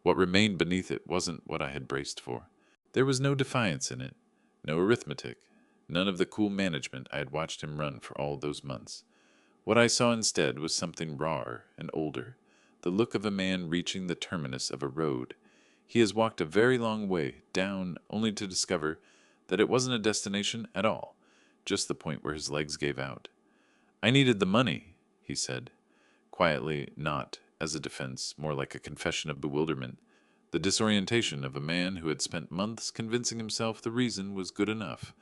What remained beneath it wasn't what I had braced for. There was no defiance in it, no arithmetic, none of the cool management I had watched him run for all those months. What I saw instead was something rawer and older, the look of a man reaching the terminus of a road. He has walked a very long way down, only to discover that it wasn't a destination at all, just the point where his legs gave out. "I needed the money," he said, quietly, not as a defense, more like a confession of bewilderment, the disorientation of a man who had spent months convincing himself the reason was good enough,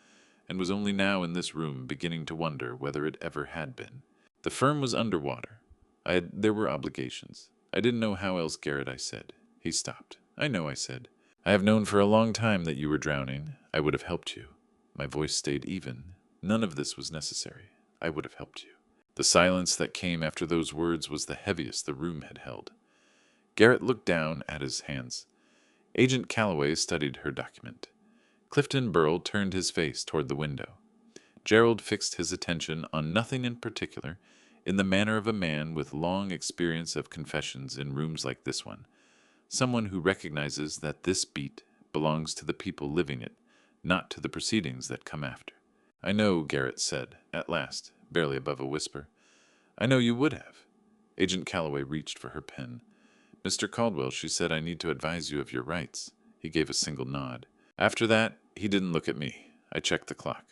and was only now in this room beginning to wonder whether it ever had been. "The firm was underwater. There were obligations. I didn't know how else, Garrett," I said. He stopped. "I know," I said. "I have known for a long time that you were drowning. I would have helped you." My voice stayed even, None of this was necessary. I would have helped you. The silence that came after those words was the heaviest the room had held. Garrett looked down at his hands. Agent Calloway studied her document. Clifton Burrell turned his face toward the window. Gerald fixed his attention on nothing in particular, in the manner of a man with long experience of confessions in rooms like this one, someone who recognizes that this beat belongs to the people living it, not to the proceedings that come after. I know, Garrett said, at last, barely above a whisper. I know you would have. Agent Calloway reached for her pen. Mr. Caldwell, she said, I need to advise you of your rights. He gave a single nod. After that, he didn't look at me. I checked the clock.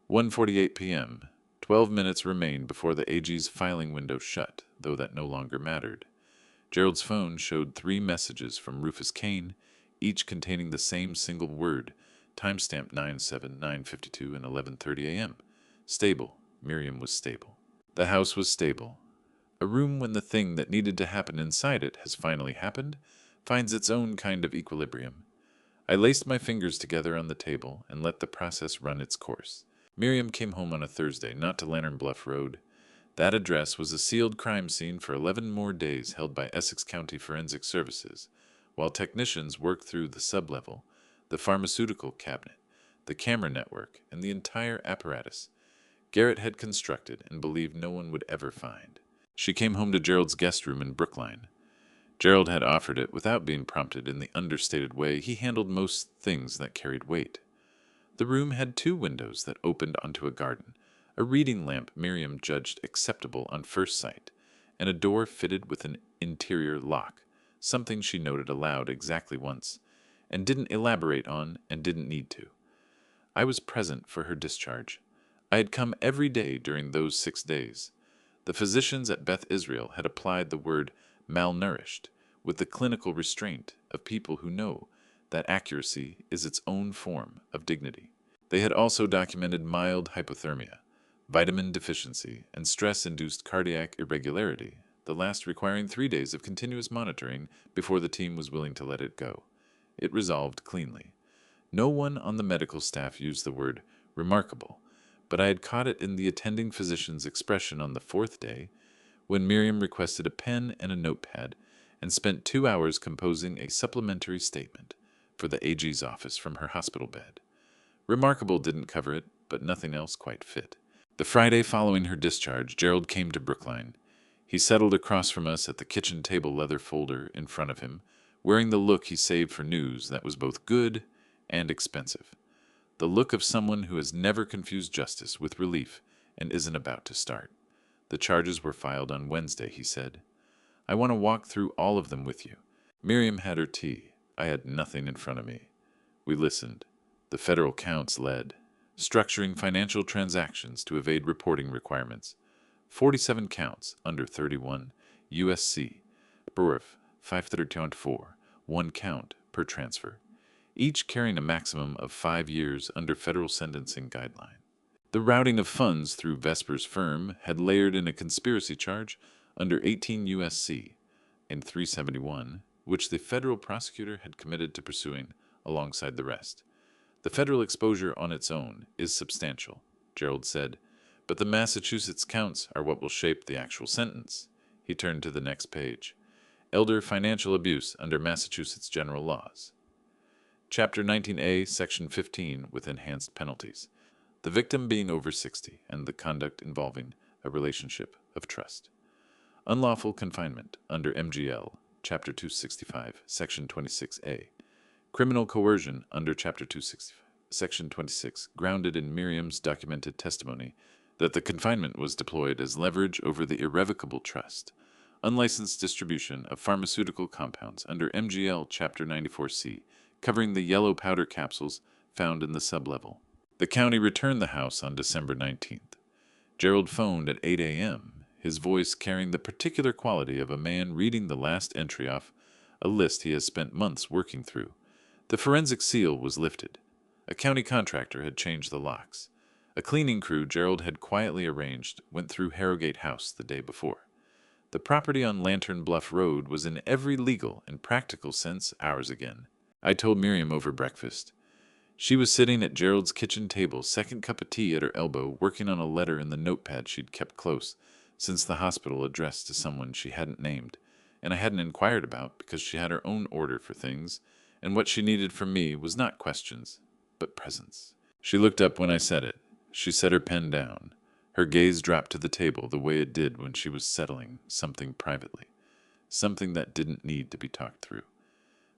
1:48 p.m. 12 minutes remained before the AG's filing window shut, though that no longer mattered. Gerald's phone showed 3 messages from Rufus Kane, each containing the same single word, timestamped 9/7, 9:52, and 11:30 a.m. Stable. Miriam was stable. The house was stable. A room, when the thing that needed to happen inside it has finally happened, finds its own kind of equilibrium. I laced my fingers together on the table and let the process run its course. Miriam came home on a Thursday, not to Lantern Bluff Road. That address was a sealed crime scene for 11 more days held by Essex County Forensic Services, while technicians worked through the sublevel, the pharmaceutical cabinet, the camera network, and the entire apparatus Garrett had constructed and believed no one would ever find. She came home to Gerald's guest room in Brookline. Gerald had offered it without being prompted in the understated way he handled most things that carried weight. The room had 2 windows that opened onto a garden, a reading lamp Miriam judged acceptable on first sight, and a door fitted with an interior lock, something she noted aloud exactly once, and didn't elaborate on and didn't need to. I was present for her discharge. I had come every day during those 6 days. The physicians at Beth Israel had applied the word malnourished with the clinical restraint of people who know that accuracy is its own form of dignity. They had also documented mild hypothermia, vitamin deficiency, and stress-induced cardiac irregularity, the last requiring 3 days of continuous monitoring before the team was willing to let it go. It resolved cleanly. No one on the medical staff used the word remarkable, but I had caught it in the attending physician's expression on the 4th day, when Miriam requested a pen and a notepad and spent 2 hours composing a supplementary statement for the AG's office from her hospital bed. Remarkable didn't cover it, but nothing else quite fit. The Friday following her discharge, Gerald came to Brookline. He settled across from us at the kitchen table leather folder in front of him, wearing the look he saved for news that was both good and expensive. The look of someone who has never confused justice with relief and isn't about to start. The charges were filed on Wednesday, he said. I want to walk through all of them with you. Miriam had her tea. I had nothing in front of me. We listened. The federal counts led. Structuring financial transactions to evade reporting requirements. 47 counts under 31 USC. Burf 532.4. 1 count per transfer, each carrying a maximum of 5 years under federal sentencing guideline. The routing of funds through Vesper's firm had layered in a conspiracy charge under 18 USC and 371, which the federal prosecutor had committed to pursuing alongside the rest. The federal exposure on its own is substantial, Gerald said, but the Massachusetts counts are what will shape the actual sentence. He turned to the next page. Elder financial abuse under Massachusetts general laws. Chapter 19A, Section 15, with enhanced penalties. The victim being over 60 and the conduct involving a relationship of trust. Unlawful confinement under MGL, Chapter 265, Section 26A. Criminal coercion under Chapter 265, Section 26, grounded in Miriam's documented testimony that the confinement was deployed as leverage over the irrevocable trust. Unlicensed distribution of pharmaceutical compounds under MGL Chapter 94C, covering the yellow powder capsules found in the sublevel. The county returned the house on December 19th. Gerald phoned at 8 a.m., his voice carrying the particular quality of a man reading the last entry off a list he has spent months working through. The forensic seal was lifted. A county contractor had changed the locks. A cleaning crew Gerald had quietly arranged went through Harrogate House the day before. The property on Lantern Bluff Road was in every legal and practical sense ours again. I told Miriam over breakfast, She was sitting at Gerald's kitchen table, second cup of tea at her elbow, working on a letter in the notepad she'd kept close since the hospital, addressed to someone she hadn't named, and I hadn't inquired about because she had her own order for things, and what she needed from me was not questions, but presence. She looked up when I said it. She set her pen down. Her gaze dropped to the table the way it did when she was settling something privately, something that didn't need to be talked through.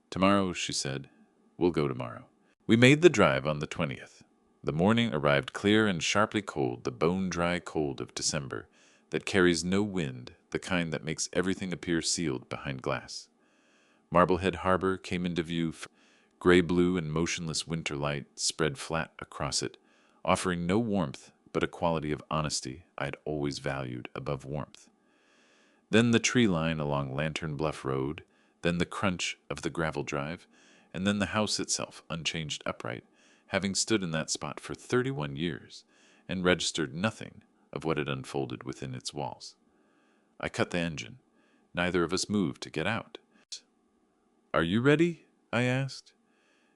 "Tomorrow," she said. "We'll go tomorrow." We made the drive on the 20th. The morning arrived clear and sharply cold, the bone-dry cold of December that carries no wind, the kind that makes everything appear sealed behind glass. Marblehead Harbor came into view, gray-blue and motionless winter light spread flat across it, offering no warmth but a quality of honesty I'd always valued above warmth. Then the tree line along Lantern Bluff Road, then the crunch of the gravel drive, and then the house itself, unchanged upright, having stood in that spot for 31 years, and registered nothing of what had unfolded within its walls. I cut the engine. Neither of us moved to get out. "Are you ready?" I asked.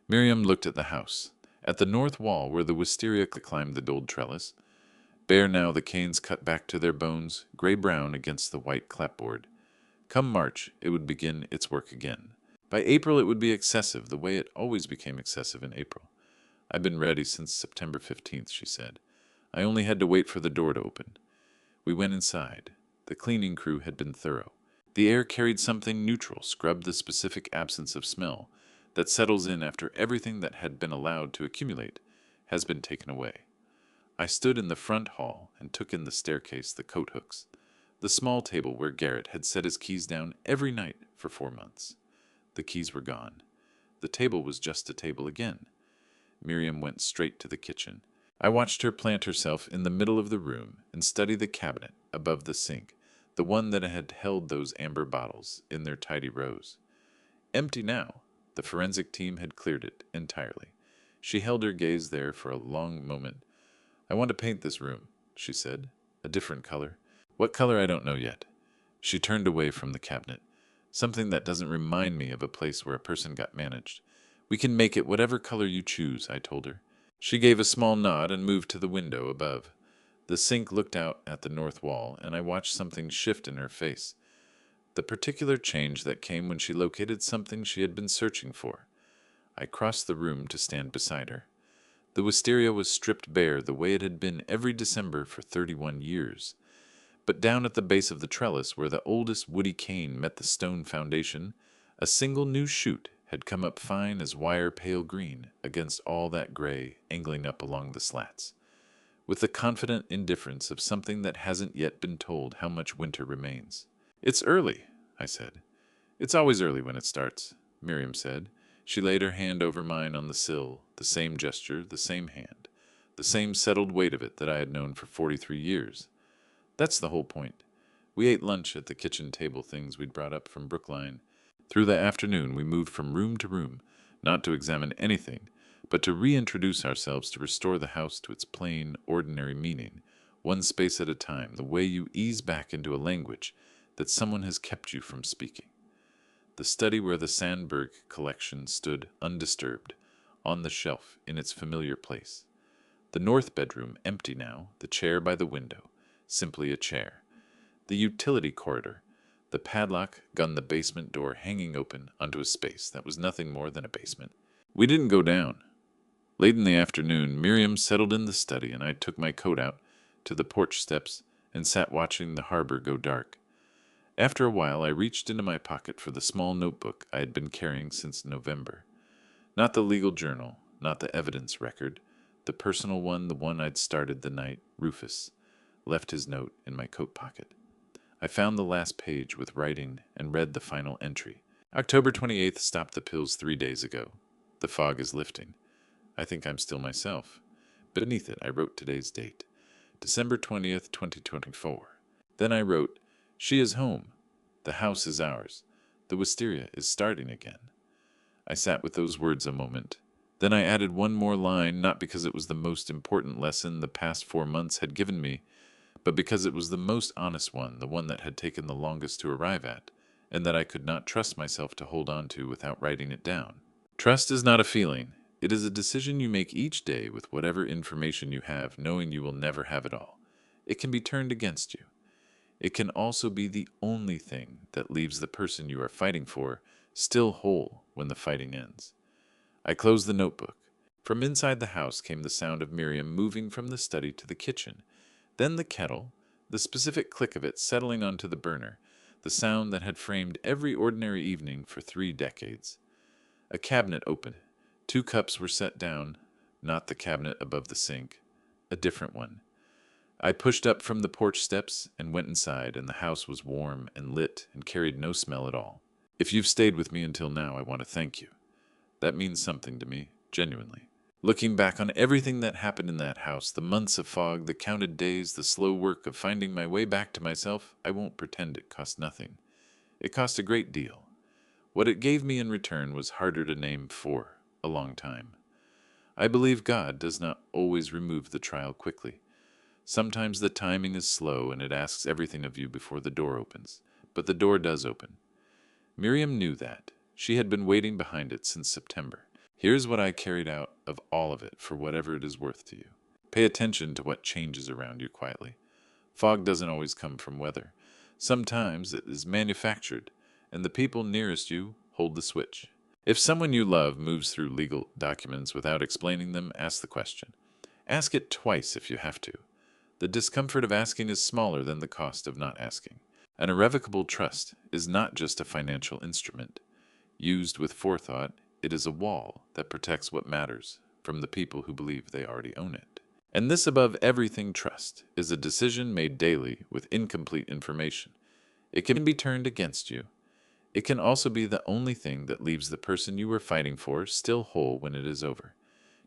Miriam looked at the house, at the north wall where the wisteria climbed the gold trellis. Bare now, the canes cut back to their bones, gray-brown against the white clapboard. Come March, it would begin its work again. By April, it would be excessive, the way it always became excessive in April. "I've been ready since September 15th, she said. "I only had to wait for the door to open." We went inside. The cleaning crew had been thorough. The air carried something neutral, scrubbed the specific absence of smell that settles in after everything that had been allowed to accumulate has been taken away. I stood in the front hall and took in the staircase, the coat hooks, the small table where Garrett had set his keys down every night for 4 months. The keys were gone. The table was just a table again. Miriam went straight to the kitchen. I watched her plant herself in the middle of the room and study the cabinet above the sink, the one that had held those amber bottles in their tidy rows. Empty now. The forensic team had cleared it entirely. She held her gaze there for a long moment. "I want to paint this room," she said. "A different color. What color I don't know yet." She turned away from the cabinet. "Something that doesn't remind me of a place where a person got managed. We can make it whatever color you choose," I told her. She gave a small nod and moved to the window above. The sink looked out at the north wall, and I watched something shift in her face. The particular change that came when she located something she had been searching for. I crossed the room to stand beside her. The wisteria was stripped bare the way it had been every December for 31 years. But down at the base of the trellis, where the oldest woody cane met the stone foundation, a single new shoot had come up fine as wire pale green against all that gray angling up along the slats, with the confident indifference of something that hasn't yet been told how much winter remains. "It's early," I said. "It's always early when it starts," Miriam said. She laid her hand over mine on the sill, the same gesture, the same hand, the same settled weight of it that I had known for 43 years. "That's the whole point. We ate lunch at the kitchen table, things we'd brought up from Brookline. Through the afternoon we moved from room to room, not to examine anything, but to reintroduce ourselves, to restore the house to its plain, ordinary meaning, one space at a time, the way you ease back into a language that someone has kept you from speaking. The study where the Sandberg collection stood undisturbed, on the shelf in its familiar place. The north bedroom empty now, the chair by the window, simply a chair. The utility corridor, the padlock gunned the basement door hanging open onto a space that was nothing more than a basement. We didn't go down. Late in the afternoon, Miriam settled in the study, and I took my coat out to the porch steps and sat watching the harbor go dark. After a while, I reached into my pocket for the small notebook I had been carrying since November. Not the legal journal, not the evidence record, the personal one, the one I'd started the night Rufus left his note in my coat pocket. I found the last page with writing and read the final entry. October 28th, stopped the pills 3 days ago. The fog is lifting. I think I'm still myself. Beneath it, I wrote today's date, December 20th, 2024. Then I wrote, "She is home. The house is ours. The wisteria is starting again." I sat with those words a moment. Then I added one more line, not because it was the most important lesson the past 4 months had given me, but because it was the most honest one, the one that had taken the longest to arrive at, and that I could not trust myself to hold on to without writing it down. "Trust is not a feeling. It is a decision you make each day with whatever information you have, knowing you will never have it all. It can be turned against you. It can also be the only thing that leaves the person you are fighting for still whole when the fighting ends. I closed the notebook. From inside the house came the sound of Miriam moving from the study to the kitchen, then the kettle, the specific click of it settling onto the burner, the sound that had framed every ordinary evening for 3 decades. A cabinet opened. 2 cups were set down, not the cabinet above the sink, a different one. I pushed up from the porch steps and went inside, and the house was warm and lit and carried no smell at all. If you've stayed with me until now, I want to thank you. That means something to me, genuinely. Looking back on everything that happened in that house, the months of fog, the counted days, the slow work of finding my way back to myself, I won't pretend it cost nothing. It cost a great deal. What it gave me in return was harder to name for a long time. I believe God does not always remove the trial quickly. Sometimes the timing is slow and it asks everything of you before the door opens. But the door does open. Miriam knew that. She had been waiting behind it since September. Here's what I carried out of all of it for whatever it is worth to you. Pay attention to what changes around you quietly. Fog doesn't always come from weather. Sometimes it is manufactured, and the people nearest you hold the switch. If someone you love moves through legal documents without explaining them, ask the question. Ask it twice if you have to. The discomfort of asking is smaller than the cost of not asking. An irrevocable trust is not just a financial instrument. Used with forethought, it is a wall that protects what matters from the people who believe they already own it. And this above everything trust is a decision made daily with incomplete information. It can be turned against you. It can also be the only thing that leaves the person you were fighting for still whole when it is over.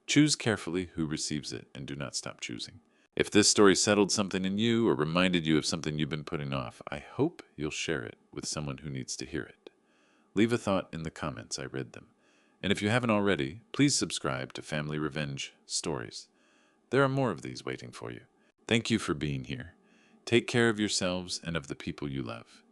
Choose carefully who receives it and do not stop choosing. If this story settled something in you or reminded you of something you've been putting off, I hope you'll share it with someone who needs to hear it. Leave a thought in the comments. I read them. And if you haven't already, please subscribe to Family Revenge Stories. There are more of these waiting for you. Thank you for being here. Take care of yourselves and of the people you love.